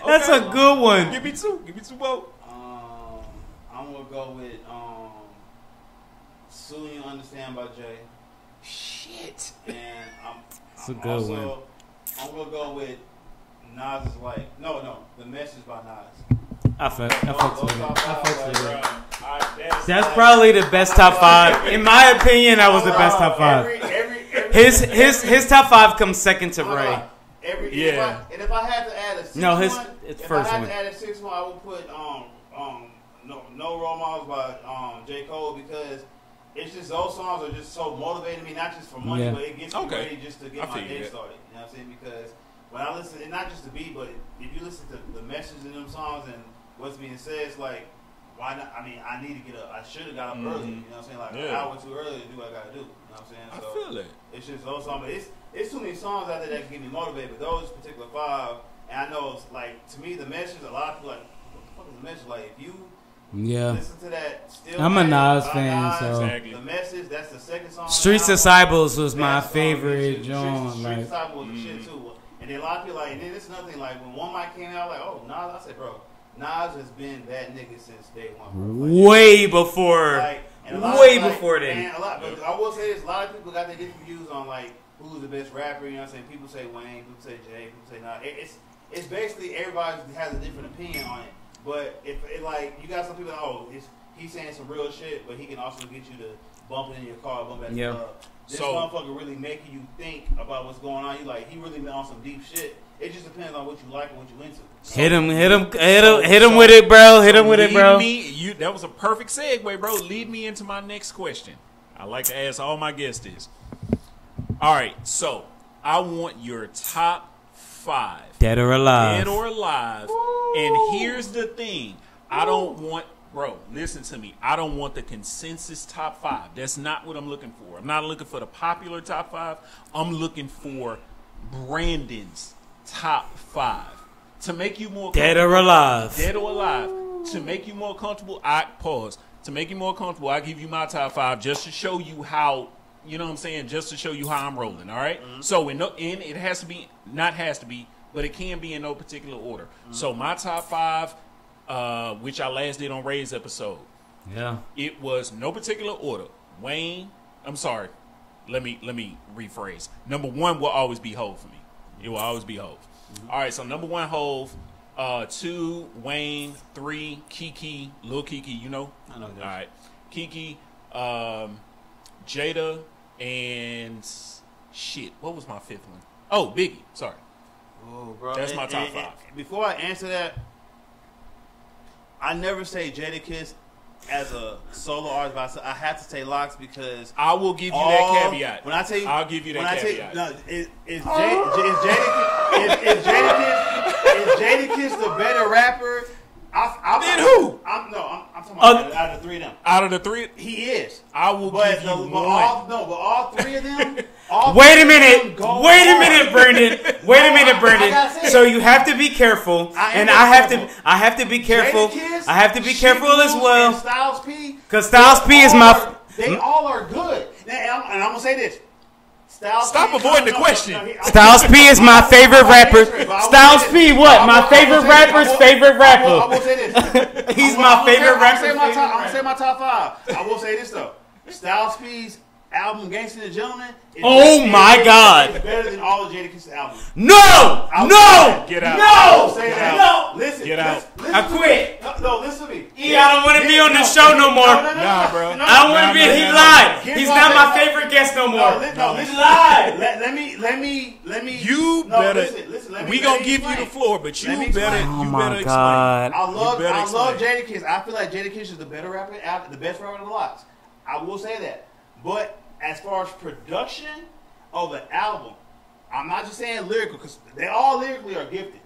Speaker 2: That's a good one.
Speaker 1: Give me two more.
Speaker 3: I'm gonna go with Soon You Understand by Jay.
Speaker 1: Shit.
Speaker 3: And
Speaker 2: It's a good one.
Speaker 3: I'm gonna go with Nas is like no, The Message by Nas.
Speaker 2: I fucks with it. That's
Speaker 3: like,
Speaker 2: probably the best top 5. In my opinion, that was the best top 5. His top 5 comes second to Ray.
Speaker 3: If I had to add a sixth
Speaker 2: No,
Speaker 3: one,
Speaker 2: it's
Speaker 3: if
Speaker 2: first
Speaker 3: I had
Speaker 2: one.
Speaker 3: to add a sixth one, I would put No Role Models by J. Cole, because it's just those songs are just so motivating me, not just for money, but it gets me ready just to get my day started. You know what I'm saying? Because when I listen, and not just the beat, but if you listen to the message in them songs and what's being said, it's like, why not? I mean, I need to get up. I should have got up early. You know what I'm saying? Like an hour too early to do what I got to do. You know what I'm saying? So
Speaker 1: I feel it.
Speaker 3: It's just those songs, but it's too many songs out there that can get me motivated. But those particular 5, and I know it's like, to me, the message. A lot of people like, what the fuck is the message? Like, if you listen to that, still
Speaker 2: I'm a Nas fan, so
Speaker 3: the message. That's the second song.
Speaker 2: Streets Disciples was my favorite joint.
Speaker 3: Streets Disciples was the shit too. And then a lot of people like, and then it's nothing like when One Mic came out, like, oh, Nas. I said, bro, Nas has been that nigga since day one. Bro. Like,
Speaker 2: way before. Before then.
Speaker 3: And but I will say this: a lot of people got their different views on like who's the best rapper. You know what I'm saying? People say Wayne, people say Jay, people say Nas. It's basically everybody has a different opinion on it. But if like you got some people, he's saying some real shit, but he can also get you to bump it in your car, bump at the club. This motherfucker really making you think about what's going on. You like, he really been on some deep shit. It just depends on what you like and what you into.
Speaker 2: Hit him with it, bro. Hit him with it, bro.
Speaker 1: That was a perfect segue, bro. Lead me into my next question. I like to ask all my guests this. All right, so I want your top 5.
Speaker 2: Dead or alive.
Speaker 1: Dead or alive. Woo. And here's the thing. I don't want, bro, listen to me. I don't want the consensus top 5. That's not what I'm looking for. I'm not looking for the popular top 5. I'm looking for Brandon's top 5. To make you more
Speaker 2: dead or alive.
Speaker 1: Dead or alive. To make you more comfortable, To make you more comfortable, I give you my top 5 just to show you how, you know what I'm saying, just to show you how I'm rolling, all right? Mm-hmm. So it has to be, not has to be, but it can be in no particular order. Mm-hmm. So my top 5, which I last did on Ray's episode.
Speaker 2: Yeah.
Speaker 1: It was no particular order. Wayne, I'm sorry. Let me rephrase. Number 1 will always be Hov for me. It will always be Hov. Mm-hmm. All right, so number 1 Hov, 2 Wayne, 3 Kiki, Lil Kiki, you know?
Speaker 3: I know that.
Speaker 1: All right. Kiki, Jada, and shit. What was my 5th one? Oh, Biggie. Sorry.
Speaker 3: Oh, bro.
Speaker 1: That's my top 5.
Speaker 3: Before I answer that, I never say Jadakiss as a solo artist, but I have to say Locks because
Speaker 1: I will give you that caveat.
Speaker 3: When I tell you,
Speaker 1: I'll give you that caveat.
Speaker 3: Is Jadakiss the better rapper?
Speaker 1: Then who?
Speaker 3: I'm talking about out of the 3 of them.
Speaker 1: Out of the 3,
Speaker 3: he is.
Speaker 1: I will give you one.
Speaker 3: But all 3 of them.
Speaker 2: Wait a minute, Brandon. So you have to be careful, and I have to be careful. I have to be careful as well.
Speaker 3: Styles P.
Speaker 2: Because Styles P is my.
Speaker 3: They all are good. And I'm gonna say this.
Speaker 1: Stop avoiding the question.
Speaker 2: Styles P is my favorite rapper. Styles P, what? My favorite rapper's favorite rapper.
Speaker 3: I will say this.
Speaker 2: He's my favorite rapper.
Speaker 3: I'm gonna say my top 5. I will say this though. Styles P's album Gangsta and Gentleman is better than all of Jadakiss' albums.
Speaker 2: No!
Speaker 1: Get out.
Speaker 2: No!
Speaker 3: Listen.
Speaker 1: Get out.
Speaker 2: I quit.
Speaker 3: No, listen to me.
Speaker 2: I don't want to be on the show no more.
Speaker 1: Nah, bro.
Speaker 2: I don't want to be. He lied. He's not my favorite guest no more.
Speaker 3: He lied. Let me.
Speaker 1: You better. We gonna give you the floor, but you better.
Speaker 2: Oh
Speaker 1: you
Speaker 2: my
Speaker 1: better
Speaker 2: God.
Speaker 1: explain.
Speaker 3: I love Jadakiss. I feel like Jadakiss is the better rapper, the best rapper of the lots. I will say that. But as far as production of the album, I'm not just saying lyrical because they all lyrically are gifted.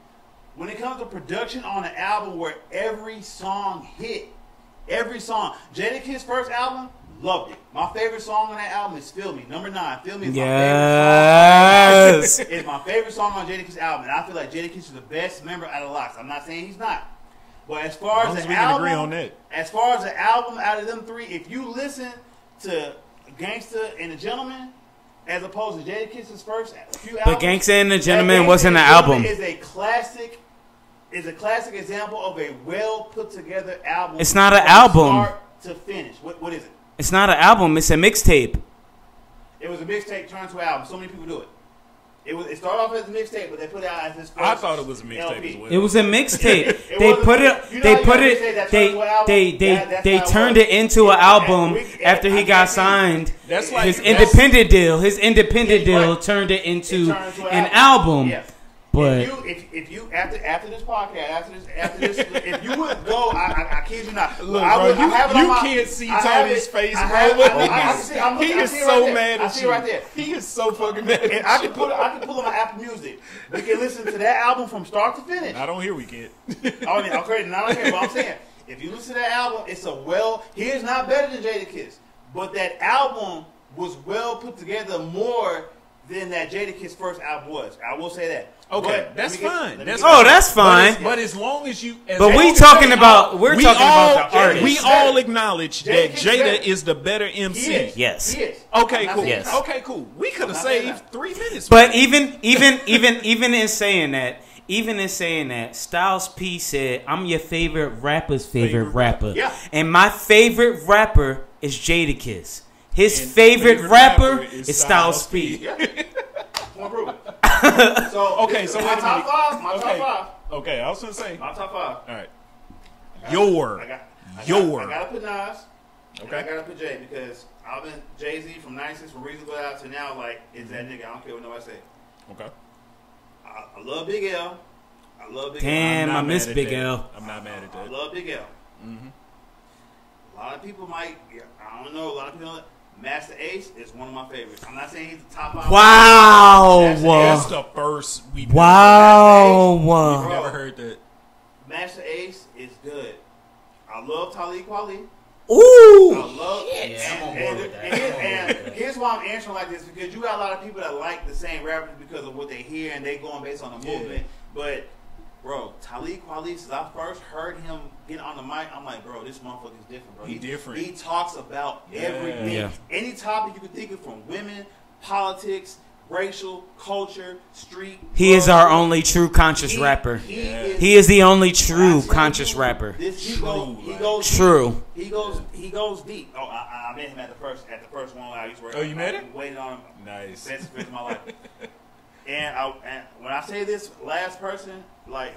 Speaker 3: When it comes to production on an album where every song hit, Jadakiss' first album, loved it. My favorite song on that album is Feel Me, number 9. Feel Me is my favorite song. It's my favorite song on Jadakiss' album, and I feel like Jadakiss is the best member out of Locks. I'm not saying he's not. But as far as the album,
Speaker 1: agree on that.
Speaker 3: As far as the album out of them 3, if you listen to Gangsta and the Gentleman, as opposed to Jadakiss's first few
Speaker 2: But
Speaker 3: albums.
Speaker 2: Gangsta and the Gentleman wasn't an album.
Speaker 3: Is a classic example of a well put together album.
Speaker 2: It's not an album.
Speaker 3: Start to finish. What is it?
Speaker 2: It's not an album. It's a mixtape.
Speaker 3: It was a mixtape turned to an album. So many people do it. It started off as a mixtape, but they put it out as this.
Speaker 1: I thought it was a mixtape as well.
Speaker 2: It was a mixtape. They turned it into an album after he got signed.
Speaker 1: That's like
Speaker 2: His independent deal turned it into an album.
Speaker 3: Yeah.
Speaker 2: But
Speaker 3: if you after this podcast, after this, if you would go, I kid you not.
Speaker 1: Look, bro, you can't see Tony's face, bro. He is so mad at you.
Speaker 3: Right there.
Speaker 1: He is so fucking mad at you.
Speaker 3: I can pull on my Apple Music. We can listen to that album from start to finish.
Speaker 1: I don't hear we can't.
Speaker 3: I mean, okay, not here, but I'm saying if you listen to that album, it's he's not better than Jadakiss, but that album was well put together more than that Jadakiss first album was. I will say that.
Speaker 1: Okay,
Speaker 3: but
Speaker 1: that's fine.
Speaker 2: That's fine.
Speaker 1: But as long as you,
Speaker 2: we're talking about the artist.
Speaker 1: We all acknowledge that Jada is the better MC.
Speaker 2: Yes.
Speaker 3: He is.
Speaker 1: Okay, cool.
Speaker 2: Yes.
Speaker 1: Okay, cool. We could have saved 3 minutes.
Speaker 2: But even in saying that, Styles P said, "I'm your favorite rapper's favorite rapper."
Speaker 3: Yeah.
Speaker 2: And my favorite rapper is Jadakiss. His favorite rapper is Styles P.
Speaker 3: Yeah. So
Speaker 1: okay, so
Speaker 3: my top five. My top five.
Speaker 1: Okay, I was gonna say
Speaker 3: my top five.
Speaker 1: All right.
Speaker 3: I gotta put Nas.
Speaker 1: Okay.
Speaker 3: I gotta put Jay because I've been Jay-Z from '96 from Reasonable Doubt to now. Like, is that nigga? I don't care what nobody say.
Speaker 1: Okay.
Speaker 3: I love Big L.
Speaker 2: Damn, I miss Big L.
Speaker 1: I'm not mad at that.
Speaker 3: I love Big L.
Speaker 1: Mm-hmm.
Speaker 3: A lot of people might. I don't know. A lot of people. Master Ace is one of my favorites. I'm not saying he's the top 5.
Speaker 2: Wow.
Speaker 1: That's the first we've
Speaker 2: never
Speaker 1: heard that.
Speaker 3: Master Ace is good. I love Talib Kweli.
Speaker 2: Ooh.
Speaker 3: I love and here's why I'm answering like this, because you got a lot of people that like the same rappers because of what they hear and they going based on the movement. But bro, Talib Kweli, since I first heard him get on the mic, I'm like, bro, this motherfucker's different, bro.
Speaker 1: He different.
Speaker 3: He talks about everything.
Speaker 2: Yeah.
Speaker 3: Any topic you can think of, from women, politics, racial, culture, street.
Speaker 2: He is our only true conscious rapper. He is the only true conscious rapper.
Speaker 3: He goes deep. Oh, I met him at the first one I used to work.
Speaker 1: Oh, you met him?
Speaker 3: Waited on him.
Speaker 1: Nice.
Speaker 3: Best experience of my life. And when I say this last person, like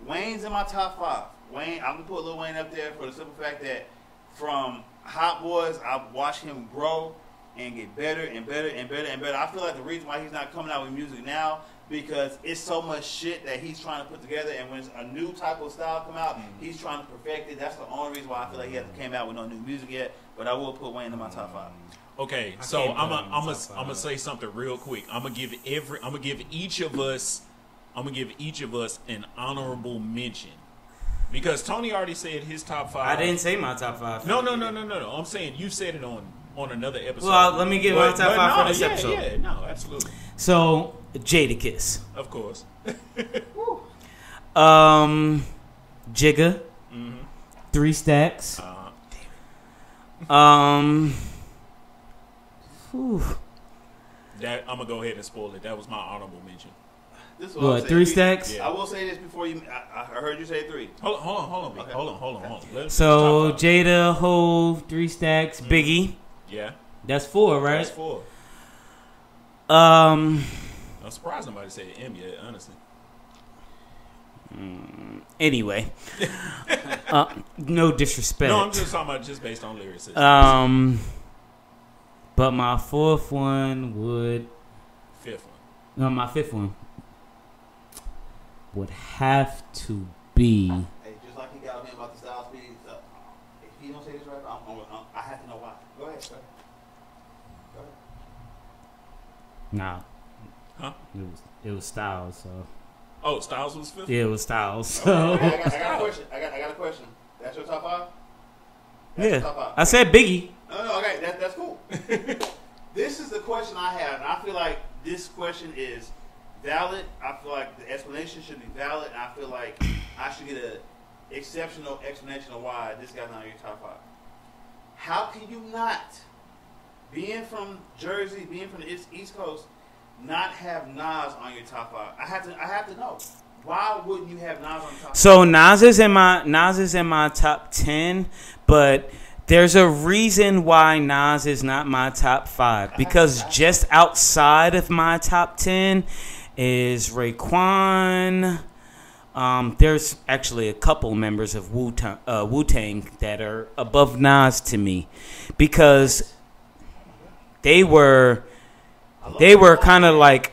Speaker 3: Wayne's in my top 5. Wayne, I'm gonna put Lil Wayne up there for the simple fact that from Hot Boys, I've watched him grow and get better and better and better and better. I feel like the reason why he's not coming out with music now, because it's so much shit that he's trying to put together, and when a new type of style come out, he's trying to perfect it. That's the only reason why I feel like he hasn't came out with no new music yet. But I will put Wayne in my top 5.
Speaker 1: Okay, so I'm gonna say something real quick. I'm gonna give each of us an honorable mention, because Tony already said his top 5.
Speaker 2: I didn't say my top 5.
Speaker 1: No. I'm saying you said it on another episode.
Speaker 2: Well, let me give my top 5 for this episode.
Speaker 1: Yeah, no, absolutely.
Speaker 2: So, Jadakiss.
Speaker 1: Of course.
Speaker 2: Jigga. 3 Stacks.
Speaker 1: That I'm gonna go ahead and spoil it. That was my honorable mention.
Speaker 3: This is
Speaker 2: what 3 Stacks?
Speaker 3: Yeah. I will say this before you. I heard you say 3.
Speaker 1: Hold on. Okay. Hold on.
Speaker 2: So Jada, Hove, 3 Stacks, Biggie.
Speaker 1: Yeah.
Speaker 2: That's 4, right?
Speaker 1: That's 4.
Speaker 2: I'm
Speaker 1: surprised nobody said M yet, honestly.
Speaker 2: Anyway, no disrespect.
Speaker 1: No, I'm just talking about just based on lyrics.
Speaker 2: But my 4th one would.
Speaker 1: 5th one.
Speaker 2: No, my 5th one would have to be.
Speaker 3: Hey, just like he got me about the Styles P. If he don't say this right, I have to know why. Go ahead, sir. Go ahead.
Speaker 2: Nah.
Speaker 1: Huh?
Speaker 2: It was Styles. So.
Speaker 1: Oh, Styles was 5th?
Speaker 2: Yeah, it was Styles. So.
Speaker 3: Okay, I got a question. I got a question. That's your top 5? That's your top 5.
Speaker 2: I said Biggie.
Speaker 3: No, okay, that's cool. This is the question I have, and I feel like this question is valid. I feel like the explanation should be valid, and I feel like I should get an exceptional explanation of why this guy's not in your top 5. How can you not being from Jersey, being from the East Coast, not have Nas on your top 5. I have to know. Why wouldn't you have Nas on top 5?
Speaker 2: So Nas is in my top 10, but there's a reason why Nas is not my top 5. Because just outside of my top 10 is Raekwon. There's actually a couple members of Wu-Tang that are above Nas to me, because they were kind of like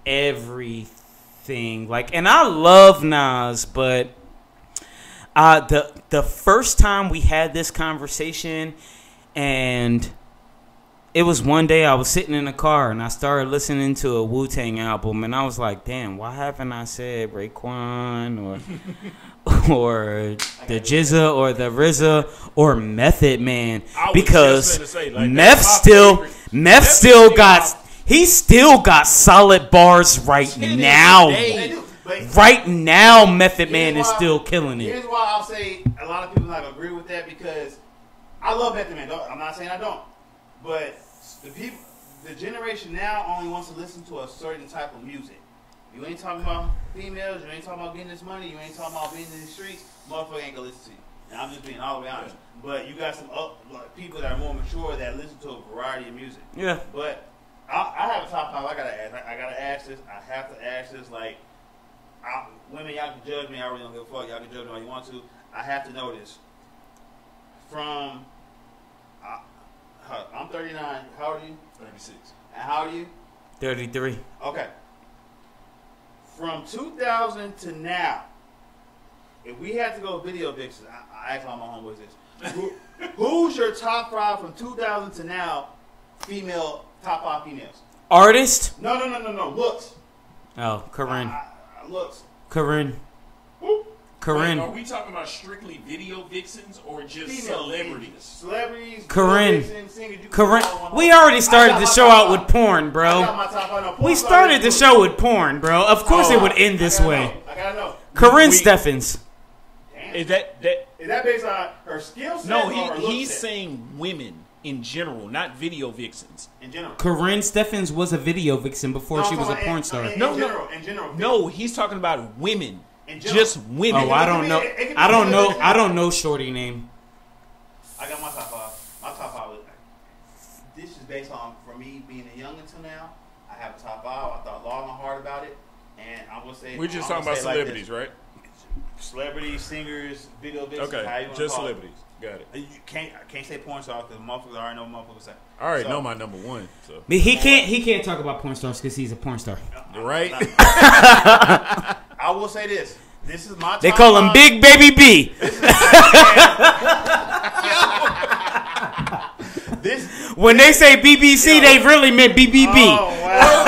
Speaker 2: everything. Like, and I love Nas, but the first time we had this conversation, and it was one day I was sitting in the car and I started listening to a Wu-Tang album, and I was like, damn, why haven't I said Raekwon or the Jizza or the RZA or Method Man? Because Meth still got solid bars right now. Right now, Method Man is still killing it.
Speaker 3: Here's why I'll say a lot of people not agree with that, because I love Method Man. I'm not saying I don't. But the generation now only wants to listen to a certain type of music. You ain't talking about females, you ain't talking about getting this money, you ain't talking about being in the streets, motherfucker ain't gonna listen to you. And I'm just being all the way honest. But you got some people that are more mature that listen to a variety of music.
Speaker 2: Yeah.
Speaker 3: But I have a top 5 I gotta ask this. I have to ask this. Like, women, y'all can judge me. I really don't give a fuck. Y'all can judge me all you want to. I have to know this. From... I'm 39. How old are you?
Speaker 1: 36.
Speaker 3: And how old are you?
Speaker 2: 33.
Speaker 3: Okay. From 2000 to now, if we had to go video vixen, I asked all my homeboys this. Who's your top 5 from 2000 to now? Top 5 females.
Speaker 2: Artist?
Speaker 3: No. Looks.
Speaker 2: Oh, Corinne.
Speaker 3: Looks.
Speaker 2: Corinne. Corinne.
Speaker 1: Wait, are we talking about strictly video vixens or just celebrities?
Speaker 3: Celebrities.
Speaker 2: Corinne.
Speaker 3: Singers,
Speaker 2: Corinne. We already started the show out with porn, bro. We started the show with porn, bro. Of course it would end this way.
Speaker 3: I gotta know.
Speaker 2: Corinne Steffens.
Speaker 1: Is that
Speaker 3: based on her skill set?
Speaker 1: No,
Speaker 3: or her
Speaker 1: he's
Speaker 3: look set?
Speaker 1: saying women in general, not video vixens.
Speaker 3: In general.
Speaker 2: Corinne Steffens was a video vixen before she was a porn star.
Speaker 3: In general.
Speaker 1: No, he's talking about women. Just women.
Speaker 2: Oh, I don't know. I don't know shorty name.
Speaker 3: I got my top 5. My top 5. This is based on, for me being a young until now, I have a top 5. I thought long and hard about it, and I'm gonna say
Speaker 1: we're just talking about celebrities, right?
Speaker 3: Celebrities, singers, video vixens.
Speaker 1: Okay, just celebrities. Got it.
Speaker 3: I can't say porn star because motherfuckers already know what motherfuckers say.
Speaker 1: I already know my number 1. So.
Speaker 2: But he can't talk about porn stars because he's a porn star.
Speaker 1: Right?
Speaker 3: I will say this. This is my top 5.
Speaker 2: They call him Big Baby B. When they say BBC, they really meant BBB.
Speaker 3: Oh, wow.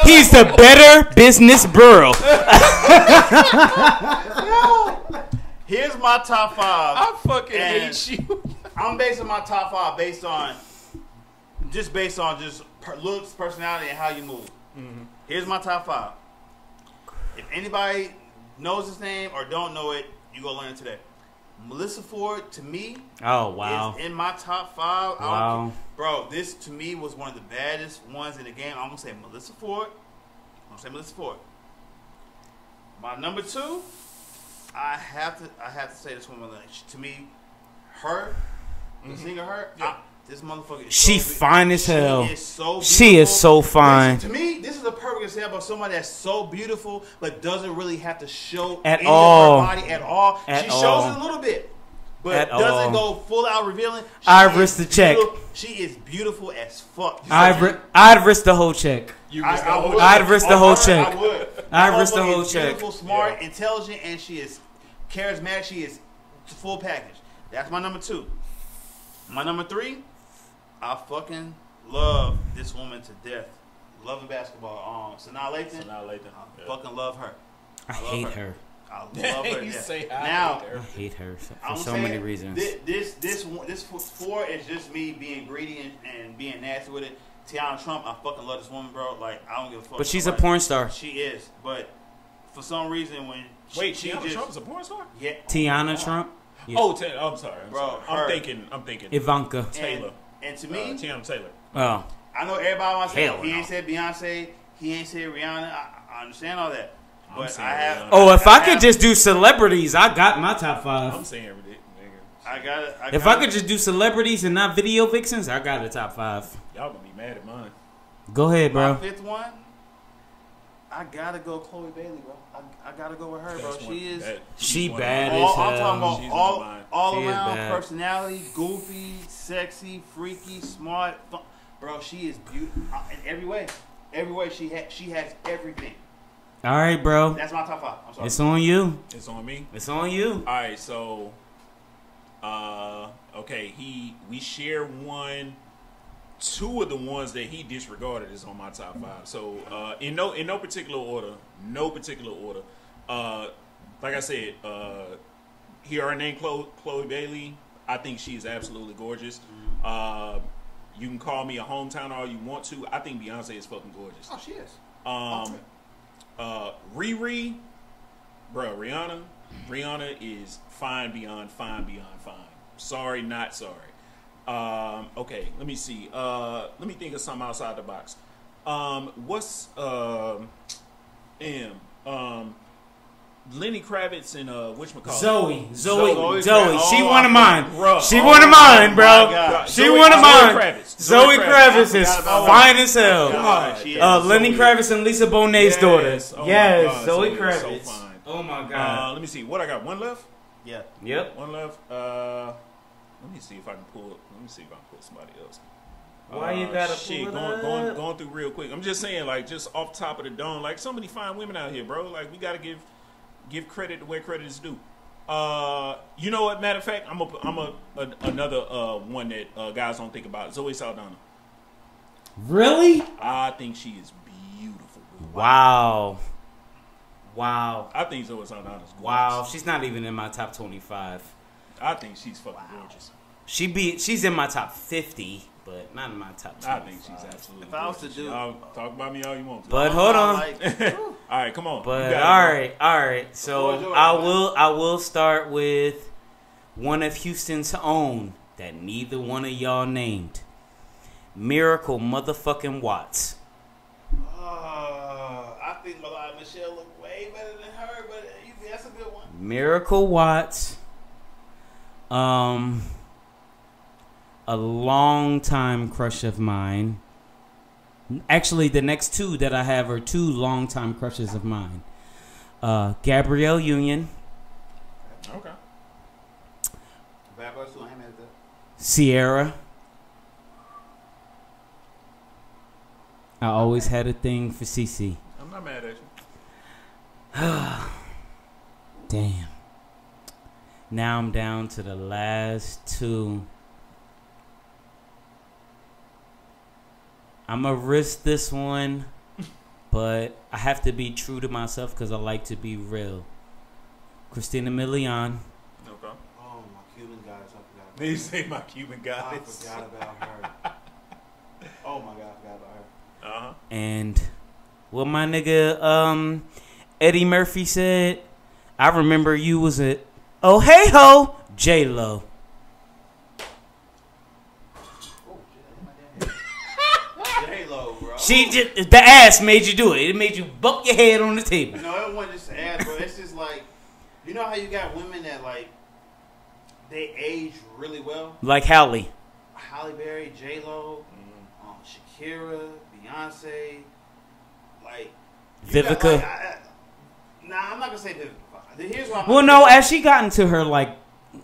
Speaker 2: He's the Better Business Bureau.
Speaker 3: Here's my top 5.
Speaker 1: I fucking hate you.
Speaker 3: I'm basing my top 5 based on looks, personality, and how you move. Mm-hmm. Here's my top 5. If anybody knows his name or don't know it, you go learn it today. Melissa Ford, to me, is in my top 5.
Speaker 2: Wow.
Speaker 3: Bro, this to me was one of the baddest ones in the game. I'm gonna say Melissa Ford. My number 2, I have to say this woman. To me, her, the singer, her. Yeah. This motherfucker is
Speaker 2: fine as hell.
Speaker 3: She is so
Speaker 2: fine.
Speaker 3: To me, this is a perfect example of somebody that's so beautiful but doesn't really have to show
Speaker 2: at
Speaker 3: any
Speaker 2: all.
Speaker 3: of her body at all. She shows it a little bit, but doesn't go full out revealing.
Speaker 2: I'd risk the check.
Speaker 3: She is beautiful as fuck.
Speaker 2: I'd risk the whole check. I'd risk the whole check.
Speaker 3: I would.
Speaker 2: I'd risk the whole check.
Speaker 3: Beautiful, smart, intelligent, and she is charismatic. She is full package. That's my number 2. My number 3. I fucking love this woman to death. Loving basketball. Sanaa Lathan. I fucking love her.
Speaker 2: I hate her.
Speaker 3: I love her.
Speaker 2: I hate her for so many reasons.
Speaker 3: This 4 is just me being greedy and being nasty with it. Tiana Trump, I fucking love this woman, bro. Like, I don't give a fuck.
Speaker 2: But she's a porn star.
Speaker 3: She is. But for some reason, when
Speaker 1: Tiana Trump is a porn star?
Speaker 3: Yeah.
Speaker 2: Tiana Trump. Yeah.
Speaker 1: Oh, I'm sorry.
Speaker 3: Bro,
Speaker 1: I'm thinking.
Speaker 2: Ivanka.
Speaker 1: Taylor.
Speaker 3: And to me,
Speaker 1: Tiana Taylor.
Speaker 2: Oh.
Speaker 3: I know everybody wants to say,
Speaker 2: Hell
Speaker 3: he
Speaker 2: no.
Speaker 3: ain't said Beyonce, he ain't said Rihanna. I understand all that.
Speaker 1: I'm
Speaker 3: But
Speaker 1: saying
Speaker 3: I have.
Speaker 1: Rihanna.
Speaker 2: Oh, if I could just do celebrities, I got my top 5.
Speaker 1: I'm saying everything, nigga.
Speaker 3: I got it.
Speaker 2: If I could just do celebrities and not video vixens, I got a top 5.
Speaker 1: Y'all gonna be mad at mine.
Speaker 2: Go ahead,
Speaker 3: My
Speaker 2: bro.
Speaker 3: 5th one, I gotta go Chloe Bailey, bro. I gotta go with her, bro.
Speaker 1: That's one-
Speaker 3: She is.
Speaker 2: She
Speaker 1: one-
Speaker 2: bad
Speaker 3: I'm
Speaker 2: as
Speaker 3: talking
Speaker 2: hell.
Speaker 1: She's
Speaker 3: about
Speaker 1: on mine.
Speaker 3: all
Speaker 2: She is
Speaker 3: around
Speaker 2: bad.
Speaker 3: personality, goofy, sexy, freaky, smart, fun. Bro. She is beautiful in every way. Every way she has everything.
Speaker 2: All right, bro.
Speaker 3: That's my top 5. I'm sorry.
Speaker 2: It's on you.
Speaker 1: It's on me.
Speaker 2: It's on you.
Speaker 1: All right, so, okay, we share one. 2 of the ones that he disregarded is on my top 5. So, in no particular order. Like I said, here are named Chloe Bailey. I think she is absolutely gorgeous. You can call me a hometowner all you want to. I think Beyonce is fucking gorgeous.
Speaker 3: Oh, she is.
Speaker 1: Riri, bro, Rihanna is fine beyond fine. Sorry, not sorry. Okay, let me see. Let me think of something outside the box. What's Lenny Kravitz and whatchamacallit?
Speaker 2: Zoe.
Speaker 3: Kravitz.
Speaker 2: She
Speaker 3: Oh,
Speaker 2: one of mine.
Speaker 1: bro.
Speaker 2: She one of mine, bro.
Speaker 3: God.
Speaker 2: She one of mine. Zoe Kravitz
Speaker 3: I
Speaker 2: is
Speaker 3: forgot about
Speaker 2: fine
Speaker 3: her.
Speaker 2: as hell.
Speaker 3: God, she is.
Speaker 2: Lenny Kravitz and Lisa Bonet's daughter.
Speaker 1: Oh my
Speaker 2: Yes,
Speaker 1: God,
Speaker 2: Zoe
Speaker 1: is so
Speaker 2: Kravitz.
Speaker 1: fine.
Speaker 2: Oh my god.
Speaker 1: Let me see. What I got? One left.
Speaker 3: Yeah.
Speaker 2: Yep.
Speaker 1: One left. Let me see if I can pull. Let me see if I can pull somebody else.
Speaker 2: Why you gotta
Speaker 1: shit,
Speaker 2: pull it up?
Speaker 1: going through real quick. I'm just saying, like, just off top of the dome, like, so many fine women out here, bro. Like, we gotta give credit to where credit is due. You know what? Matter of fact, another one that guys don't think about. Zoe Saldana.
Speaker 2: Really?
Speaker 1: I think she is beautiful. Bro.
Speaker 2: Wow.
Speaker 1: I think Zoe Saldana is gorgeous.
Speaker 2: Wow. She's not even in my top 25.
Speaker 1: I think she's fucking gorgeous.
Speaker 2: She's in my top 50, but not in my top 25.
Speaker 1: I think she's absolutely.
Speaker 3: If I was to
Speaker 1: gorgeous.
Speaker 3: do-
Speaker 1: Y'all talk about me all you want to.
Speaker 2: But hold on.
Speaker 1: All right, come on.
Speaker 2: But
Speaker 1: You got
Speaker 2: all right. So
Speaker 3: George,
Speaker 2: I will start with one of Houston's own that neither one of y'all named. Miracle motherfucking Watts.
Speaker 3: I think Michelle look way better than her, but that's a good one.
Speaker 2: Miracle Watts. A long-time crush of mine. Actually, the next 2 that I have are 2 long-time crushes of mine. Gabrielle Union.
Speaker 1: Okay.
Speaker 3: Bad Boys 2, I ain't mad at that.
Speaker 2: Sierra. I always had a thing for Cece.
Speaker 1: I'm not mad at you.
Speaker 2: Damn. Now I'm down to the last 2. I'm going to risk this one, but I have to be true to myself because I like to be real. Christina Milian.
Speaker 1: Okay.
Speaker 3: Oh, my Cuban goddess, I forgot about
Speaker 1: Then you say my Cuban
Speaker 3: her.
Speaker 1: goddess.
Speaker 3: I forgot about her. Oh, my God, I forgot about her.
Speaker 1: Uh-huh.
Speaker 2: And what my nigga Eddie Murphy said, I remember you was a oh hey ho J-Lo.
Speaker 3: J-Lo, bro.
Speaker 2: She just the ass made you do it. It made you bump your head on the table.
Speaker 3: No, it wasn't just ass, bro. It's just like, you know how you got women that, like, they age really well?
Speaker 2: Like Halle.
Speaker 3: Halle Berry, J-Lo, Shakira, Beyonce, like...
Speaker 2: Vivica.
Speaker 3: Nah, I'm not going to say Vivica. Here's why I'm
Speaker 2: Well,
Speaker 3: not
Speaker 2: no,
Speaker 3: saying-
Speaker 2: as she got into her like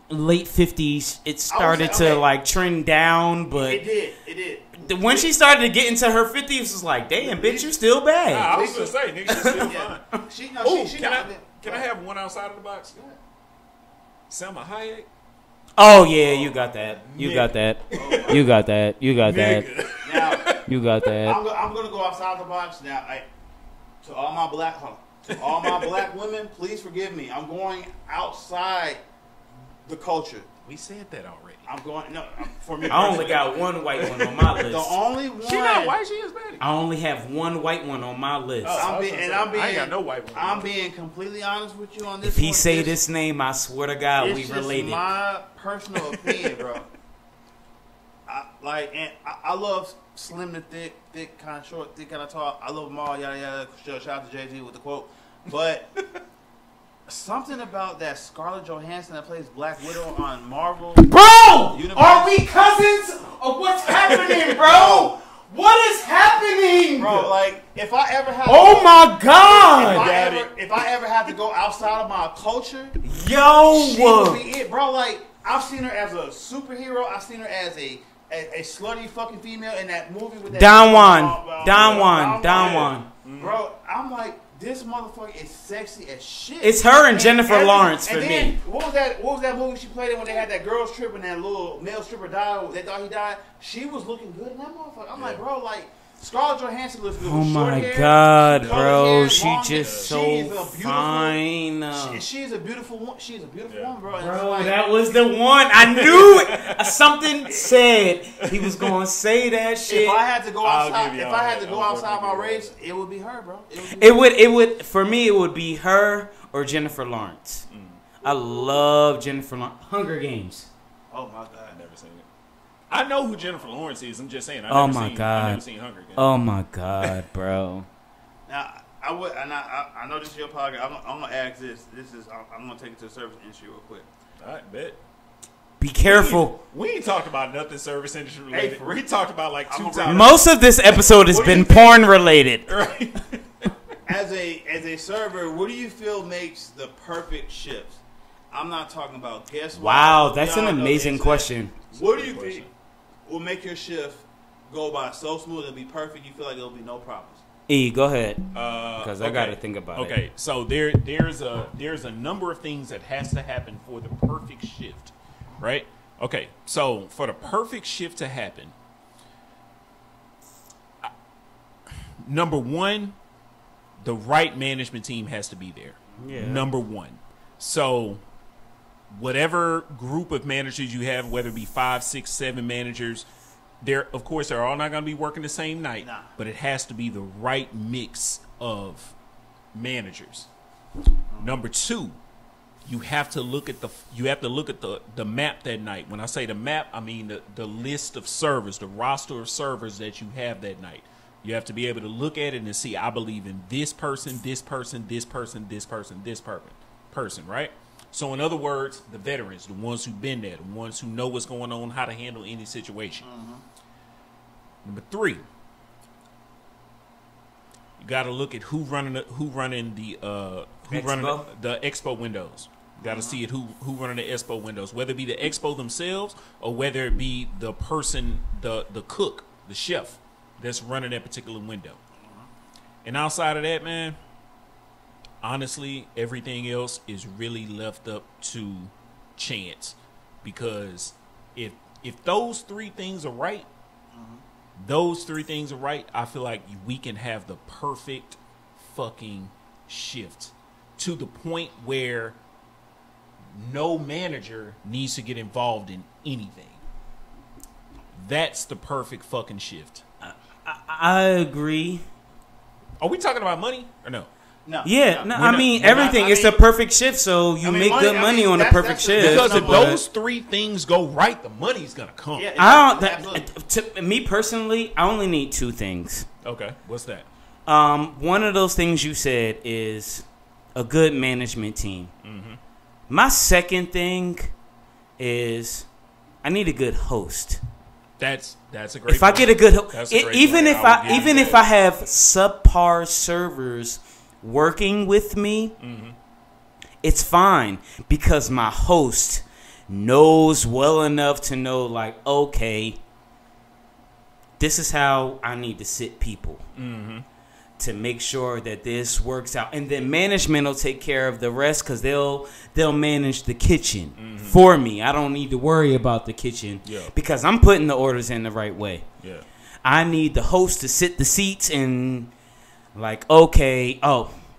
Speaker 2: late 50s, it started
Speaker 3: okay.
Speaker 2: to like trend down. But
Speaker 3: It did.
Speaker 2: when she started to get into her 50s, it was like, damn, bitch, you still bad.
Speaker 1: I was gonna say, nigga, she's still
Speaker 3: Yeah.
Speaker 1: fine.
Speaker 3: Ooh,
Speaker 1: Can I have one outside of the box? Selma Hayek.
Speaker 2: Oh yeah, you got that. You got that.
Speaker 3: Oh,
Speaker 2: You got that. You got that.
Speaker 1: Nigga.
Speaker 3: now,
Speaker 2: You got that.
Speaker 3: I'm going to go outside the box now. To all my black women, please forgive me. I'm going outside the culture.
Speaker 1: We said that already.
Speaker 3: I'm going for me.
Speaker 2: I only got one white one on my list.
Speaker 3: The only one.
Speaker 1: She not white. She Hispanic.
Speaker 2: I only have one white one on my list.
Speaker 3: I
Speaker 1: ain't got no white one.
Speaker 3: I'm being completely honest with you on this.
Speaker 2: If he say this name, I swear to God, we related.
Speaker 3: It's my personal opinion, bro. I love slim to thick, kind of short, thick, kind of tall. I love them all, yada yada. Shout out to Jay-Z with the quote, but. Something about that Scarlett Johansson that plays Black Widow on Marvel.
Speaker 2: Bro! Universe. Are we cousins? Or what's happening, bro? What is happening?
Speaker 3: Bro, like, if I ever have
Speaker 2: Oh my God!
Speaker 3: If I ever had to go outside of my culture,
Speaker 2: yo,
Speaker 3: she would be it, bro. Like, I've seen her as a superhero. I've seen her as a slutty fucking female in that movie with that
Speaker 2: Don Juan.
Speaker 3: Bro, I'm like, this motherfucker is sexy as shit.
Speaker 2: It's her and Jennifer Lawrence for me.
Speaker 3: What was that movie she played in when they had that girl strip and that little male stripper died? They thought he died. She was looking good in that motherfucker. I'm like, bro, like Scarlett Johansson looks good.
Speaker 2: Oh my God, bro, she just so fine.
Speaker 3: She's a beautiful one. She's a beautiful woman, bro.
Speaker 2: Bro, like, that was the one. I knew it. Something said he was gonna say that shit.
Speaker 3: If I had to go outside, my race, it would be her, bro.
Speaker 2: It would for me. It would be her or Jennifer Lawrence. I love Jennifer Lawrence. Hunger Games.
Speaker 3: Oh my God,
Speaker 1: I never seen it. I know who Jennifer Lawrence is. I'm just saying.
Speaker 2: Oh my God.
Speaker 1: I've never seen Hunger Games.
Speaker 2: Oh my God, bro.
Speaker 3: Now I know this is your podcast. I'm gonna ask this. I'm gonna take it to the service industry real quick.
Speaker 1: All right, bet.
Speaker 2: Be careful.
Speaker 1: We ain't talked about nothing service industry related. We talked about like 2 times.
Speaker 2: Most of this episode has been porn related.
Speaker 1: Right.
Speaker 3: As a server, what do you feel makes the perfect shift? I'm not talking about guest.
Speaker 2: Wow, that's an amazing question.
Speaker 3: What do you think will make your shift go by so smooth it'll be perfect? You feel like there'll be no problems.
Speaker 2: E, go ahead. Because I got to think about it.
Speaker 1: Okay, so there's a number of things that has to happen for the perfect shift, right? Okay, so for the perfect shift to happen, number one, the right management team has to be there.
Speaker 2: Yeah.
Speaker 1: Number one. So whatever group of managers you have, whether it be 5, 6, 7 managers, they're all not going to be working the same night, but it has to be the right mix of managers. Number two, you have to look at the map that night. When I say the map, I mean the list of servers, the roster of servers that you have that night. You have to be able to look at it and see, I believe in this person, this person, this person, this person, this person, right? So in other words, the veterans, the ones who've been there, the ones who know what's going on, how to handle any situation. Number three, you got to look at who running the expo windows. You got to see it who running the expo windows, whether it be the expo themselves or whether it be the person, the cook, the chef that's running that particular window. And outside of that, man, honestly, everything else is really left up to chance, because if those three things are right, I feel like we can have the perfect fucking shift to the point where no manager needs to get involved in anything. That's the perfect fucking shift.
Speaker 2: I agree.
Speaker 1: Are we talking about money or no?
Speaker 3: No.
Speaker 2: Yeah, I mean everything. It's a perfect shift, so you make good money on a perfect shift.
Speaker 1: Because if those three things go right, the money's gonna come.
Speaker 3: Yeah,
Speaker 2: to me personally, I only need 2 things.
Speaker 1: Okay, what's that?
Speaker 2: One of those things you said is a good management team. My second thing is I need a good host.
Speaker 1: That's a great.
Speaker 2: If I get a good
Speaker 1: even if
Speaker 2: I have subpar servers working with me, it's fine, because my host knows well enough to know, like, okay, this is how I need to sit people to make sure that this works out, and then management will take care of the rest, because they'll manage the kitchen for me. I don't need to worry about the kitchen because I'm putting the orders in the right way. I need the host to sit the seats and, like, okay,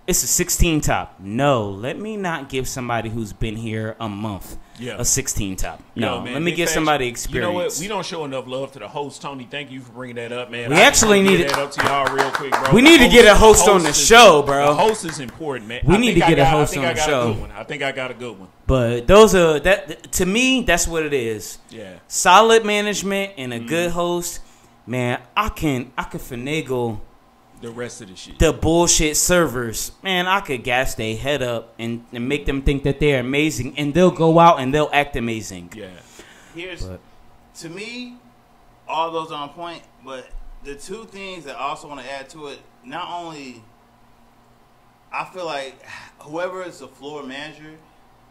Speaker 2: it's a 16 top. No, let me not give somebody who's been here a month a 16 top. No,
Speaker 1: man,
Speaker 2: let me give somebody experience.
Speaker 1: You know what? We don't show enough love to the host, Tony. Thank you for bringing that up, man.
Speaker 2: We actually need
Speaker 1: that up to y'all real quick, bro.
Speaker 2: We need to get a host on the show, bro.
Speaker 1: The host is important, man.
Speaker 2: We need to get a host on the show.
Speaker 1: I think I got a good one.
Speaker 2: But those are that to me. That's what it is.
Speaker 1: Yeah,
Speaker 2: solid management and a good host. Man, I can finagle
Speaker 1: the rest of the shit.
Speaker 2: The bullshit servers, man, I could gas their head up and make them think that they're amazing, and they'll go out and they'll act amazing.
Speaker 1: Yeah.
Speaker 3: To me, all those are on point, but the two things that I also want to add to it, not only, I feel like whoever is the floor manager,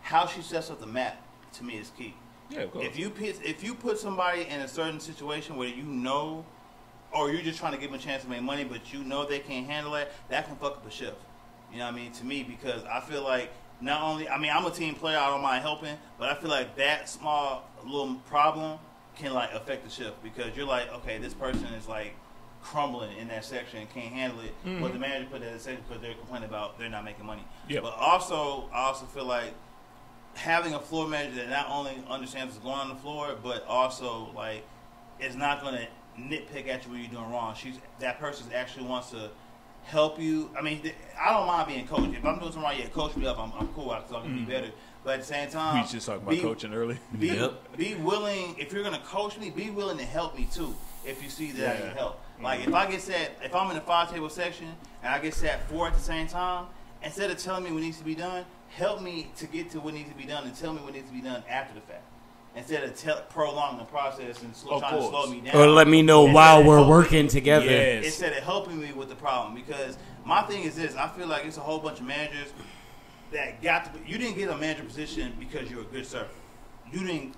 Speaker 3: how she sets up the map, to me, is key.
Speaker 1: Yeah, of course.
Speaker 3: If you put somebody in a certain situation where you know, or you're just trying to give them a chance to make money, but you know they can't handle it, that can fuck up a shift. You know what I mean? To me, because I feel like not only, I mean, I'm a team player, I don't mind helping, but I feel like that small little problem can like affect the shift, because you're like, okay, this person is like crumbling in that section and can't handle it, but the manager put that in the section because they're complaining about they're not making money.
Speaker 1: Yeah.
Speaker 3: But also, I also feel like having a floor manager that not only understands what's going on the floor, but also like is not going to nitpick at you when you're doing wrong. That person actually wants to help you. I mean, I don't mind being coached. If I'm doing something wrong, coach me up. I'm cool. I can be better. But at the same time,
Speaker 1: we just talked about coaching earlier.
Speaker 3: Be willing. If you're gonna coach me, be willing to help me too. If you see that I need help. Like if I'm in the 5-table section and I get sat 4 at the same time, instead of telling me what needs to be done, help me to get to what needs to be done and tell me what needs to be done after the fact. Instead of prolonging the process and trying to slow me down.
Speaker 2: Or let me know while we're working together.
Speaker 1: Yes.
Speaker 3: Instead of helping me with the problem. Because my thing is this, I feel like it's a whole bunch of managers that you didn't get a manager position because you're a good server. You didn't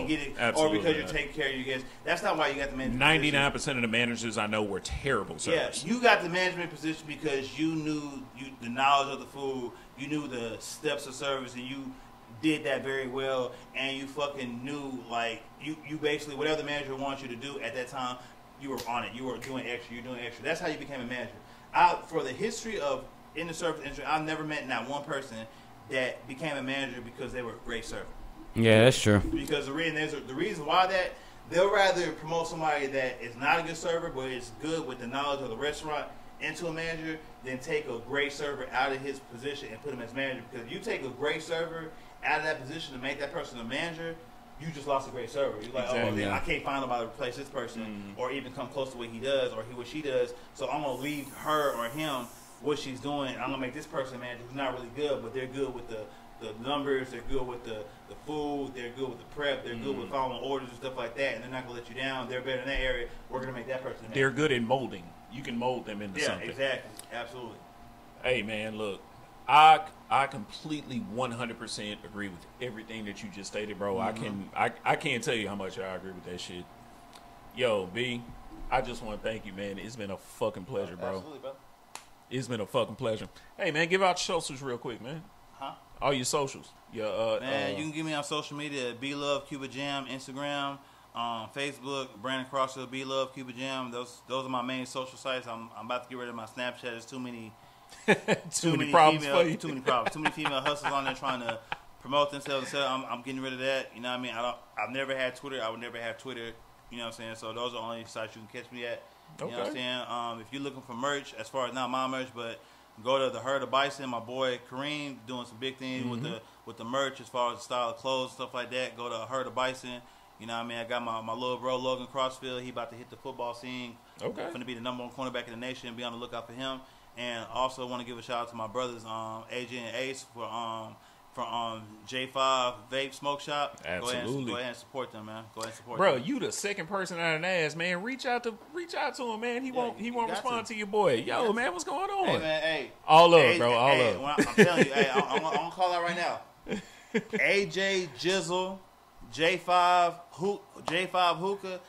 Speaker 3: get it, or because you're taking care of your guests. That's not why you got the manager
Speaker 1: 99% of the managers I know were terrible servers.
Speaker 3: Yeah, you got the management position because you knew the knowledge of the food, you knew the steps of service, and you did that very well, and you fucking knew, like, you basically, whatever the manager wants you to do at that time, you were on it. You were doing extra. You're doing extra. That's how you became a manager. For the history of in the service industry, I've never met not one person that became a manager because they were a great server.
Speaker 2: Yeah, that's true.
Speaker 3: Because the reason why that, they'll rather promote somebody that is not a good server but is good with the knowledge of the restaurant into a manager than take a great server out of his position and put him as manager. Because if you take a great server out of that position to make that person a manager, you just lost a great server. You're like, exactly. I can't find nobody to replace this person or even come close to what he does or what she does, so I'm going to leave her or him what she's doing. I'm going to make this person a manager who's not really good, but they're good with the numbers, they're good with the food, they're good with the prep, they're good with following orders and stuff like that, and they're not going to let you down. They're better in that area. We're going to make that person a manager.
Speaker 1: They're good in molding. You can mold them into something.
Speaker 3: Yeah, exactly. Absolutely.
Speaker 1: Hey, man, look. I completely 100% agree with everything that you just stated, bro. I can't tell you how much I agree with that shit. Yo, B, I just want to thank you, man. It's been a fucking pleasure, bro.
Speaker 3: Absolutely, bro.
Speaker 1: It's been a fucking pleasure. Hey, man, give out your socials real quick, man.
Speaker 3: Huh?
Speaker 1: All your socials.
Speaker 3: Man, you can get me on social media at BeLoveCubaJam, Instagram, Facebook, Brandon Crossfield, BeLoveCubaJam. Those are my main social sites. I'm about to get rid of my Snapchat. There's too many
Speaker 1: problems for you.
Speaker 3: Too many problems. Too many female hustlers on there trying to promote themselves. I'm getting rid of that. You know what I mean? I've never had Twitter. I would never have Twitter. You know what I'm saying? So those are the only sites you can catch me at. You know what I'm saying? If you're looking for merch, as far as not my merch, but go to the Herd of Bison. My boy Kareem doing some big things with the merch as far as the style of clothes, stuff like that. Go to Herd of Bison. You know what I mean? I got my little bro Logan Crossfield. He about to hit the football scene.
Speaker 1: Okay.
Speaker 3: Going to be the number one cornerback in the nation. Be on the lookout for him. And also want to give a shout out to my brothers, AJ and Ace, for J5 Vape Smoke Shop.
Speaker 1: Absolutely.
Speaker 3: Go ahead and support them, man. Go ahead and support
Speaker 1: them.
Speaker 3: Bro,
Speaker 1: you the second person I done asked, man. Reach out to him, man. He won't respond to your boy. Yo, man, what's going on?
Speaker 3: Hey, man, hey.
Speaker 1: All up, bro. All up.
Speaker 3: I'm telling you, hey, I'm going to call out right now. AJ Jizzle, J5 Hookah.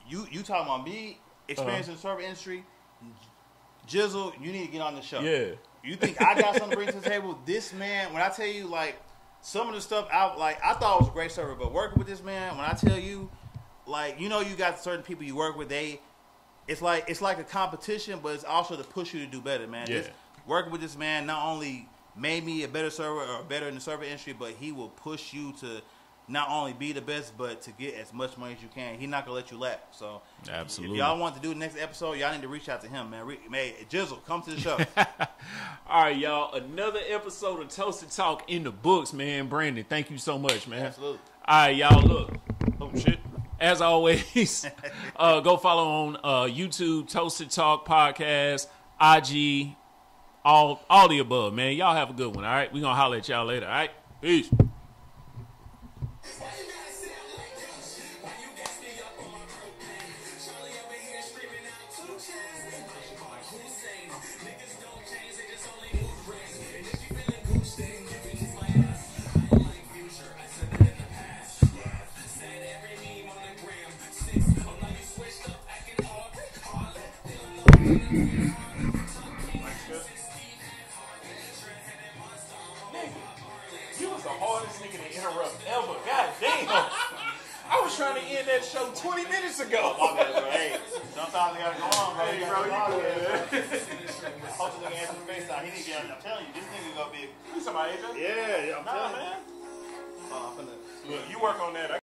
Speaker 3: You talking about me, experience in the service industry. Jizzle, you need to get on the show.
Speaker 1: Yeah.
Speaker 3: You think I got something to bring to the table? This man, when I tell you, like, some of the stuff, I thought I was a great server, but working with this man, when I tell you, like, you know, you got certain people you work with, it's like a competition, but it's also to push you to do better, man.
Speaker 1: Yeah.
Speaker 3: working with this man not only made me a better server or better in the server industry, but he will push you to not only be the best, but to get as much money as you can. He's not gonna let you lack. So
Speaker 1: absolutely,
Speaker 3: if y'all want to do the next episode, y'all need to reach out to him, man. Jizzle, come to the show.
Speaker 1: All right, y'all. Another episode of Toasted Talk in the books, man. Brandon, thank you so much, man.
Speaker 3: Absolutely.
Speaker 1: All right, y'all. Look. Oh shit. As always, go follow on YouTube, Toasted Talk Podcast, IG, all the above, man. Y'all have a good one. All right, we gonna holler at y'all later. All right, peace. You was the hardest nigga to interrupt ever. God damn. I was trying to end that show 20 minutes ago.
Speaker 3: Hey, sometimes you gotta go on, bro.
Speaker 1: Hey, bro, you good, man.
Speaker 3: Hope this nigga answer the FaceTime. He need to get on. I'm telling you, this nigga gonna be.
Speaker 1: You somebody, AJ?
Speaker 3: Yeah, I'm telling you.
Speaker 1: Man. Look, you work on that.